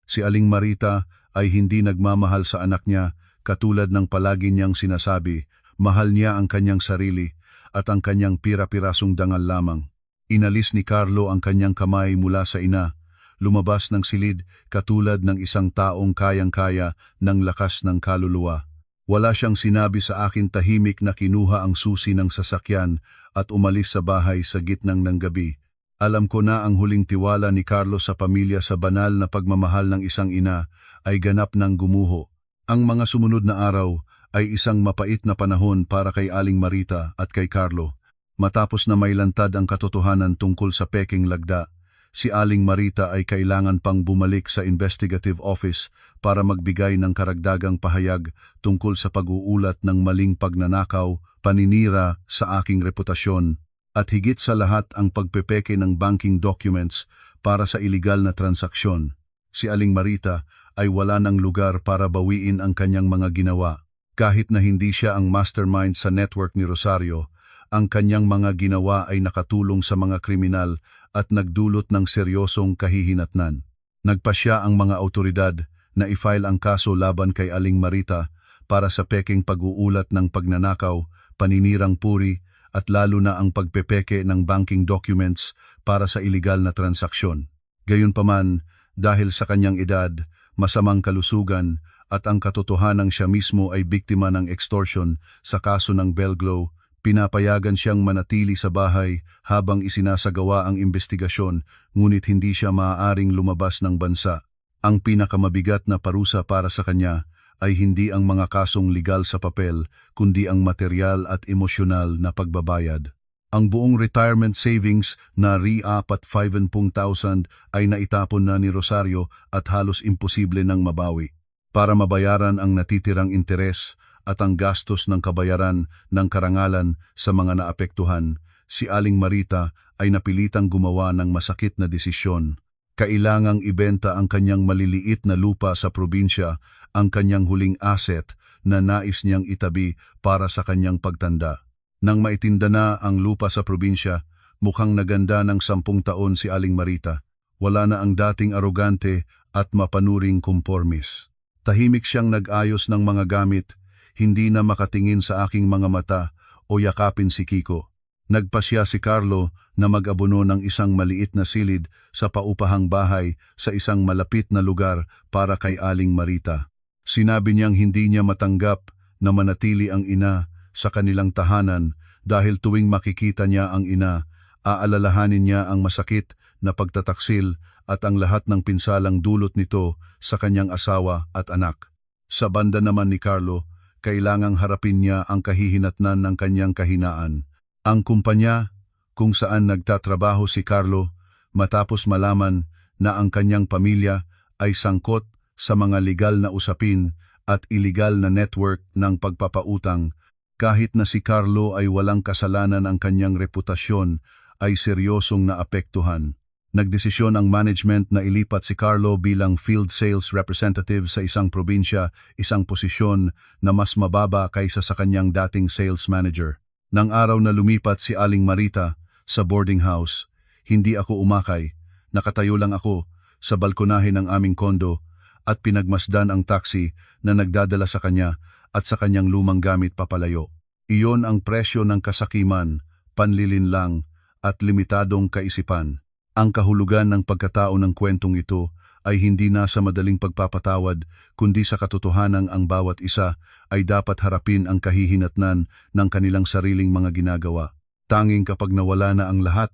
Si Aling Marita ay hindi nagmamahal sa anak niya katulad ng palagi niyang sinasabi. Mahal niya ang kanyang sarili at ang kanyang pira-pirasong dangal lamang. Inalis ni Carlo ang kanyang kamay mula sa ina. Lumabas ng silid katulad ng isang taong kayang-kaya ng lakas ng kaluluwa. Wala siyang sinabi sa akin, tahimik na kinuha ang susi ng sasakyan at umalis sa bahay sa gitnang ng gabi. Alam ko na ang huling tiwala ni Carlos sa pamilya sa banal na pagmamahal ng isang ina ay ganap ng gumuho. Ang mga sumunod na araw ay isang mapait na panahon para kay Aling Marita at kay Carlo. Matapos na mailantad ang katotohanan tungkol sa peking lagda, si Aling Marita ay kailangan pang bumalik sa investigative office para magbigay ng karagdagang pahayag tungkol sa pag-uulat ng maling pagnanakaw, paninira sa aking reputasyon, at higit sa lahat ang pagpepeke ng banking documents para sa iligal na transaksyon. Si Aling Marita ay wala ng lugar para bawiin ang kanyang mga ginawa. Kahit na hindi siya ang mastermind sa network ni Rosario, ang kanyang mga ginawa ay nakatulong sa mga kriminal at nagdulot ng seryosong kahihinatnan. Nagpasya ang mga awtoridad na i-file ang kaso laban kay Aling Marita para sa peking pag-uulat ng pagnanakaw, paninirang puri at lalo na ang pagpepeke ng banking documents para sa iligal na transaksyon. Gayunpaman, dahil sa kanyang edad, masamang kalusugan at ang katotohanang siya mismo ay biktima ng extortion sa kaso ng Belglo, pinapayagan siyang manatili sa bahay habang isinasagawa ang investigasyon, ngunit hindi siya maaaring lumabas ng bansa. Ang pinakamabigat na parusa para sa kanya ay hindi ang mga kasong legal sa papel, kundi ang material at emosyonal na pagbabayad. Ang buong retirement savings na ₱40,000 ay naitapon na ni Rosario at halos imposible nang mabawi. Para mabayaran ang natitirang interes at ang gastos ng kabayaran ng karangalan sa mga naapektuhan, si Aling Marita ay napilitang gumawa ng masakit na desisyon. Kailangang ibenta ang kanyang maliliit na lupa sa probinsya, ang kanyang huling asset na nais niyang itabi para sa kanyang pagtanda. Nang maitinda na ang lupa sa probinsya, mukhang naganda ng 10 taon si Aling Marita. Wala na ang dating arogante at mapanuring kumpormis. Tahimik siyang nag-ayos ng mga gamit, hindi na makatingin sa aking mga mata o yakapin si Kiko. Nagpasya si Carlo na mag-abono ng isang maliit na silid sa paupahang bahay sa isang malapit na lugar para kay Aling Marita. Sinabi niyang hindi niya matanggap na manatili ang ina sa kanilang tahanan dahil tuwing makikita niya ang ina, aalalahanin niya ang masakit na pagtataksil at ang lahat ng pinsalang dulot nito sa kanyang asawa at anak. Sa banda naman ni Carlo, kailangang harapin niya ang kahihinatnan ng kanyang kahinaan. Ang kumpanya kung saan nagtatrabaho si Carlo matapos malaman na ang kanyang pamilya ay sangkot sa mga legal na usapin at iligal na network ng pagpapautang, kahit na si Carlo ay walang kasalanan, ang kanyang reputasyon ay seryosong naapektuhan. Nagdesisyon ang management na ilipat si Carlo bilang field sales representative sa isang probinsya, isang posisyon na mas mababa kaysa sa kanyang dating sales manager. Nang araw na lumipat si Aling Marita sa boarding house, hindi ako umakay. Nakatayo lang ako sa balkonahe ng aming kondo at pinagmasdan ang taxi na nagdadala sa kanya at sa kanyang lumang gamit papalayo. Iyon ang presyo ng kasakiman, panlilinlang at limitadong kaisipan. Ang kahulugan ng pagkatao ng kwentong ito ay hindi na sa madaling pagpapatawad, kundi sa katotohanang ang bawat isa ay dapat harapin ang kahihinatnan ng kanilang sariling mga ginagawa. Tanging kapag nawala na ang lahat,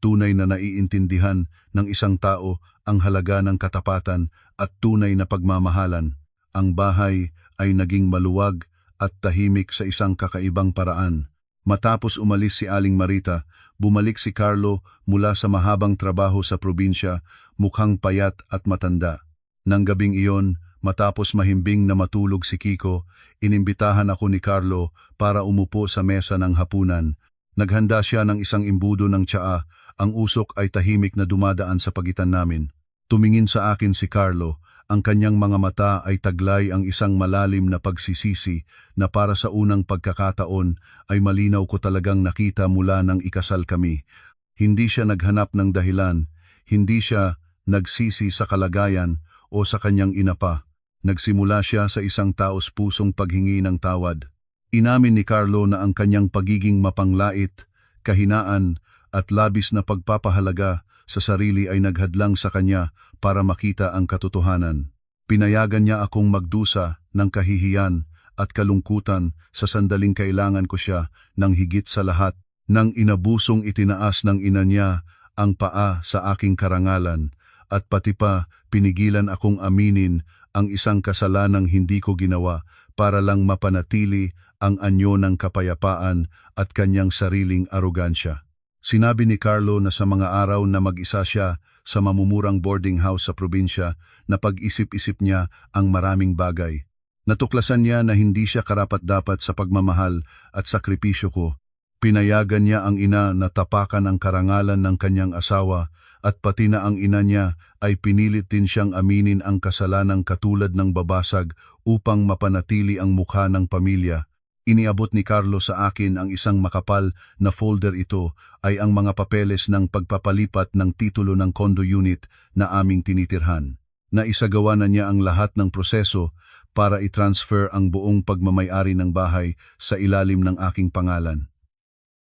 tunay na naiintindihan ng isang tao ang halaga ng katapatan at tunay na pagmamahalan. Ang bahay ay naging maluwag at tahimik sa isang kakaibang paraan. Matapos umalis si Aling Marita, bumalik si Carlo mula sa mahabang trabaho sa probinsya, mukhang payat at matanda. Nang gabing iyon, matapos mahimbing na matulog si Kiko, inimbitahan ako ni Carlo para umupo sa mesa ng hapunan. Naghanda siya ng isang imbudo ng tsaa, ang usok ay tahimik na dumadaan sa pagitan namin. Tumingin sa akin si Carlo, ang kanyang mga mata ay taglay ang isang malalim na pagsisisi na para sa unang pagkakataon ay malinaw ko talagang nakita mula nang ikasal kami. Hindi siya naghanap ng dahilan, hindi siya nagsisi sa kalagayan o sa kanyang ina pa. Nagsimula siya sa isang taos-pusong paghingi ng tawad. Inamin ni Carlo na ang kanyang pagiging mapanglait, kahinaan at labis na pagpapahalaga sa sarili ay naghadlang sa kanya para makita ang katotohanan. Pinayagan niya akong magdusa ng kahihiyan at kalungkutan sa sandaling kailangan ko siya ng higit sa lahat. Nang inabusong itinaas ng ina niya ang paa sa aking karangalan at pati pa pinigilan akong aminin ang isang kasalanang hindi ko ginawa para lang mapanatili ang anyo ng kapayapaan at kanyang sariling arogansya. Sinabi ni Carlo na sa mga araw na mag-isa siya sa mamumurang boarding house sa probinsya, na pag-isip-isip niya ang maraming bagay. Natuklasan niya na hindi siya karapat-dapat sa pagmamahal at sakripisyo ko. Pinayagan niya ang ina na tapakan ang karangalan ng kanyang asawa at pati na ang ina niya ay pinilit din siyang aminin ang kasalanang katulad ng babasag upang mapanatili ang mukha ng pamilya. Iniabot ni Carlo sa akin ang isang makapal na folder. Ito ay ang mga papeles ng pagpapalipat ng titulo ng condo unit na aming tinitirhan. Naisagawa na niya ang lahat ng proseso para i-transfer ang buong pagmamayari ng bahay sa ilalim ng aking pangalan.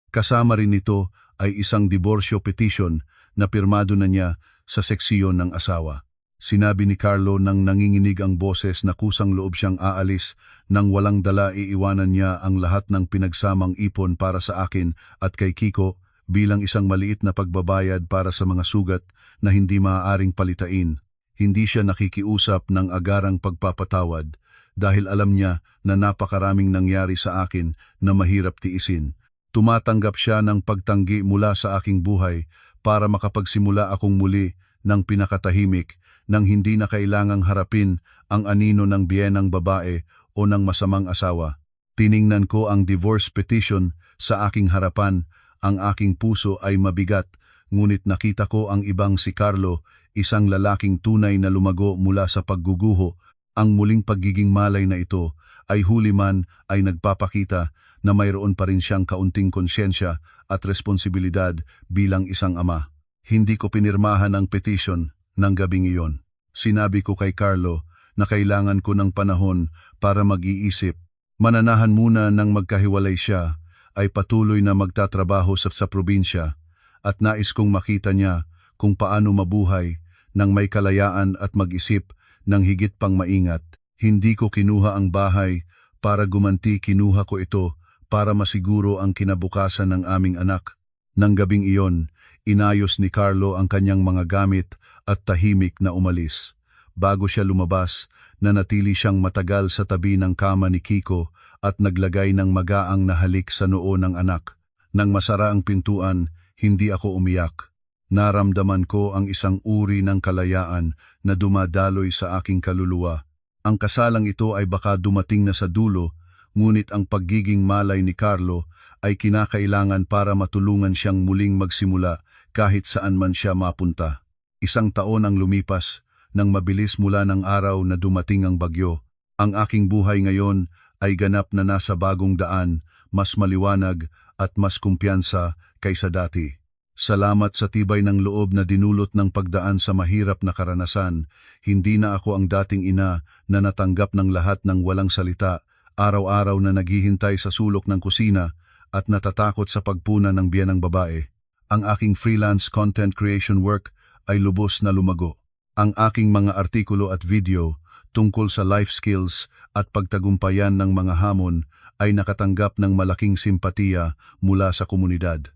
Kasama rin nito ay isang divorce petition na pirmado na niya sa seksiyon ng asawa. Sinabi ni Carlo nang nanginginig ang boses na kusang loob siyang aalis, nang walang dala iiwanan niya ang lahat ng pinagsamang ipon para sa akin at kay Kiko bilang isang maliit na pagbabayad para sa mga sugat na hindi maaaring palitain. Hindi siya nakikiusap ng agarang pagpapatawad dahil alam niya na napakaraming nangyari sa akin na mahirap tiisin. Tumatanggap siya ng pagtanggi mula sa aking buhay para makapagsimula akong muli ng pinakatahimik, nang hindi na kailangang harapin ang anino ng biyenang babae o ng masamang asawa. Tiningnan ko ang divorce petition sa aking harapan, ang aking puso ay mabigat, ngunit nakita ko ang ibang si Carlo, isang lalaking tunay na lumago mula sa pagguguho. Ang muling pagiging malay na ito ay huli man ay nagpapakita na mayroon pa rin siyang kaunting konsyensya at responsibilidad bilang isang ama. Hindi ko pinirmahan ang petition ng gabing iyon. Sinabi ko kay Carlo na kailangan ko ng panahon para mag-iisip. Mananahan muna nang magkahiwalay siya, ay patuloy na magtatrabaho sa probinsya at nais kong makita niya kung paano mabuhay nang may kalayaan at mag-isip ng higit pang maingat. Hindi ko kinuha ang bahay para gumanti, kinuha ko ito para masiguro ang kinabukasan ng aming anak. Nang gabing iyon, inayos ni Carlo ang kanyang mga gamit at tahimik na umalis. Bago siya lumabas, nanatili siyang matagal sa tabi ng kama ni Kiko at naglagay ng magaang na halik sa noo ng anak. Nang masara ang pintuan, hindi ako umiyak. Naramdaman ko ang isang uri ng kalayaan na dumadaloy sa aking kaluluwa. Ang kasalang ito ay baka dumating na sa dulo, ngunit ang pagiging malay ni Carlo ay kinakailangan para matulungan siyang muling magsimula kahit saan man siya mapunta. 1 taon ang lumipas nang mabilis mula ng araw na dumating ang bagyo. Ang aking buhay ngayon ay ganap na nasa bagong daan, mas maliwanag at mas kumpiyansa kaysa dati. Salamat sa tibay ng loob na dinulot ng pagdaan sa mahirap na karanasan, hindi na ako ang dating ina na natanggap ng lahat ng walang salita, araw-araw na naghihintay sa sulok ng kusina at natatakot sa pagpuna ng biyanang babae. Ang aking freelance content creation work ay lubos na lumago. Ang aking mga artikulo at video tungkol sa life skills at pagtagumpayan ng mga hamon ay nakatanggap ng malaking simpatiya mula sa komunidad.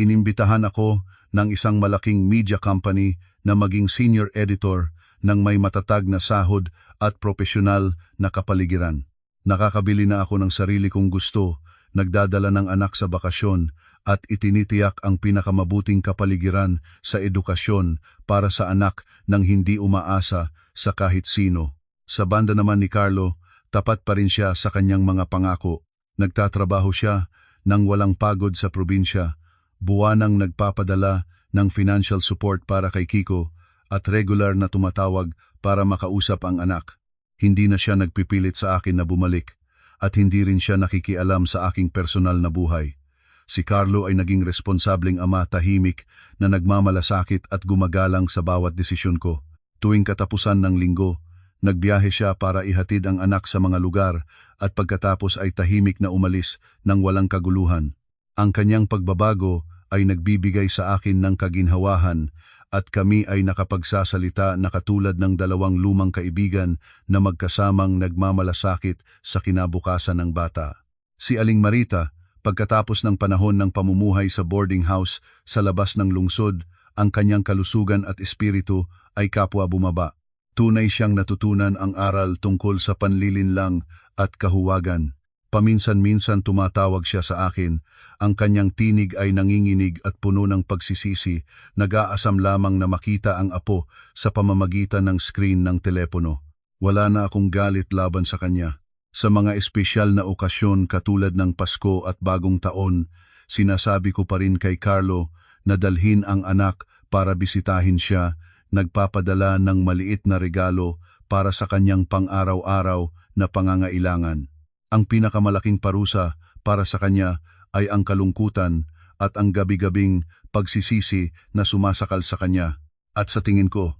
Inimbitahan ako ng isang malaking media company na maging senior editor ng may matatag na sahod at profesional na kapaligiran. Nakakabili na ako ng sarili kong gusto, nagdadala ng anak sa bakasyon at itinitiyak ang pinakamabuting kapaligiran sa edukasyon para sa anak nang hindi umaasa sa kahit sino. Sa banda naman ni Carlo, tapat pa rin siya sa kanyang mga pangako. Nagtatrabaho siya nang walang pagod sa probinsya, buwanang nagpapadala ng financial support para kay Kiko at regular na tumatawag para makausap ang anak. Hindi na siya nagpipilit sa akin na bumalik at hindi rin siya nakikialam sa aking personal na buhay. Si Carlo ay naging responsableng ama, tahimik na nagmamalasakit at gumagalang sa bawat desisyon ko. Tuwing katapusan ng linggo, nagbiyahe siya para ihatid ang anak sa mga lugar at pagkatapos ay tahimik na umalis nang walang kaguluhan. Ang kanyang pagbabago ay nagbibigay sa akin ng kaginhawahan at kami ay nakapagsasalita na katulad ng 2 lumang kaibigan na magkasamang nagmamalasakit sa kinabukasan ng bata. Si Aling Marita, pagkatapos ng panahon ng pamumuhay sa boarding house sa labas ng lungsod, ang kanyang kalusugan at espiritu ay kapwa bumaba. Tunay siyang natutunan ang aral tungkol sa panlilinlang at kahuwagan. Paminsan-minsan tumatawag siya sa akin, ang kanyang tinig ay nanginginig at puno ng pagsisisi, nag-aasam lamang na makita ang apo sa pamamagitan ng screen ng telepono. Wala na akong galit laban sa kanya. Sa mga espesyal na okasyon katulad ng Pasko at Bagong Taon, sinasabi ko pa rin kay Carlo na dalhin ang anak para bisitahin siya, nagpapadala ng maliit na regalo para sa kanyang pang-araw-araw na pangangailangan. Ang pinakamalaking parusa para sa kanya ay ang kalungkutan at ang gabi-gabing pagsisisi na sumasakal sa kanya. At sa tingin ko,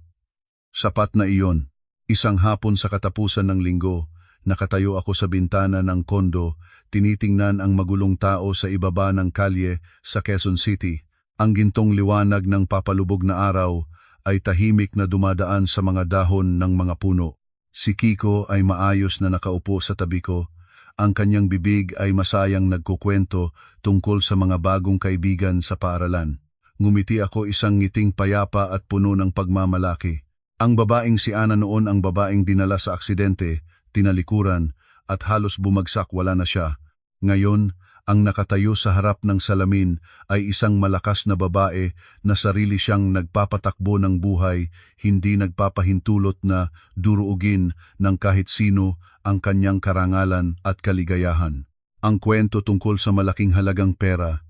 sapat na iyon. Isang hapon sa katapusan ng linggo, nakatayo ako sa bintana ng kondo, tinitingnan ang magulong tao sa ibaba ng kalye sa Quezon City. Ang gintong liwanag ng papalubog na araw ay tahimik na dumadaan sa mga dahon ng mga puno. Si Kiko ay maayos na nakaupo sa tabi ko. Ang kanyang bibig ay masayang nagkukwento tungkol sa mga bagong kaibigan sa paaralan. Ngumiti ako, isang ngiting payapa at puno ng pagmamalaki. Ang babaeng si Ana noon, ang babaeng dinala sa aksidente, tinalikuran at halos bumagsak, wala na siya. Ngayon, ang nakatayo sa harap ng salamin ay isang malakas na babae na sarili siyang nagpapatakbo ng buhay, hindi nagpapahintulot na duruugin ng kahit sino ang kanyang karangalan at kaligayahan. Ang kwento tungkol sa malaking halagang pera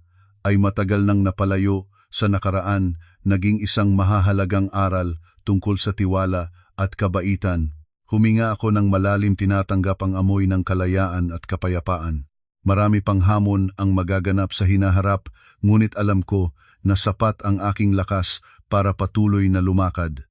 ay matagal nang napalayo sa nakaraan, naging isang mahahalagang aral tungkol sa tiwala at kabaitan. Huminga ako ng malalim, tinatanggap ang amoy ng kalayaan at kapayapaan. Marami pang hamon ang magaganap sa hinaharap, ngunit alam ko na sapat ang aking lakas para patuloy na lumakad.